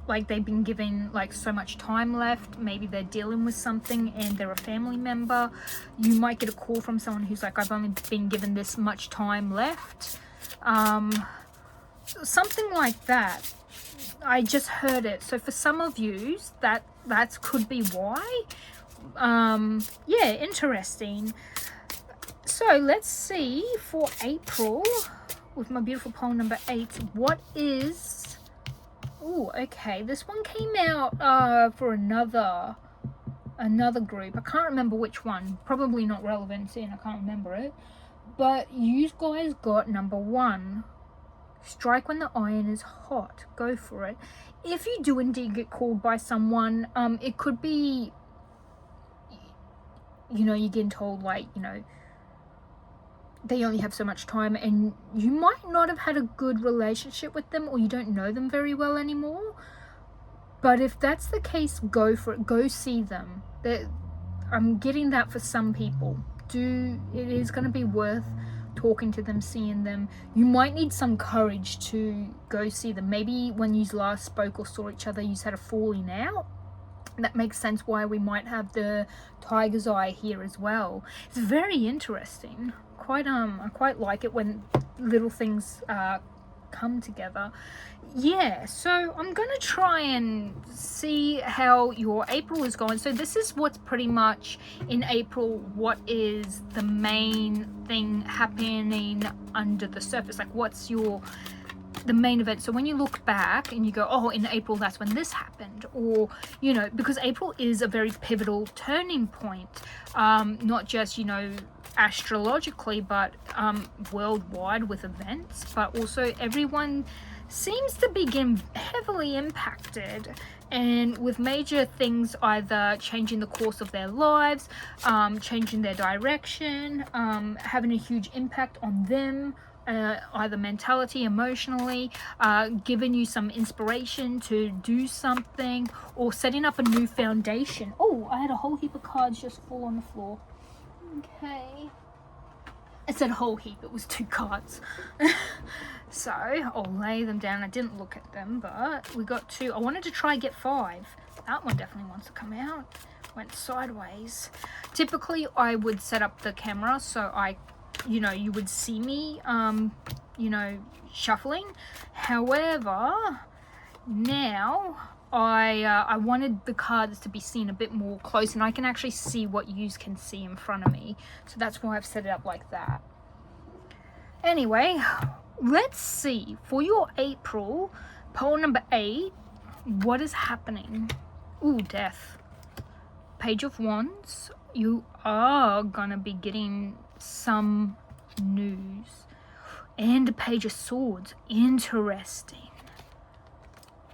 like they've been given like so much time left. Maybe they're dealing with something and they're a family member. You might get a call from someone who's like, I've only been given this much time left. Something like that. I just heard it. So for some of you, that could be why. Yeah, interesting. So let's see for April with my beautiful poll number 8. What is... Oh, okay. This one came out for another group. I can't remember which one. Probably not relevant, seeing I can't remember it. But you guys got number 1. Strike when the iron is hot. Go for it. If you do indeed get called by someone, it could be, you know, you're getting told like, you know, they only have so much time, and you might not have had a good relationship with them, or you don't know them very well anymore. But if that's the case, go for it. Go see them. I'm getting that for some people. It is going to be worth talking to them, seeing them. You might need some courage to go see them. Maybe when you last spoke or saw each other, you had a falling out. That makes sense why we might have the tiger's eye here as well. It's very interesting. I quite like it when little things come together. Yeah, so I'm gonna try and see how your April is going. So this is what's pretty much in April, what is the main thing happening under the surface, like what's the main event. So when you look back and you go, oh, in April that's when this happened, or you know, because April is a very pivotal turning point, not just, you know, astrologically, but worldwide with events, but also everyone seems to begin heavily impacted, and with major things either changing the course of their lives, changing their direction, having a huge impact on them either mentality, emotionally, giving you some inspiration to do something, or setting up a new foundation. Oh, I had a whole heap of cards just fall on the floor. Okay. I said whole heap, it was 2 cards. So I'll lay them down. I didn't look at them, but we got 2. I wanted to try get 5. That one definitely wants to come out. Went sideways. Typically I would set up the camera so you would see me shuffling. However, now I wanted the cards to be seen a bit more close, and I can actually see what you can see in front of me, so that's why I've set it up like that. Anyway, let's see for your April pole number 8, what is happening. Ooh, death. Page of Wands. You are gonna be getting some news. And a Page of Swords. Interesting.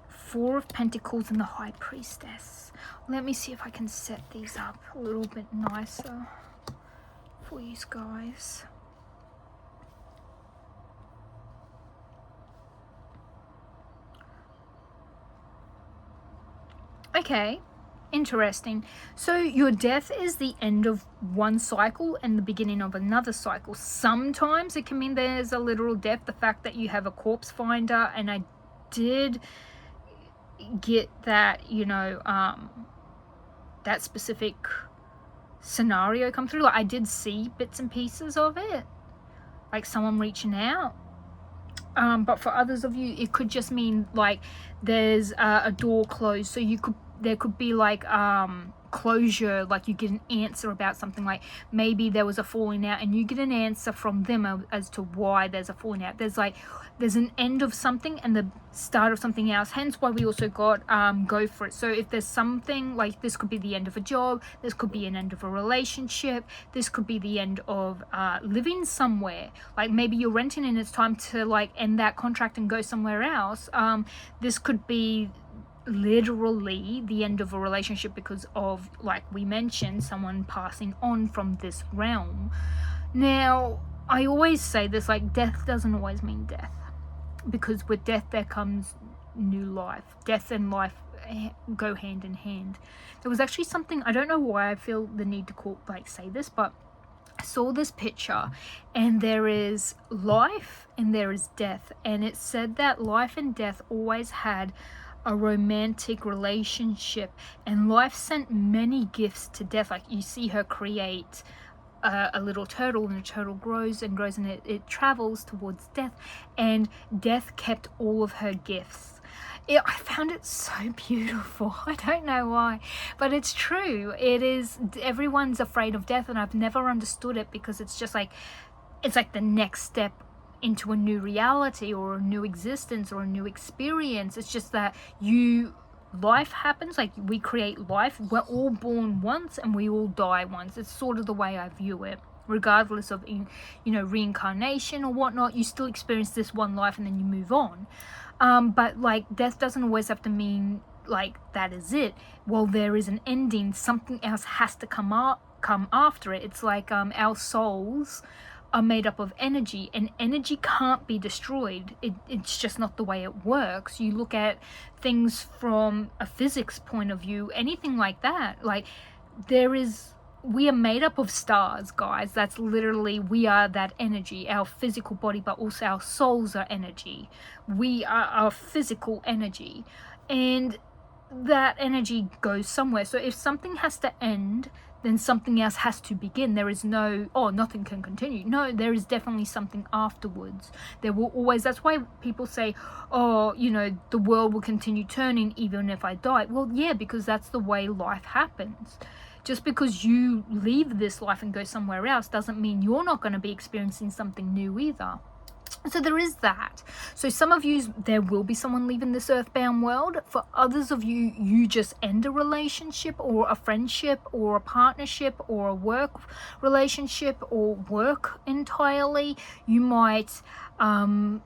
4 of Pentacles and the High Priestess. Let me see if I can set these up a little bit nicer for you guys. Okay, interesting. So your death is the end of one cycle and the beginning of another cycle. Sometimes it can mean there's a literal death. The fact that you have a CorpseFinder, and I did get that, that specific scenario come through. Like, I did see bits and pieces of it, like someone reaching out. But for others of you, it could just mean like there's a door closed, so there could be like closure, like you get an answer about something, like maybe there was a falling out and you get an answer from them as to why there's a falling out. There's an end of something and the start of something else, hence why we also got go for it. So if there's something like this, could be the end of a job, this could be an end of a relationship, this could be the end of living somewhere, like maybe you're renting and it's time to like end that contract and go somewhere else. This could be literally the end of a relationship because of, like we mentioned, someone passing on from this realm. Now I always say this, like, death doesn't always mean death, because with death there comes new life. Death and life go hand in hand. There was actually something, I don't know why I feel the need to say this, but I saw this picture and there is life and there is death, and it said that life and death always had a romantic relationship, and life sent many gifts to death. Like you see her create a little turtle, and the turtle grows and grows, and it travels towards death, and death kept all of her gifts. I found it so beautiful. I don't know why, but it's true. It is. Everyone's afraid of death, and I've never understood it, because it's just like, it's like the next step into a new reality or a new existence or a new experience. It's just that life happens, like we create life. We're all born once and we all die once. It's sort of the way I view it. Regardless of reincarnation or whatnot, you still experience this one life and then you move on. But like death doesn't always have to mean like that is it. Well, there is an ending. Something else has to come after it. It's like our souls are made up of energy, and energy can't be destroyed. It's just not the way it works. You look at things from a physics point of view, anything like that, like we are made up of stars, guys. That's literally, we are that energy, our physical body, but also our souls are energy. We are our physical energy, and that energy goes somewhere. So if something has to end, then something else has to begin. There is no, oh, nothing can continue. No, there is definitely something afterwards. There will always, that's why people say, oh, the world will continue turning even if I die. Well, yeah, because that's the way life happens. Just because you leave this life and go somewhere else doesn't mean you're not going to be experiencing something new either. So there is that. So some of you, there will be someone leaving this earthbound world. For others of you, you just end a relationship or a friendship or a partnership or a work relationship or work entirely. You might end,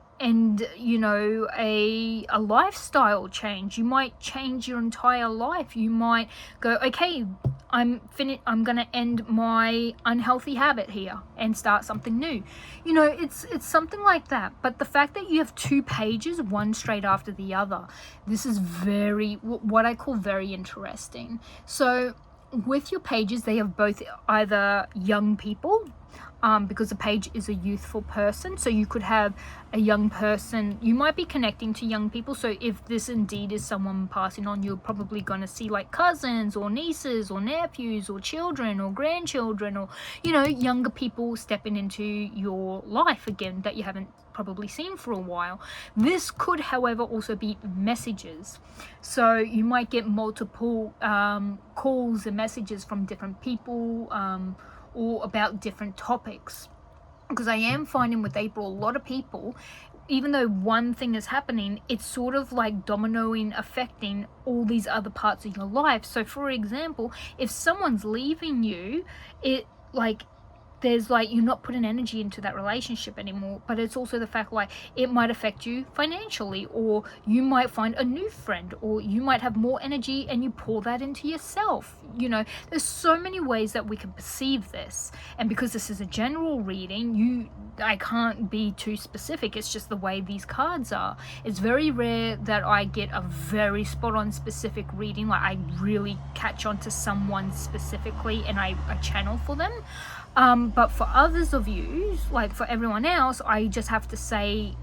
a lifestyle change. You might change your entire life. You might go, okay, I'm gonna end my unhealthy habit here and start something new. You know, it's something like that. But the fact that you have 2 pages, one straight after the other, this is very, what I call very interesting. So with your pages, they have both either young people, because a page is a youthful person, so you could have a young person, you might be connecting to young people, so if this indeed is someone passing on, you're probably going to see like cousins or nieces or nephews or children or grandchildren, or, you know, younger people stepping into your life again that you haven't probably seen for a while. This could, however, also be messages, so you might get multiple calls and messages from different people, or about different topics, because I am finding with April, a lot of people, even though one thing is happening, it's sort of like dominoing, affecting all these other parts of your life. So for example, if someone's leaving you, it like, there's like, you're not putting energy into that relationship anymore, but it's also the fact like it might affect you financially, or you might find a new friend, or you might have more energy and you pour that into yourself. You know, there's so many ways that we can perceive this, and because this is a general reading, I can't be too specific. It's just the way these cards are. It's very rare that I get a very spot on specific reading, like I really catch on to someone specifically and I channel for them. But for others of you, like for everyone else, I just have to say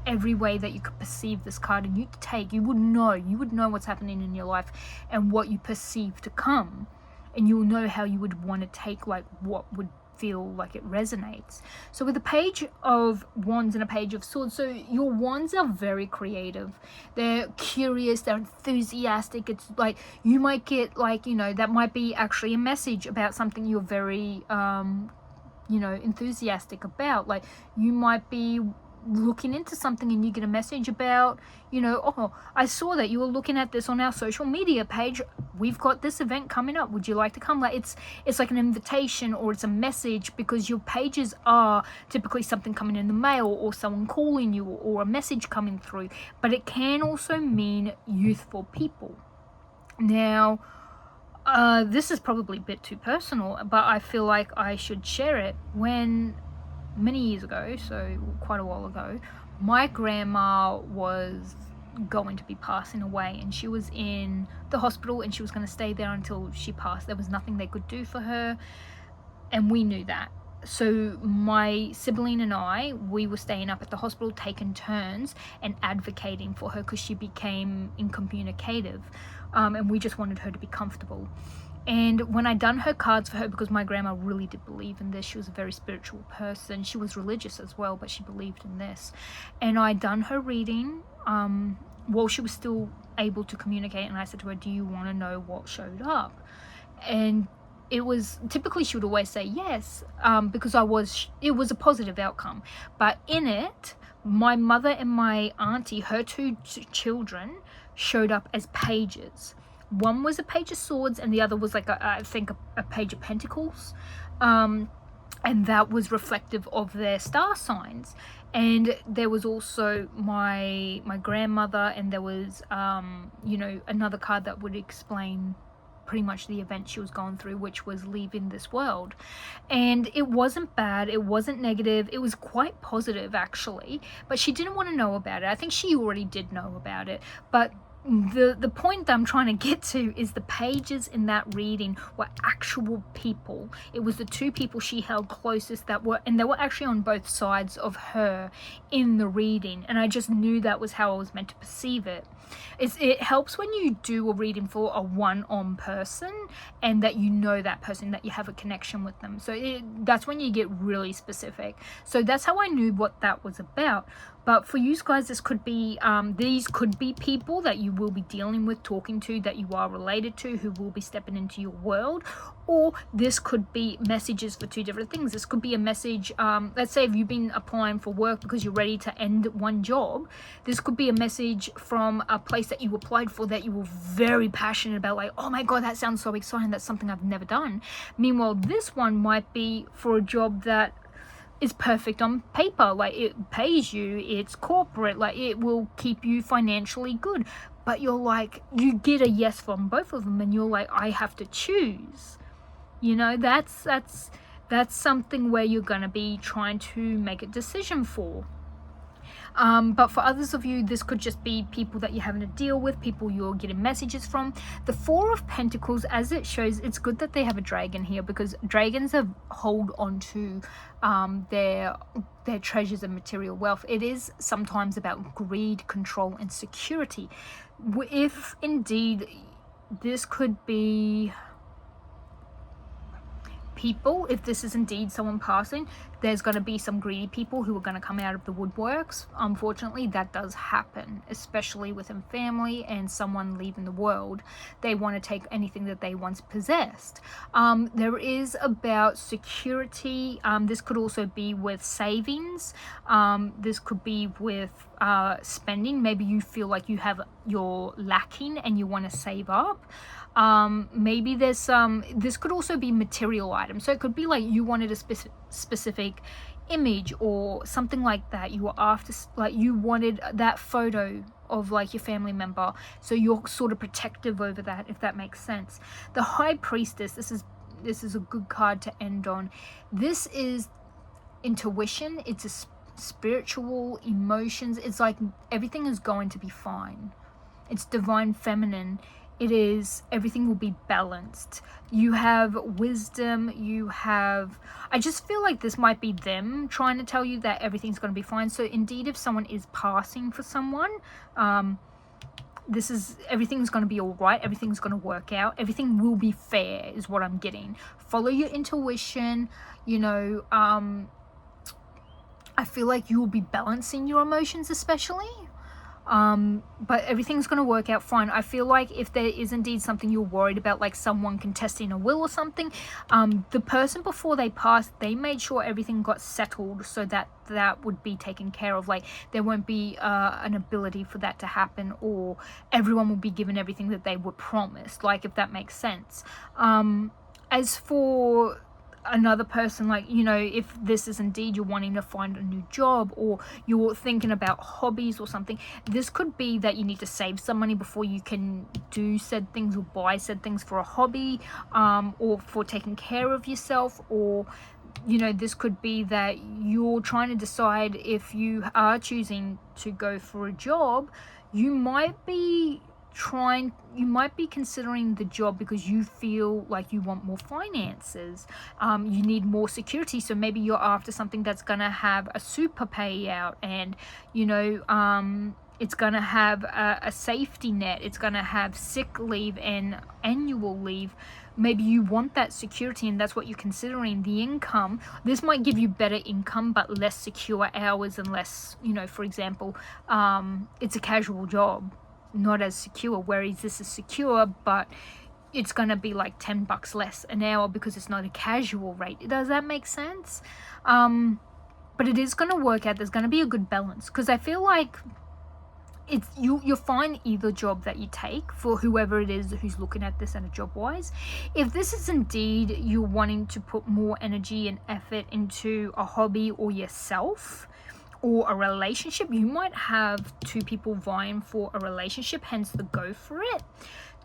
every way that you could perceive this card, and you would know what's happening in your life and what you perceive to come, and you'll know how you would want to take like what would feel like it resonates. So with a page of wands and a page of swords, so your wands are very creative, they're curious, they're enthusiastic. It's like you might get like, you know, that might be actually a message about something you're very you know, enthusiastic about. Like you might be looking into something and you get a message about, you know, oh, I saw that you were looking at this on our social media page, we've got this event coming up, would you like to come? Like it's like an invitation, or it's a message, because your pages are typically something coming in the mail, or someone calling you, or a message coming through. But it can also mean youthful people. Now this is probably a bit too personal, but I feel like I should share it. When many years ago, so quite a while ago, my grandma was going to be passing away, and she was in the hospital and she was going to stay there until she passed. There was nothing they could do for her, and we knew that. So my sibling and I, we were staying up at the hospital, taking turns and advocating for her, because she became incommunicative, and we just wanted her to be comfortable. And when I done her cards for her, because my grandma really did believe in this, she was a very spiritual person, she was religious as well, but she believed in this, and I done her reading while she was still able to communicate, and I said to her, do you want to know what showed up? And it was, typically she would always say yes, because it was a positive outcome. But in it, my mother and my auntie, her 2 children, showed up as pages. One was a page of swords and the other was like I think a page of pentacles, and that was reflective of their star signs. And there was also my grandmother, and there was you know, another card that would explain pretty much the event she was going through, which was leaving this world. And it wasn't bad, it wasn't negative, it was quite positive actually, but she didn't want to know about it. I think she already did know about it, but the point that I'm trying to get to is the pages in that reading were actual people. It was the 2 people she held closest that were, and they were actually on both sides of her in the reading, and I just knew that was how I was meant to perceive it. It helps when you do a reading for a one-on person, and that you know that person, that you have a connection with them. So that's when you get really specific. So that's how I knew what that was about. But for you guys, this could be, these could be people that you will be dealing with, talking to, that you are related to, who will be stepping into your world. Or this could be messages for 2 different things. This could be a message, let's say if you've been applying for work because you're ready to end one job, this could be a message from a place that you applied for that you were very passionate about, like, oh my god, that sounds so exciting, that's something I've never done. Meanwhile, this one might be for a job that is perfect on paper, like it pays you, it's corporate, like it will keep you financially good, but you're like, you get a yes from both of them, and you're like, I have to choose. You know, that's something where you're going to be trying to make a decision for. But for others of you, this could just be people that you're having to deal with, people you're getting messages from. The Four of Pentacles, as it shows, it's good that they have a dragon here, because dragons have hold on to their treasures and material wealth. It is sometimes about greed, control, and security. If indeed this could be people, if this is indeed someone passing, there's going to be some greedy people who are going to come out of the woodworks. Unfortunately, that does happen, especially within family and someone leaving the world. They want to take anything that they once possessed. There is about security. This could also be with savings. This could be with spending. Maybe you feel like you're lacking and you want to save up. Maybe there's some, this could also be material items, so it could be like you wanted a specific image or something like that. You were after, like, you wanted that photo of like your family member, so you're sort of protective over that, if that makes sense. The High Priestess, this is a good card to end on. This is intuition. It's a spiritual emotions. It's like everything is going to be fine. It's divine feminine. It is, everything will be balanced. You have wisdom, you have, I just feel like this might be them trying to tell you that everything's going to be fine. So indeed, if someone is passing for someone, this is, everything's going to be all right. Everything's going to work out. Everything will be fair is what I'm getting. Follow your intuition, you know. I feel like you will be balancing your emotions, especially. But everything's going to work out fine. I feel like if there is indeed something you're worried about, like someone contesting a will or something, the person before they passed, they made sure everything got settled so that that would be taken care of. Like there won't be an ability for that to happen, or everyone will be given everything that they were promised, like, if that makes sense. As for another person, like, you know, if this is indeed you're wanting to find a new job, or you're thinking about hobbies or something, this could be that you need to save some money before you can do said things or buy said things for a hobby, or for taking care of yourself. Or, you know, this could be that you're trying to decide if you are choosing to go for a job. You might be considering the job because you feel like you want more finances, you need more security. So maybe you're after something that's gonna have a super payout, and, you know, it's gonna have a safety net, it's gonna have sick leave and annual leave. Maybe you want that security, and that's what you're considering. The income, this might give you better income but less secure hours, and less, you know, for example, it's a casual job, not as secure, whereas this is secure, but it's gonna be like $10 less an hour because it's not a casual rate. Does that make sense? But it is gonna work out. There's gonna be a good balance, because I feel like it's you'll find either job that you take, for whoever it is who's looking at this and a job wise. If this is indeed you're wanting to put more energy and effort into a hobby or yourself, or a relationship, you might have two people vying for a relationship, hence the go for it.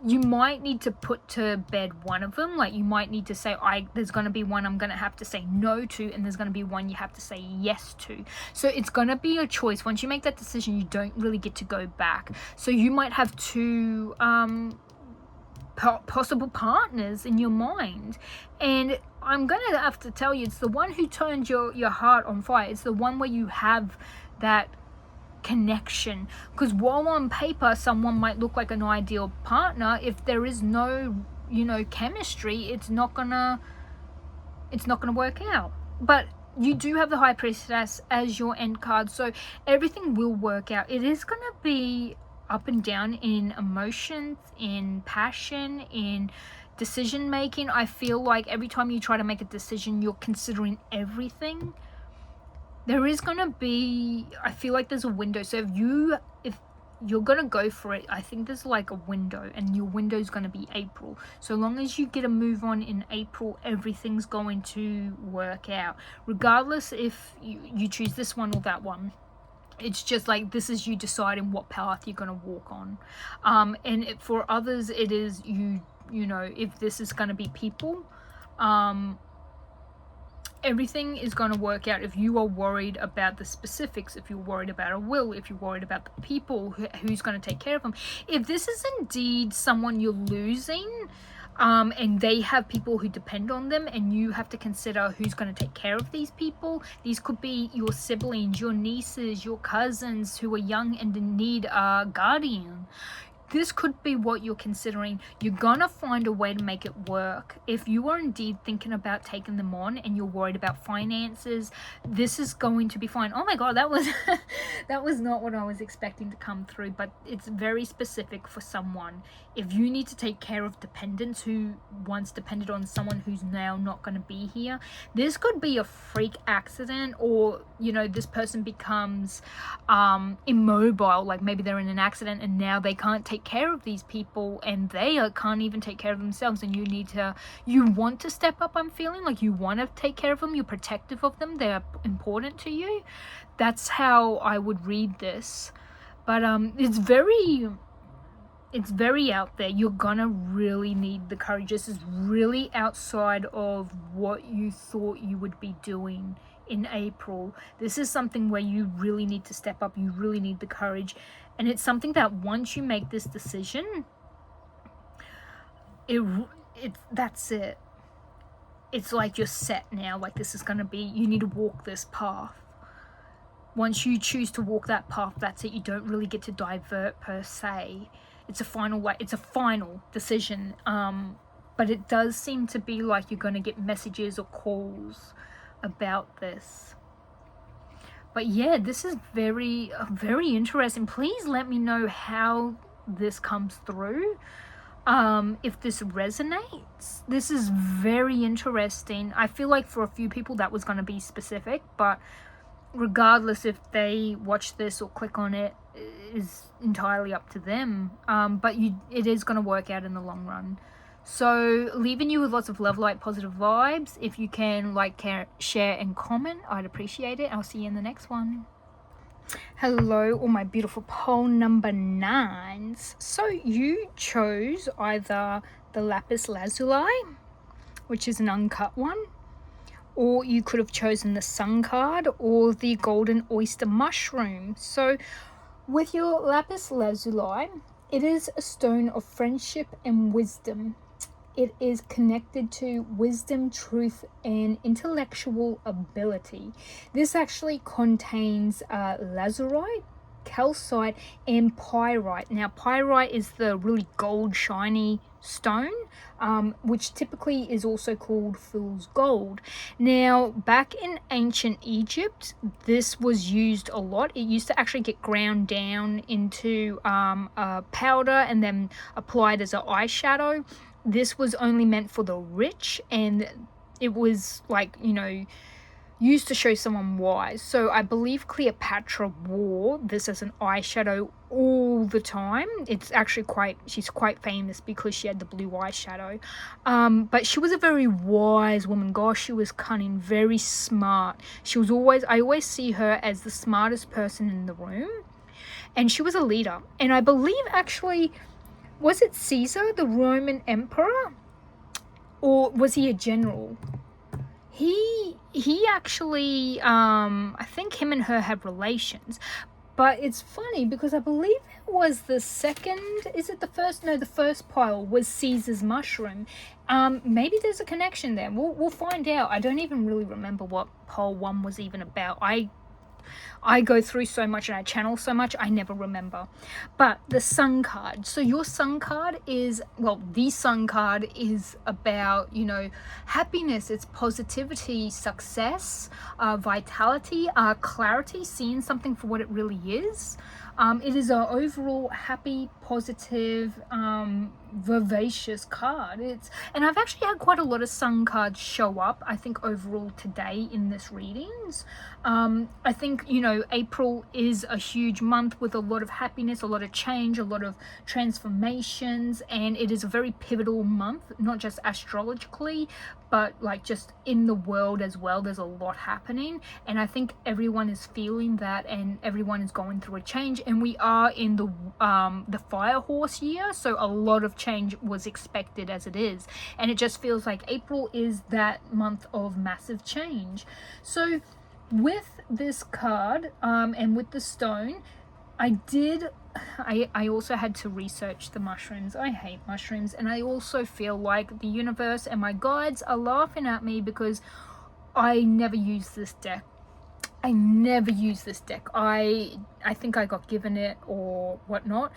You might need to put to bed one of them. Like, you might need to say, there's going to be one I'm going to have to say no to, and there's going to be one you have to say yes to. So it's going to be a choice. Once you make that decision, you don't really get to go back. So you might have two possible partners in your mind, and I'm gonna have to tell you, it's the one who turned your heart on fire. It's the one where you have that connection, because while on paper someone might look like an ideal partner, if there is no, you know, chemistry, it's not gonna work out. But you do have the High Priestess as your end card, so everything will work out. It is gonna be up and down in emotions, in passion, in decision making. I feel like every time you try to make a decision, you're considering everything. There is gonna be, I feel like there's a window. So if you're gonna go for it, I think there's like a window, and your window is gonna be April. So long as you get a move on in April, everything's going to work out, regardless if you choose this one or that one. It's just like, this is you deciding what path you're going to walk on. For others, it is you know, if this is going to be people, everything is going to work out. If you are worried about the specifics, if you're worried about a will, if you're worried about the people, who's going to take care of them, if this is indeed someone you're losing, and they have people who depend on them, and you have to consider who's going to take care of these people. These could be your siblings, your nieces, your cousins who are young and in need a guardian. This could be what you're considering. You're gonna find a way to make it work. If you are indeed thinking about taking them on and you're worried about finances, this is going to be fine. Oh my god, that was that was not what I was expecting to come through, but it's very specific for someone. If you need to take care of dependents who once depended on someone who's now not going to be here, this could be a freak accident, or you know, this person becomes immobile, like maybe they're in an accident and now they can't take care of these people, and they can't even take care of themselves, and you want to step up. I'm feeling like you want to take care of them, you're protective of them, they're important to you. That's how I would read this. But it's very out there. You're gonna really need the courage. This is really outside of what you thought you would be doing in April. This is something where you really need to step up. You really need the courage. And it's something that once you make this decision, that's it. It's like you're set now. Like, this is going to be, you need to walk this path. Once you choose to walk that path, that's it. You don't really get to divert per se. It's a final decision. But it does seem to be like you're going to get messages or calls about this. But yeah, this is very, very interesting. Please let me know how this comes through. If this resonates. This is very interesting. I feel like for a few people that was going to be specific, but regardless if they watch this or click on it, is entirely up to them. But it is going to work out in the long run. So, leaving you with lots of love, light, positive vibes. If you can like, share, and comment, I'd appreciate it. I'll see you in the next one. Hello, all my beautiful poll number 9s. So, you chose either the Lapis Lazuli, which is an uncut one, or you could have chosen the Sun card or the Golden Oyster Mushroom. So, with your Lapis Lazuli, it is a stone of friendship and wisdom. It is connected to wisdom, truth, and intellectual ability. This actually contains lazurite, calcite, and pyrite. Now, pyrite is the really gold, shiny stone, which typically is also called fool's gold. Now, back in ancient Egypt, this was used a lot. It used to actually get ground down into a powder and then applied as an eyeshadow. This was only meant for the rich, and it was like, you know, used to show someone wise. So I believe Cleopatra wore this as an eyeshadow all the time. It's actually she's quite famous because she had the blue eyeshadow. But she was a very wise woman. Gosh, she was cunning, very smart. I always see her as the smartest person in the room. And she was a leader. And I believe actually, was it Caesar, the Roman emperor? Or was he a general? He actually, I think him and her have relations. But it's funny because I believe it was the second, is it the first? No, the first pile was Caesar's mushroom. Maybe there's a connection there. We'll find out. I don't even really remember what pile 1 was even about. I go through so much and I channel so much, I never remember. But the Sun card. So your Sun card is, well, the Sun card is about, you know, happiness. It's positivity, success, vitality, clarity, seeing something for what it really is. It is an overall happy, positive, vivacious card. And I've actually had quite a lot of Sun cards show up, I think, overall today in this readings. I think, you know, April is a huge month with a lot of happiness, a lot of change, a lot of transformations, and it is a very pivotal month, not just astrologically, but like just in the world as well, there's a lot happening, and I think everyone is feeling that, and everyone is going through a change, and we are in the fire horse year, so a lot of change was expected as it is, and it just feels like April is that month of massive change. So with this card and with the stone, I also had to research the mushrooms. I hate mushrooms, and I also feel like the universe and my guides are laughing at me because I never use this deck. I never use this deck. I think I got given it or whatnot.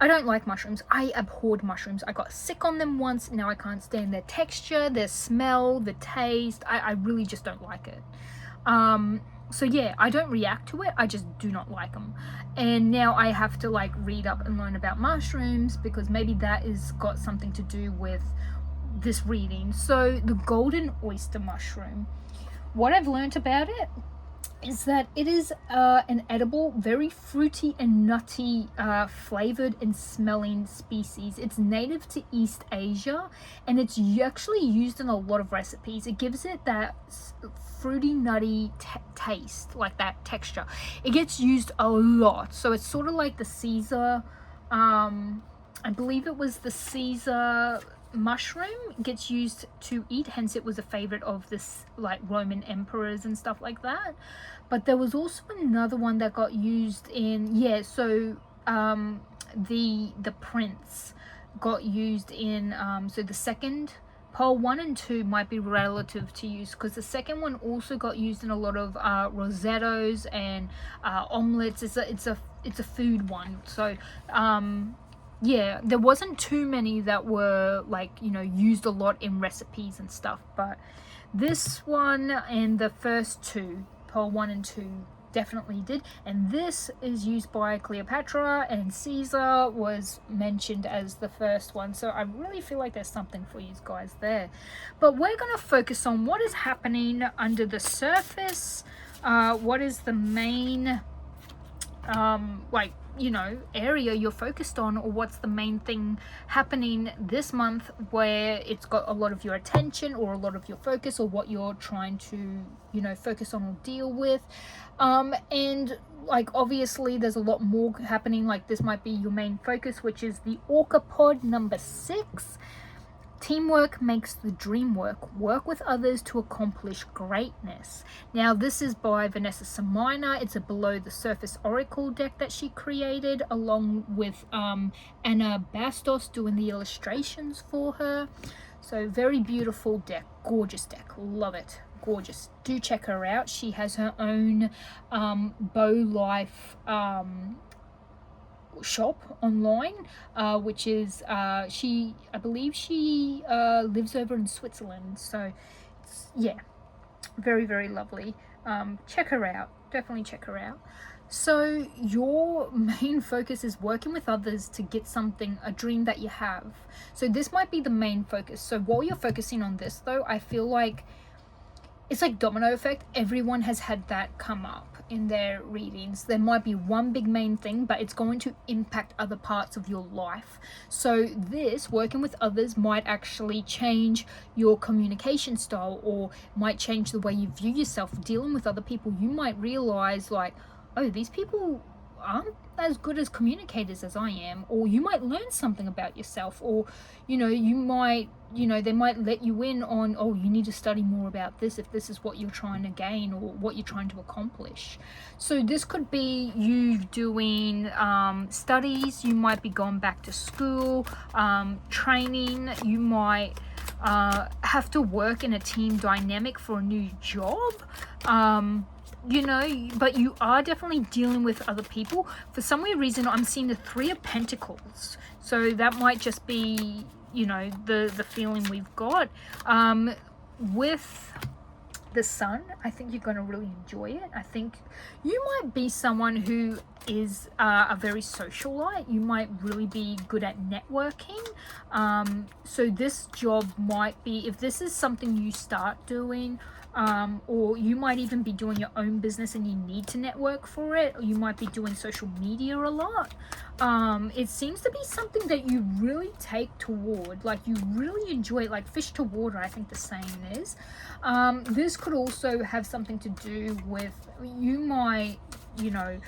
I don't like mushrooms. I abhorred mushrooms. I got sick on them once. Now I can't stand their texture, their smell, the taste. I really just don't like it. So yeah, I don't react to it, I just do not like them. And now I have to like read up and learn about mushrooms, because maybe that is got something to do with this reading. So the golden oyster mushroom, what I've learned about it is that it is an edible, very fruity and nutty, flavored and smelling species. It's native to East Asia, and it's actually used in a lot of recipes. It gives it that fruity, nutty taste, like that texture. It gets used a lot, so it's sort of like the Caesar, I believe it was the Caesar mushroom gets used to eat, hence it was a favorite of this like Roman emperors and stuff like that. But there was also another one that got used in, yeah, so the prince got used in, so the second Pearl 1 and 2 might be relative to use, because the second one also got used in a lot of rosettos and omelets. It's a food one, so yeah, there wasn't too many that were like, you know, used a lot in recipes and stuff, but this one and the first two, Pearl 1 and 2, definitely did. And this is used by Cleopatra, and Caesar was mentioned as the first one, so I really feel like there's something for you guys there. But we're going to focus on what is happening under the surface, what is the main like, you know, area you're focused on, or what's the main thing happening this month where it's got a lot of your attention or a lot of your focus, or what you're trying to, you know, focus on or deal with. And like obviously there's a lot more happening, like this might be your main focus, which is the Orca Pod number 6. Teamwork makes the dream work. Work with others to accomplish greatness. Now, this is by Vanessa Samina. It's a below the surface oracle deck that she created, along with Anna Bastos doing the illustrations for her. So very beautiful deck, gorgeous deck, love it, gorgeous. Do check her out. She has her own Bow Life shop online, which is I believe she lives over in Switzerland, so yeah, very, very lovely. Check her out, definitely check her out. So your main focus is working with others to get something, a dream that you have. So this might be the main focus. So while you're focusing on this though, I feel like it's like domino effect. Everyone has had that come up in their readings. There might be one big main thing, but it's going to impact other parts of your life. So this, working with others, might actually change your communication style, or might change the way you view yourself dealing with other people. You might realize like, oh, these people aren't as good as communicators as I am, or you might learn something about yourself, or you know, you might, you know, they might let you in on, oh, you need to study more about this if this is what you're trying to gain or what you're trying to accomplish. So this could be you doing studies, you might be going back to school, training, you might have to work in a team dynamic for a new job, you know, but you are definitely dealing with other people. For some weird reason, I'm seeing the 3 of Pentacles, so that might just be, you know, the feeling we've got. With the Sun, I think you're going to really enjoy it. I think you might be someone who is a very socialite. You might really be good at networking. So this job might be, if this is something you start doing, or you might even be doing your own business and you need to network for it, or you might be doing social media a lot. It seems to be something that you really take toward, like you really enjoy it, like fish to water, I think the saying is. This could also have something to do with, you might, you know,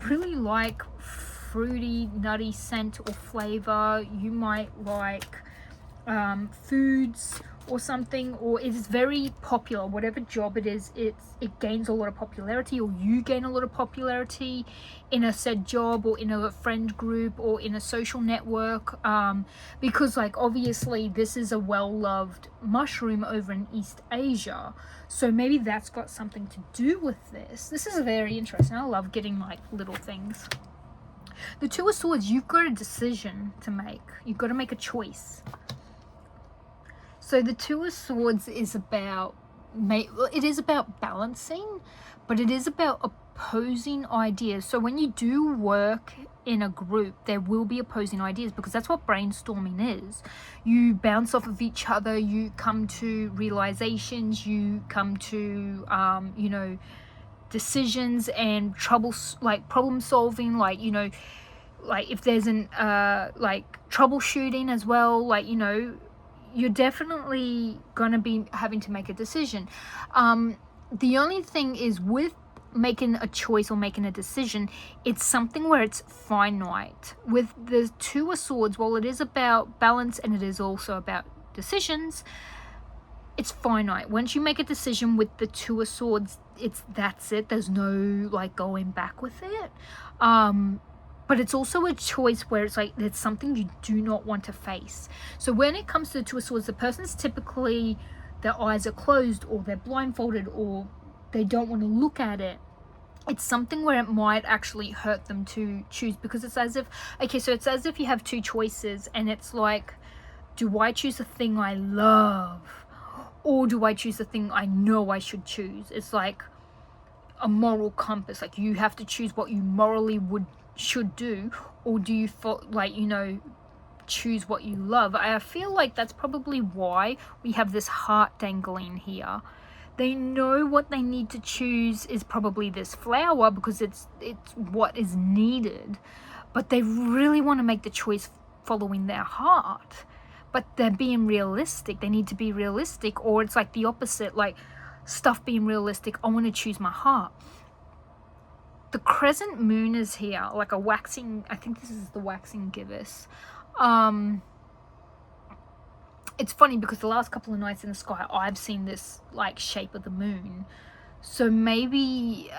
really like fruity, nutty scent or flavor. You might like foods or something, or it's very popular, whatever job it is, it gains a lot of popularity, or you gain a lot of popularity in a said job, or in a friend group, or in a social network, because like obviously this is a well-loved mushroom over in East Asia, so maybe that's got something to do with this. This is very interesting. I love getting like little things. The Two of Swords, you've got a decision to make. You've got to make a choice. So the Two of Swords is about, it is about balancing, but it is about opposing ideas. So when you do work in a group, there will be opposing ideas, because that's what brainstorming is. You bounce off of each other, you come to realizations, you come to, you know, decisions and problem solving, like, you know, like if there's an, like troubleshooting as well, like, you know, you're definitely gonna be having to make a decision. The only thing is with making a choice or making a decision, it's something where it's finite. With the Two of Swords, while it is about balance and it is also about decisions, it's finite. Once you make a decision with the Two of Swords, that's it. There's no like going back with it. But it's also a choice where it's like it's something you do not want to face. So when it comes to the Two of Swords, the person's typically, their eyes are closed, or they're blindfolded, or they don't want to look at it. It's something where it might actually hurt them to choose, because it's as if, okay, so it's as if you have two choices, and it's like, do I choose the thing I love, or do I choose the thing I know I should choose? It's like a moral compass. Like you have to choose what you morally should do, or do you like, you know, choose what you love? I feel like that's probably why we have this heart dangling here. They know what they need to choose is probably this flower, because it's what is needed, but they really want to make the choice following their heart, but they're being realistic. They need to be realistic, or it's like the opposite, like stuff being realistic. I want to choose my heart. The crescent moon is here, like a waxing, I think this is the waxing gibbous. It's funny because the last couple of nights in the sky, I've seen this like shape of the moon. So maybe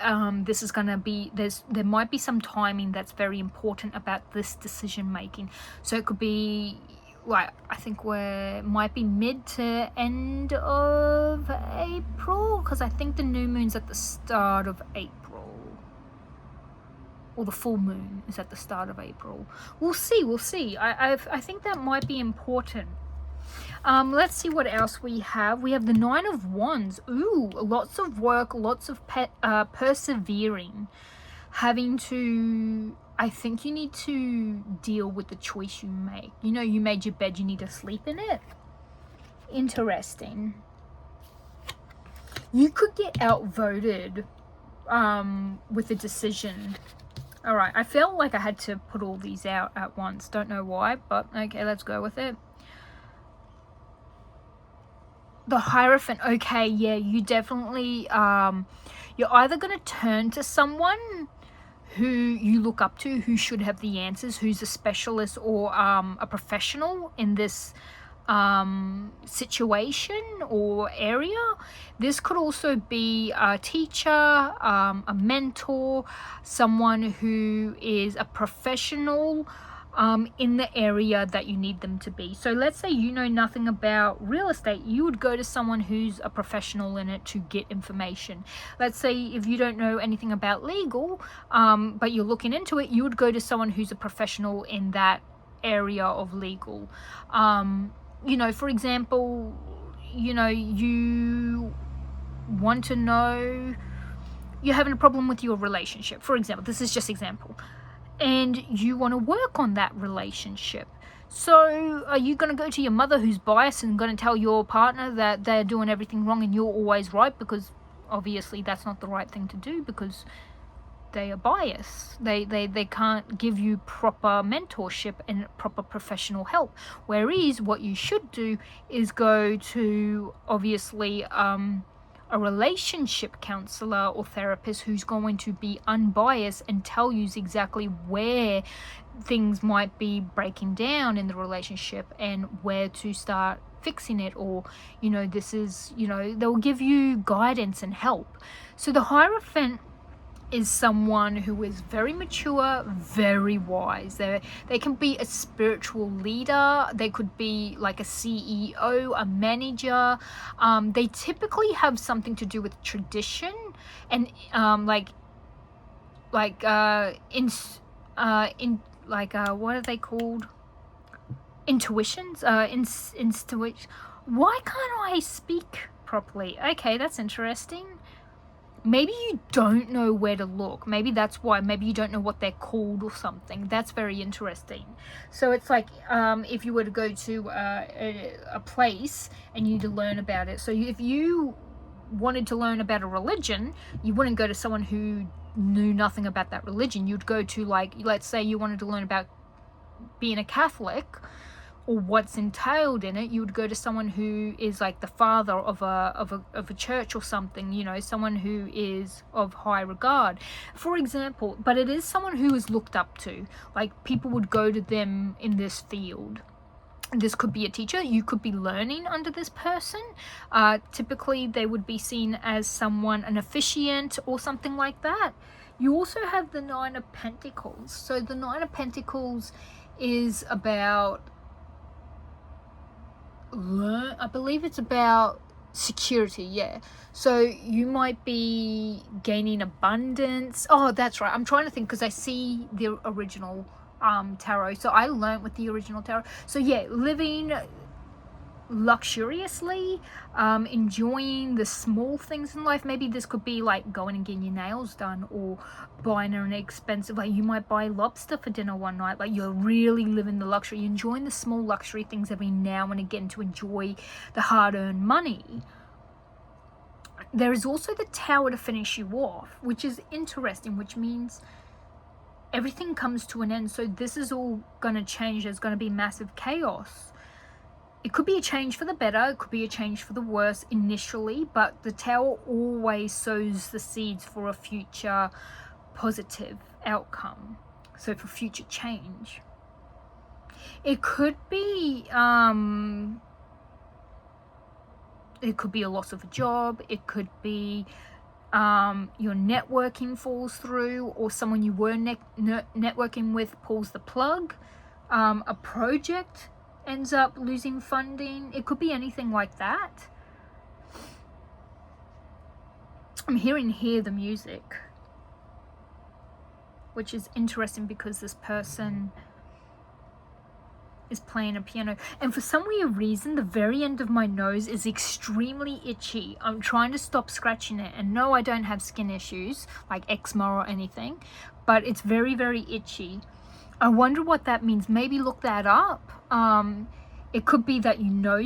this is going to be, there might be some timing that's very important about this decision making. So it could be like, I think might be mid to end of April, because I think the new moon's at the start of April. Or the full moon is at the start of April. We'll see. I think that might be important. Let's see what else we have. We have the Nine of Wands. Ooh, lots of work, lots of persevering. Having to, I think you need to deal with the choice you make. You know, you made your bed, you need to sleep in it. Interesting. You could get outvoted with a decision. All right, I felt like I had to put all these out at once. Don't know why, but okay, let's go with it. The Hierophant. Okay, yeah, you definitely, you're either going to turn to someone who you look up to, who should have the answers, who's a specialist or a professional in this situation or area. This could also be a teacher, a mentor, someone who is a professional in the area that you need them to be. So let's say you know nothing about real estate, you would go to someone who's a professional in it to get information. Let's say if you don't know anything about legal, but you're looking into it, you would go to someone who's a professional in that area of legal. You know, for example, you know, you want to know, you're having a problem with your relationship, for example, this is just example, and you want to work on that relationship. So are you going to go to your mother who's biased and going to tell your partner that they're doing everything wrong and you're always right? Because obviously that's not the right thing to do, because they are biased. They can't give you proper mentorship and proper professional help. Whereas what you should do is go to, obviously, a relationship counselor or therapist who's going to be unbiased and tell you exactly where things might be breaking down in the relationship and where to start fixing it, or this is, they'll give you guidance and help. So the Hierophant is someone who is very mature, very wise. They can be a spiritual leader. They could be like a CEO, a manager. They typically have something to do with tradition and what are they called? Intuitions. Intuition. Why can't I speak properly? Okay, that's interesting. Maybe you don't know where to look. Maybe that's why. Maybe you don't know what they're called or something. That's very interesting. So it's like if you were to go to a place and you need to learn about it. So if you wanted to learn about a religion, you wouldn't go to someone who knew nothing about that religion. You'd go to, like, let's say you wanted to learn about being a Catholic or what's entailed in it, you would go to someone who is like the father of a church or something, someone who is of high regard, for example. But it is someone who is looked up to. Like, people would go to them in this field. This could be a teacher. You could be learning under this person. Typically they would be seen as an officiant or something like that. You also have the Nine of Pentacles. So the Nine of Pentacles is about I believe it's about security, yeah. So you might be gaining abundance. Oh, that's right. I'm trying to think because I see the original tarot. So I learned with the original tarot. So yeah, living luxuriously, enjoying the small things in life. Maybe this could be like going and getting your nails done, or buying an expensive, like you might buy lobster for dinner one night. Like, you're really living the luxury, enjoying the small luxury things every now and again to enjoy the hard-earned money. There is also the Tower to finish you off, which is interesting, which means everything comes to an end. So this is all going to change. There's going to be massive chaos. It could be a change for the better, it could be a change for the worse initially, but the Tower always sows the seeds for a future positive outcome. So for future change. It could be a loss of a job. It could be your networking falls through, or someone you were networking with pulls the plug. A project ends up losing funding. It could be anything like that. I'm hearing here the music, which is interesting because this person is playing a piano, and for some weird reason the very end of my nose is extremely itchy. I'm trying to stop scratching it, and no, I don't have skin issues like eczema or anything, but it's very, very itchy. I wonder what that means. Maybe look that up. It could be that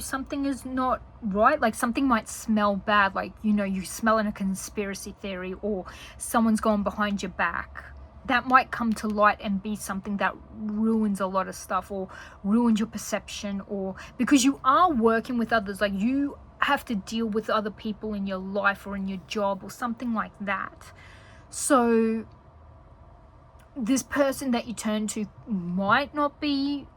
something is not right, like something might smell bad, like you smell in a conspiracy theory, or someone's gone behind your back. That might come to light and be something that ruins a lot of stuff, or ruins your perception, or because you are working with others, like you have to deal with other people in your life or in your job or something like that. So this person that you turn to might not be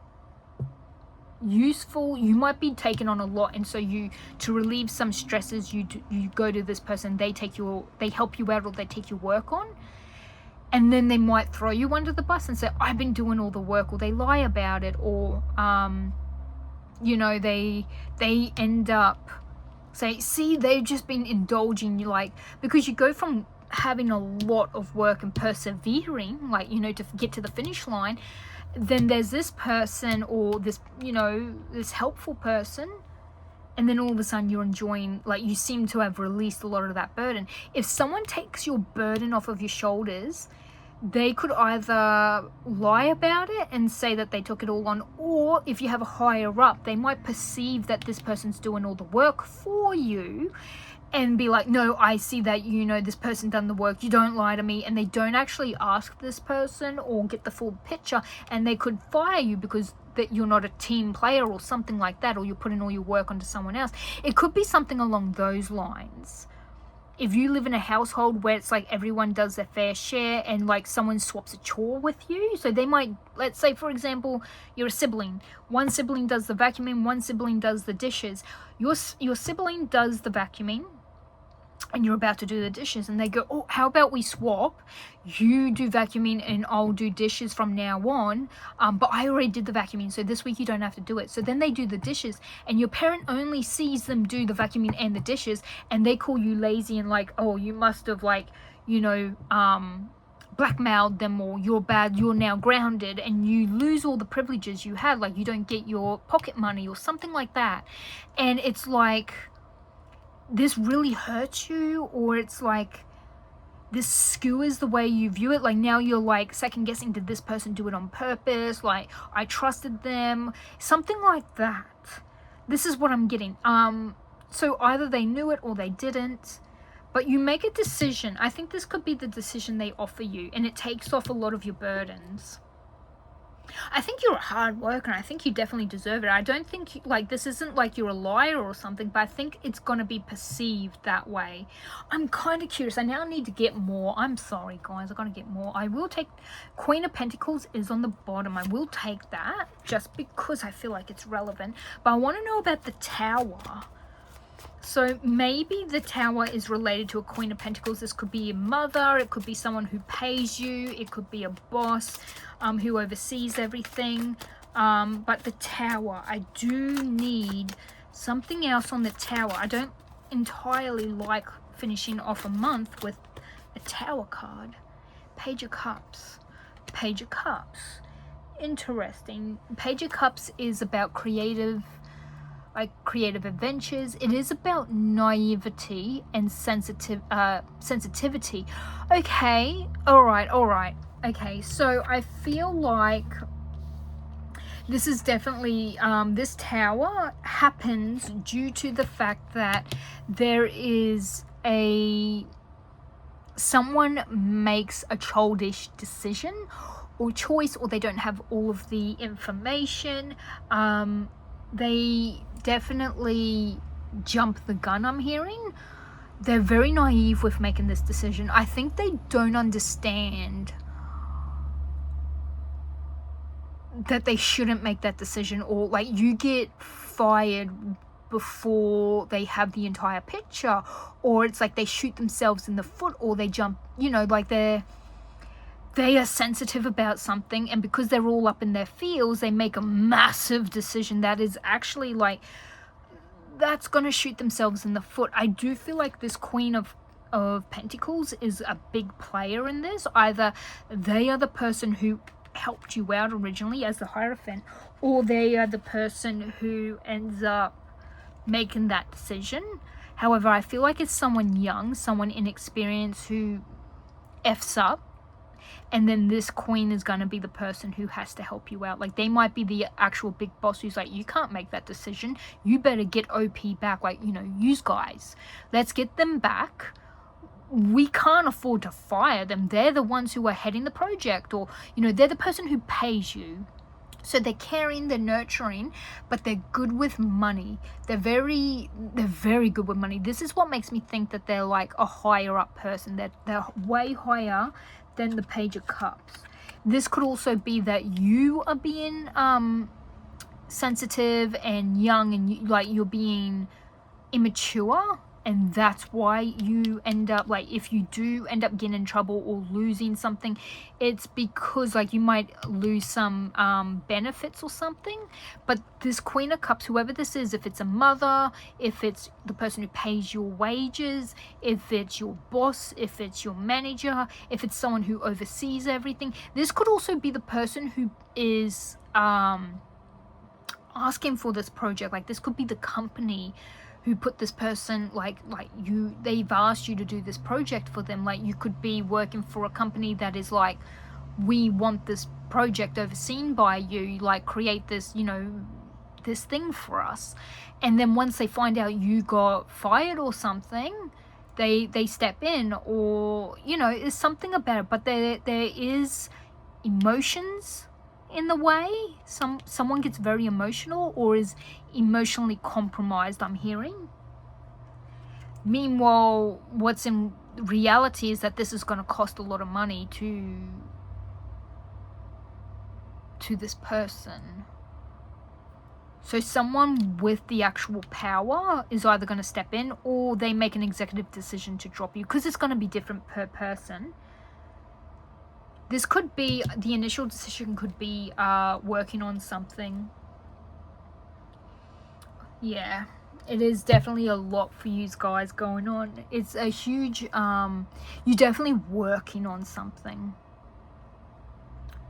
useful. You might be taking on a lot, and so to relieve some stresses, you go to this person. They help you out, or they take your work on, and then they might throw you under the bus and say, I've been doing all the work, or they lie about it, or they end up say, see, they've just been indulging you, like, because you go from having a lot of work and persevering, like, to get to the finish line, then there's this person, or this, this helpful person, and then all of a sudden you're enjoying, like, you seem to have released a lot of that burden. If someone takes your burden off of your shoulders, they could either lie about it and say that they took it all on, or if you have a higher up, they might perceive that this person's doing all the work for you and be like, no, I see that, you know, this person done the work, you don't lie to me, and they don't actually ask this person or get the full picture, and they could fire you because that you're not a team player or something like that, or you're putting all your work onto someone else. It could be something along those lines. If you live in a household where it's like everyone does their fair share and like someone swaps a chore with you, so they might, let's say for example, you're a sibling. One sibling does the vacuuming, one sibling does the dishes. Your sibling does the vacuuming and you're about to do the dishes, and they go, oh, how about we swap? You do vacuuming and I'll do dishes from now on, but I already did the vacuuming, so this week you don't have to do it. So then they do the dishes, and your parent only sees them do the vacuuming and the dishes, and they call you lazy and like, oh, you must have, like, you know, blackmailed them, or you're bad, you're now grounded, and you lose all the privileges you had, like you don't get your pocket money or something like that. And it's like, this really hurts you, or it's like this skewers the way you view it. Like now you're like second guessing, did this person do it on purpose? Like I trusted them, something like that. This is what I'm getting. So either they knew it or they didn't, but you make a decision. I think this could be the decision they offer you, and it takes off a lot of your burdens. I think you're a hard worker, and I think you definitely deserve it. I don't think, like, this isn't like you're a liar or something, but I think it's going to be perceived that way. I'm kind of curious. I now need to get more. I'm sorry, guys. I've got to get more. I will take... Queen of Pentacles is on the bottom. I will take that just because I feel like it's relevant. But I want to know about the Tower. So maybe the Tower is related to a Queen of Pentacles. This could be a mother. It could be someone who pays you. It could be a boss who oversees everything. But the Tower, I do need something else on the Tower. I don't entirely like finishing off a month with a Tower card. Page of Cups. Page of Cups. Interesting. Page of Cups is about creative adventures. It is about naivety and sensitivity. Okay, all right. Okay, so I feel like this is definitely this Tower happens due to the fact that there is someone makes a childish decision or choice, or they don't have all of the information. They definitely jump the gun, I'm hearing. They're very naive with making this decision. I think they don't understand that they shouldn't make that decision, or like you get fired before they have the entire picture, or it's like they shoot themselves in the foot, or they jump, you know, like they are sensitive about something, and because they're all up in their fields, they make a massive decision that is actually like, that's going to shoot themselves in the foot. I do feel like this Queen of Pentacles is a big player in this. Either they are the person who helped you out originally as the Hierophant, or they are the person who ends up making that decision. However, I feel like it's someone young, someone inexperienced who F's up, and then this Queen is going to be the person who has to help you out. Like they might be the actual big boss who's like, you can't make that decision, you better get OP back, like, you know, use guys, let's get them back. We can't afford to fire them. They're the ones who are heading the project, or, you know, they're the person who pays you. So they're caring, they're nurturing, but they're good with money. They're very good with money. This is what makes me think that they're like a higher up person. They're way higher than the Page of Cups. This could also be that you are being sensitive and young, and you're being immature. And that's why you end up, like, if you do end up getting in trouble or losing something, it's because, like, you might lose some benefits or something. But this Queen of Cups, whoever this is, if it's a mother, if it's the person who pays your wages, if it's your boss, if it's your manager, if it's someone who oversees everything, this could also be the person who is asking for this project. Like, this could be the company who put this person, like they've asked you to do this project for them. Like, you could be working for a company that is like, we want this project overseen by you, like create this, you know, this thing for us. And then once they find out you got fired or something, they step in, or, you know, there's something about it. But there is emotions in the way. Someone gets very emotional or is emotionally compromised, I'm hearing. Meanwhile, what's in reality is that this is going to cost a lot of money to this person. So someone with the actual power is either going to step in, or they make an executive decision to drop you, because it's going to be different per person. This could be, the initial decision could be working on something. Yeah, it is definitely a lot for you guys going on. It's a huge, you're definitely working on something.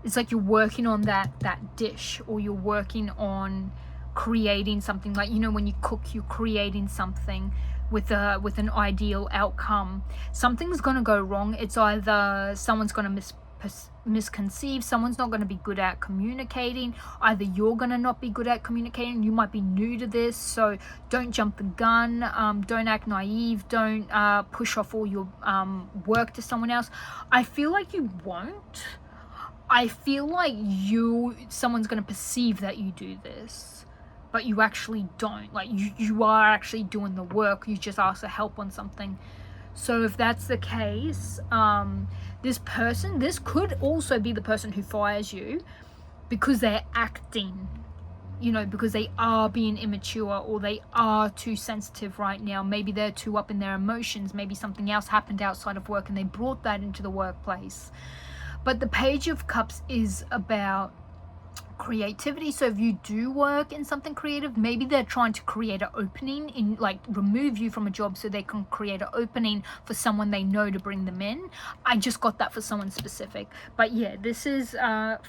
It's like you're working on that dish, or you're working on creating something. Like, you know, when you cook, you're creating something with an ideal outcome. Something's going to go wrong. It's either someone's going to misconceive, someone's not going to be good at communicating, either you're going to not be good at communicating, you might be new to this. So don't jump the gun, don't act naive, don't push off all your work to someone else. I feel like you won't. I feel like someone's going to perceive that you do this, but you actually don't. Like, you are actually doing the work. You just ask for help on something. So if that's the case, this could also be the person who fires you because they're acting, you know, because they are being immature, or they are too sensitive right now. Maybe they're too up in their emotions. Maybe something else happened outside of work and they brought that into the workplace. But the Page of Cups is about creativity. So if you do work in something creative, maybe they're trying to create an opening in, like, remove you from a job so they can create an opening for someone they know to bring them in. I just got that for someone specific. But yeah, this is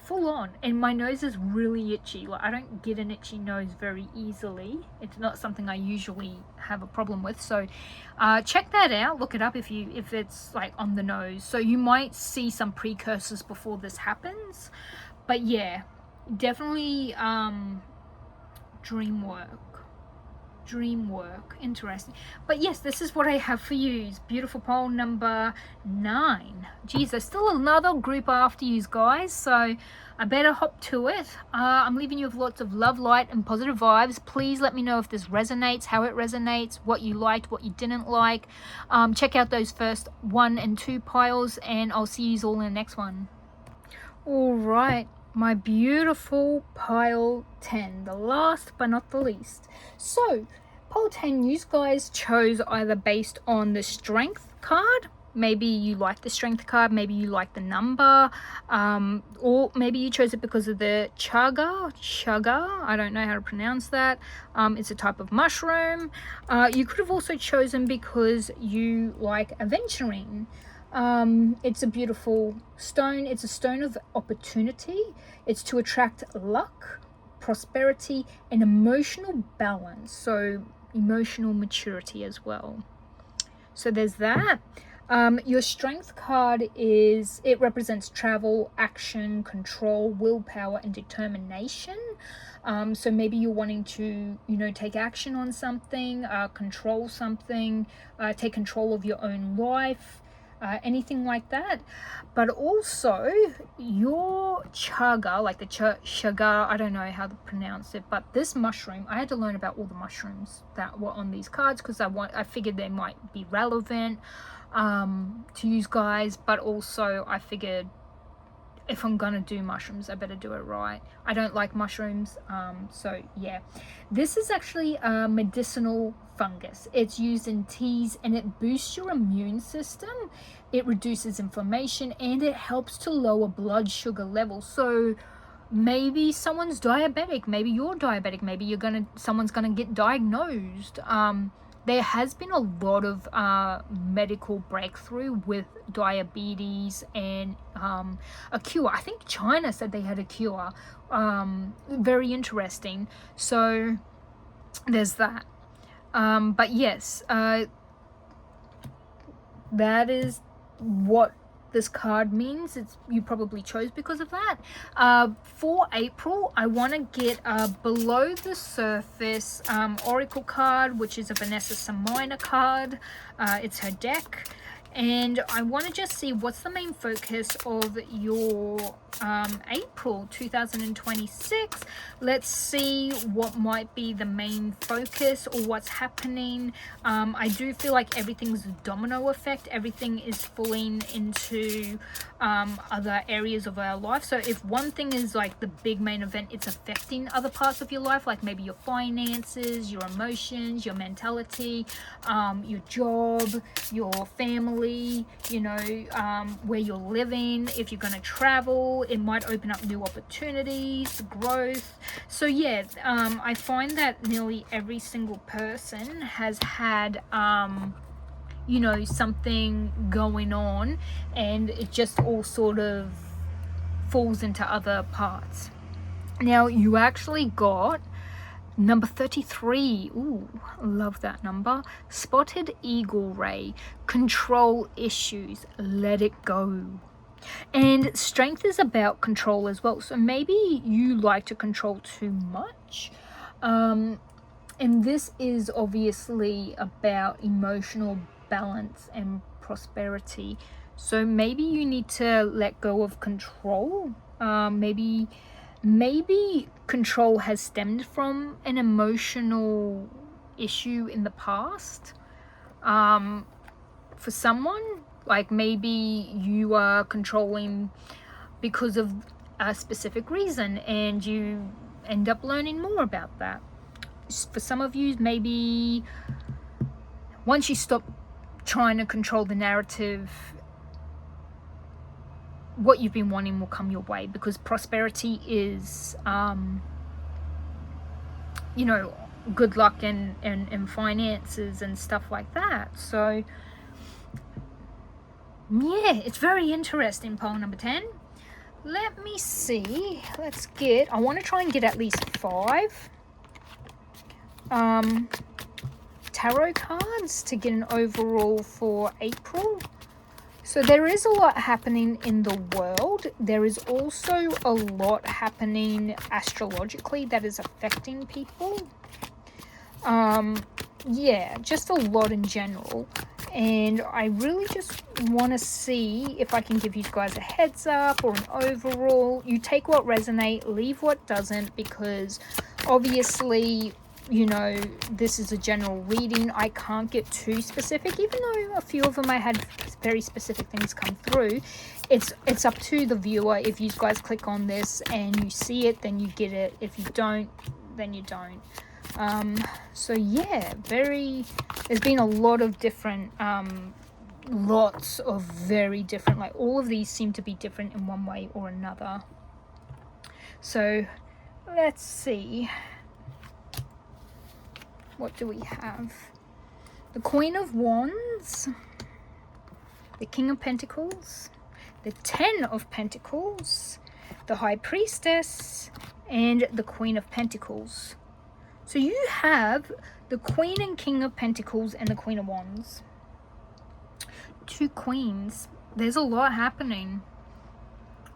full on, and my nose is really itchy. Like, I don't get an itchy nose very easily. It's not something I usually have a problem with. So check that out, look it up if it's like on the nose. So you might see some precursors before this happens. But yeah, definitely dream work, interesting. But yes, this is what I have for you. Beautiful poll number 9. Geez, there's still another group after you guys, so I better hop to it. I'm leaving you with lots of love, light, and positive vibes. Please let me know if this resonates, how it resonates, what you liked, what you didn't like. Check out those first 1 and 2 piles, and I'll see you all in the next one. All right, my beautiful pile 10, the last but not the least. So pile 10, you guys chose either based on the strength card. Maybe you like the strength card, maybe you like the number, or maybe you chose it because of the CHAGA, I don't know how to pronounce that. It's a type of mushroom. You could have also chosen because you like Aventurine. It's a beautiful stone. It's a stone of opportunity. It's to attract luck, prosperity, and emotional balance. So emotional maturity as well. So there's that. Your strength card it represents travel, action, control, willpower, and determination. So maybe you're wanting to, you know, take action on something, control something, take control of your own life. Anything like that. But also your CHAGA, like the CHAGA, I don't know how to pronounce it, but this mushroom, I had to learn about all the mushrooms that were on these cards because I figured they might be relevant to you guys, but also I figured if I'm gonna do mushrooms, I better do it right. I don't like mushrooms, so yeah. This is actually a medicinal fungus. It's used in teas and it boosts your immune system. It reduces inflammation and it helps to lower blood sugar levels. So maybe someone's diabetic, maybe you're diabetic, maybe someone's gonna get diagnosed. There has been a lot of medical breakthrough with diabetes and a cure. I think China said they had a cure. Very interesting. So there's that. But yes, that is what this card means. You probably chose because of that. For April, I want to get a below the surface oracle card, which is a Vanessa Samina card. It's her deck, and I want to just see what's the main focus of your April 2026. Let's see what might be the main focus or what's happening. I do feel like everything's a domino effect. Everything is falling into other areas of our life. So if one thing is like the big main event, it's affecting other parts of your life, like maybe your finances, your emotions, your mentality, your job, your family, you know, where you're living. If you're going to travel, it might open up new opportunities, growth. So yeah, I find that nearly every single person has had you know, something going on, and it just all sort of falls into other parts. Now you actually got number 33. Ooh, love that number. Spotted Eagle Ray. Control issues. Let it go. And strength is about control as well. So maybe you like to control too much. And this is obviously about emotional balance and prosperity. So maybe you need to let go of control. Maybe control has stemmed from an emotional issue in the past. For someone, like maybe you are controlling because of a specific reason, and you end up learning more about that. For some of you, maybe once you stop trying to control the narrative, what you've been wanting will come your way, because prosperity is you know, good luck and finances and stuff like that. So yeah, it's very interesting. Pole number 10. Let me see. Let's get, I want to try and get at least 5 tarot cards to get an overall for April. So there is a lot happening in the world. There is also a lot happening astrologically that is affecting people. Yeah, just a lot in general. And I really just want to see if I can give you guys a heads up or an overall. You take what resonates, leave what doesn't, because obviously, you know, this is a general reading. I can't get too specific, even though a few of them I had very specific things come through. It's up to the viewer. If you guys click on this and you see it, then you get it. If you don't, then you don't. So yeah, there's been a lot of different lots of very different, like all of these seem to be different in one way or another. So let's see, what do we have? The Queen of Wands, the King of Pentacles, the Ten of Pentacles, the High Priestess, and the Queen of Pentacles. So you have the Queen and King of Pentacles and the Queen of Wands. 2 queens. There's a lot happening.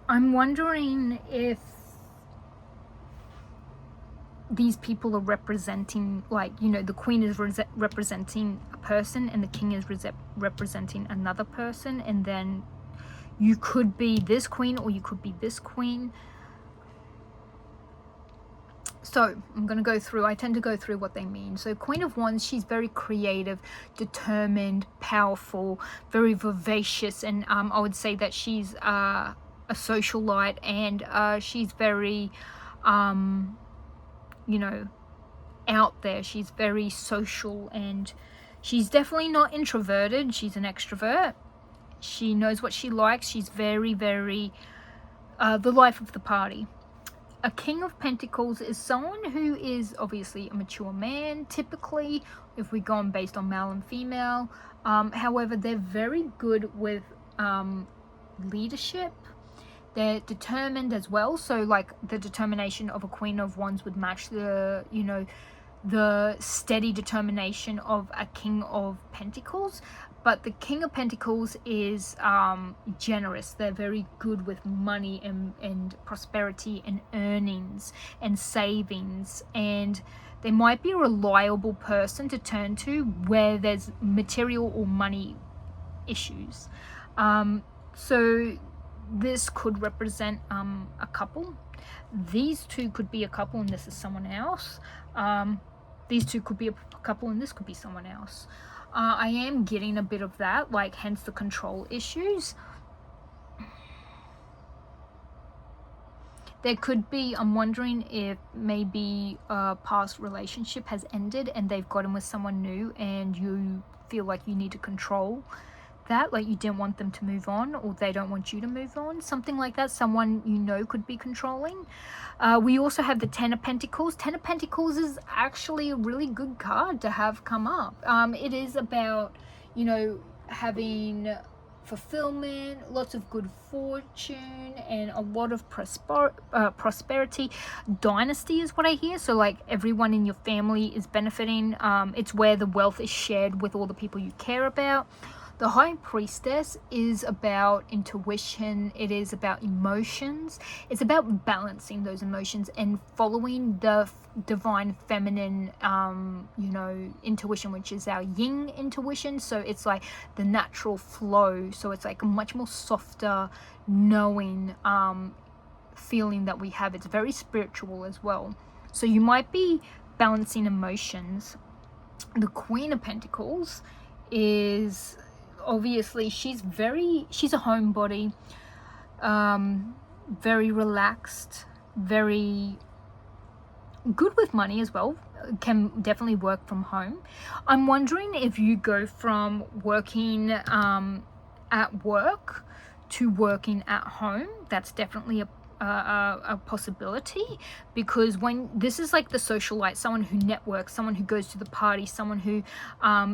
I'm wondering if these people are representing, like, you know, the Queen is representing a person and the King is representing another person, and then you could be this queen or you could be this queen. So I'm going to go through, I tend to go through what they mean. So Queen of Wands, she's very creative, determined, powerful, very vivacious, and I would say that she's a socialite, and she's very, you know, out there. She's very social, and she's definitely not introverted. She's an extrovert. She knows what she likes. She's very, very the life of the party. A King of Pentacles is someone who is obviously a mature man, typically, if we go on based on male and female. However, they're very good with leadership. They're determined as well. So like the determination of a Queen of Wands would match the, you know, the steady determination of a King of Pentacles. But the King of Pentacles is generous. They're very good with money and prosperity and earnings and savings, and they might be a reliable person to turn to where there's material or money issues. So this could represent a couple. These two could be a couple and this is someone else. These two could be a couple and this could be someone else. I am getting a bit of that, like hence the control issues. There could be, I'm wondering if maybe a past relationship has ended and they've gotten with someone new and you feel like you need to control that, like you didn't want them to move on or they don't want you to move on, something like that. Someone you know could be controlling. We also have the Ten of Pentacles. Ten of Pentacles is actually a really good card to have come up. It is about, you know, having fulfillment, lots of good fortune, and a lot of prosperity. Dynasty is what I hear, so like everyone in your family is benefiting. It's where the wealth is shared with all the people you care about. The High Priestess is about intuition. It is about emotions. It's about balancing those emotions and following the divine feminine, you know, intuition, which is our yin intuition. So it's like the natural flow. So it's like a much more softer, knowing feeling that we have. It's very spiritual as well. So you might be balancing emotions. The Queen of Pentacles is... obviously she's a homebody, very relaxed, very good with money as well, can definitely work from home. I'm wondering if you go from working at work to working at home. That's definitely a possibility, because when this is like the socialite, someone who networks, someone who goes to the party, someone who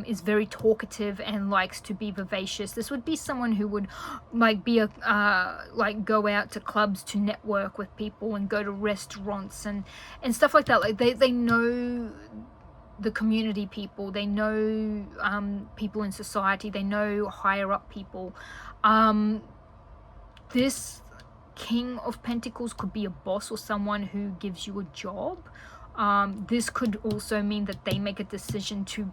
is very talkative and likes to be vivacious. This would be someone who would like be a like go out to clubs to network with people and go to restaurants and stuff like that. Like they know the community people, they know people in society, they know higher up people. This King of Pentacles could be a boss or someone who gives you a job. This could also mean that they make a decision to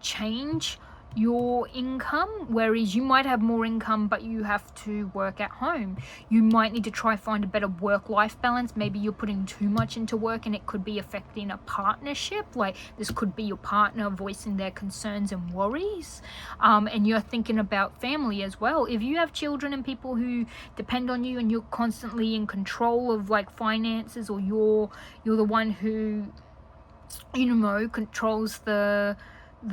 change your income, whereas you might have more income but you have to work at home. You might need to try find a better work-life balance. Maybe you're putting too much into work and it could be affecting a partnership. Like this could be your partner voicing their concerns and worries, and you're thinking about family as well. If you have children and people who depend on you and you're constantly in control of like finances, or you're the one who, you know, controls the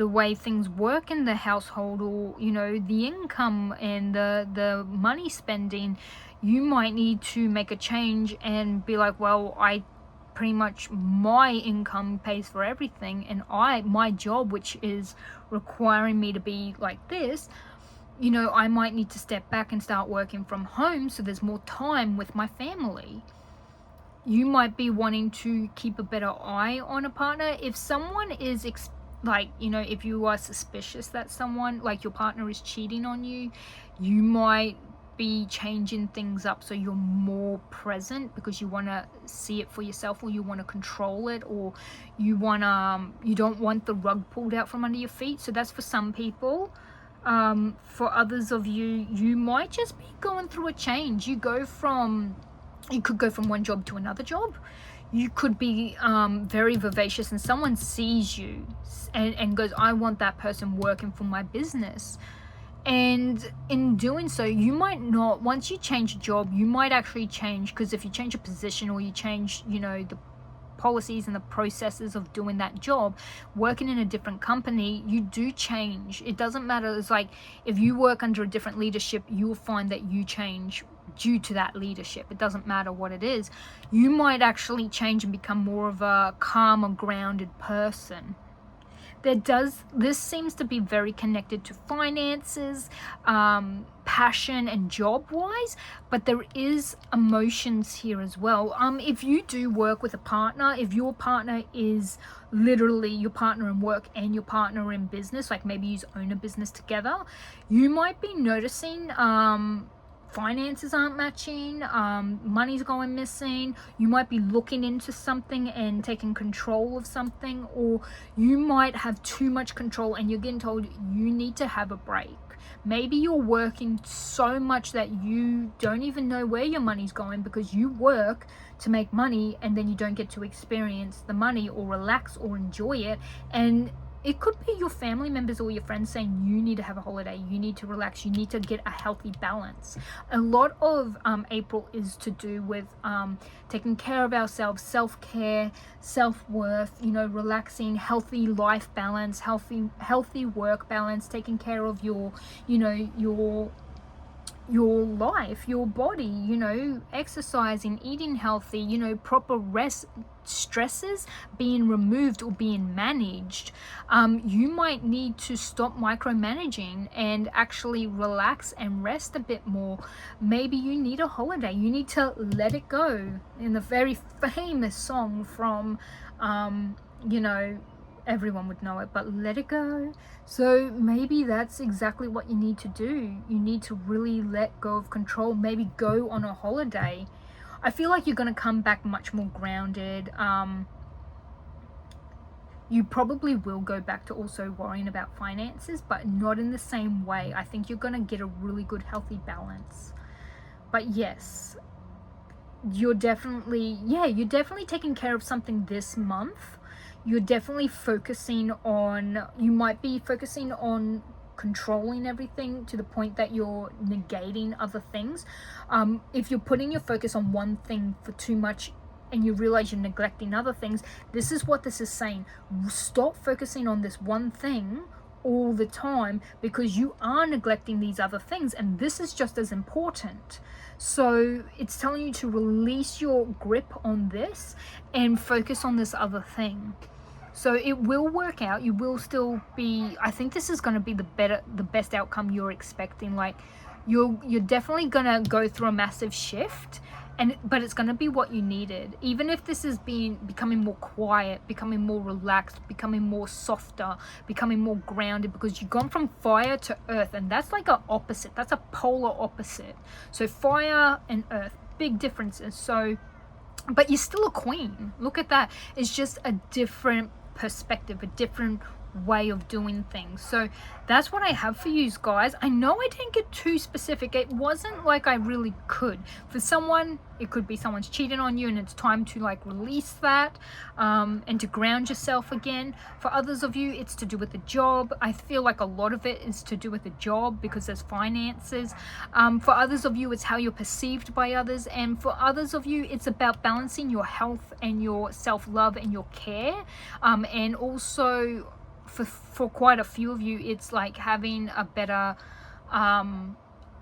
way things work in the household, or you know, the income and the money spending, you might need to make a change and be like, well, I pretty much, my income pays for everything, and my job, which is requiring me to be like this, you know, I might need to step back and start working from home so there's more time with my family. You might be wanting to keep a better eye on a partner. If someone is like, you know, if you are suspicious that someone, like your partner, is cheating on you, you might be changing things up so you're more present because you want to see it for yourself, or you want to control it, or you don't want the rug pulled out from under your feet. So that's for some people. For others of you, you might just be going through a change. You could go from one job to another job. You could be very vivacious and someone sees you and goes, I want that person working for my business. And in doing so, you might not, once you change a job, you might actually change, because if you change a position or you change, you know, the policies and the processes of doing that job, working in a different company, you do change. It doesn't matter. It's like if you work under a different leadership, you'll find that you change due to that leadership. It doesn't matter what it is. You might actually change and become more of a calmer, grounded person. this seems to be very connected to finances, passion and job wise, but there is emotions here as well. If you do work with a partner, if your partner is literally your partner in work and your partner in business, like maybe you own a business together, you might be noticing finances aren't matching, money's going missing. You might be looking into something and taking control of something, or you might have too much control and you're getting told you need to have a break. Maybe you're working so much that you don't even know where your money's going because you work to make money and then you don't get to experience the money or relax or enjoy it. And it could be your family members or your friends saying you need to have a holiday, you need to relax, you need to get a healthy balance. A lot of April is to do with taking care of ourselves, self-care, self-worth, you know, relaxing, healthy life balance, healthy work balance, taking care of your, you know, your life, your body, you know, exercising, eating healthy, you know, proper rest, stresses being removed or being managed. You might need to stop micromanaging and actually relax and rest a bit more. Maybe you need a holiday, you need to let it go. In the very famous song from you know, everyone would know it, but let it go. So maybe that's exactly what you need to do. You need to really let go of control, maybe go on a holiday. I feel like you're going to come back much more grounded. You probably will go back to also worrying about finances, but not in the same way. I think you're going to get a really good healthy balance. But yes, you're definitely taking care of something this month. You're definitely focusing on, you might be focusing on controlling everything to the point that you're negating other things. If you're putting your focus on one thing for too much and you realize you're neglecting other things, this is what this is saying. Stop focusing on this one thing all the time because you are neglecting these other things, and this is just as important. So it's telling you to release your grip on this and focus on this other thing. So it will work out. You will still be, I think this is going to be the best outcome you're expecting. Like you're definitely going to go through a massive shift, but it's going to be what you needed. Even if this is becoming more quiet, becoming more relaxed, becoming more softer, becoming more grounded, because you've gone from fire to earth, and that's like an opposite. That's a polar opposite. So fire and earth, big differences. So, but you're still a queen. Look at that. It's just a different perspective, a different way of doing things. So that's what I have for you guys. I know I didn't get too specific. It wasn't like I really could. For someone, it could be someone's cheating on you and it's time to like release that and to ground yourself again. For others of you, it's to do with the job. I feel like a lot of it is to do with the job because there's finances. For others of you, it's how you're perceived by others. And for others of you, it's about balancing your health and your self-love and your care. And also for quite a few of you, it's like having a better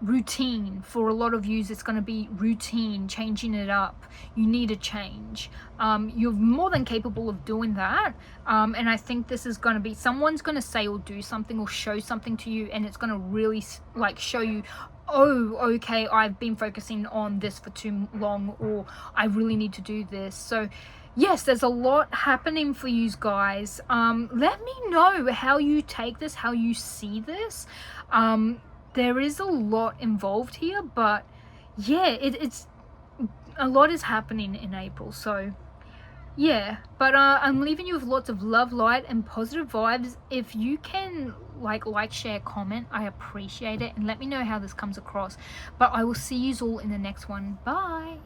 routine. For a lot of you, it's going to be routine, changing it up. You need a change. You're more than capable of doing that. And I think this is going to be, someone's going to say or do something or show something to you, and it's going to really like show you, oh, okay, I've been focusing on this for too long, or I really need to do this. So yes, there's a lot happening for you guys. Let me know how you take this, how you see this. There is a lot involved here, but yeah, it's a lot is happening in April. So yeah, but I'm leaving you with lots of love, light, and positive vibes. If you can like, share, comment, I appreciate it, and let me know how this comes across. But I will see you all in the next one. Bye.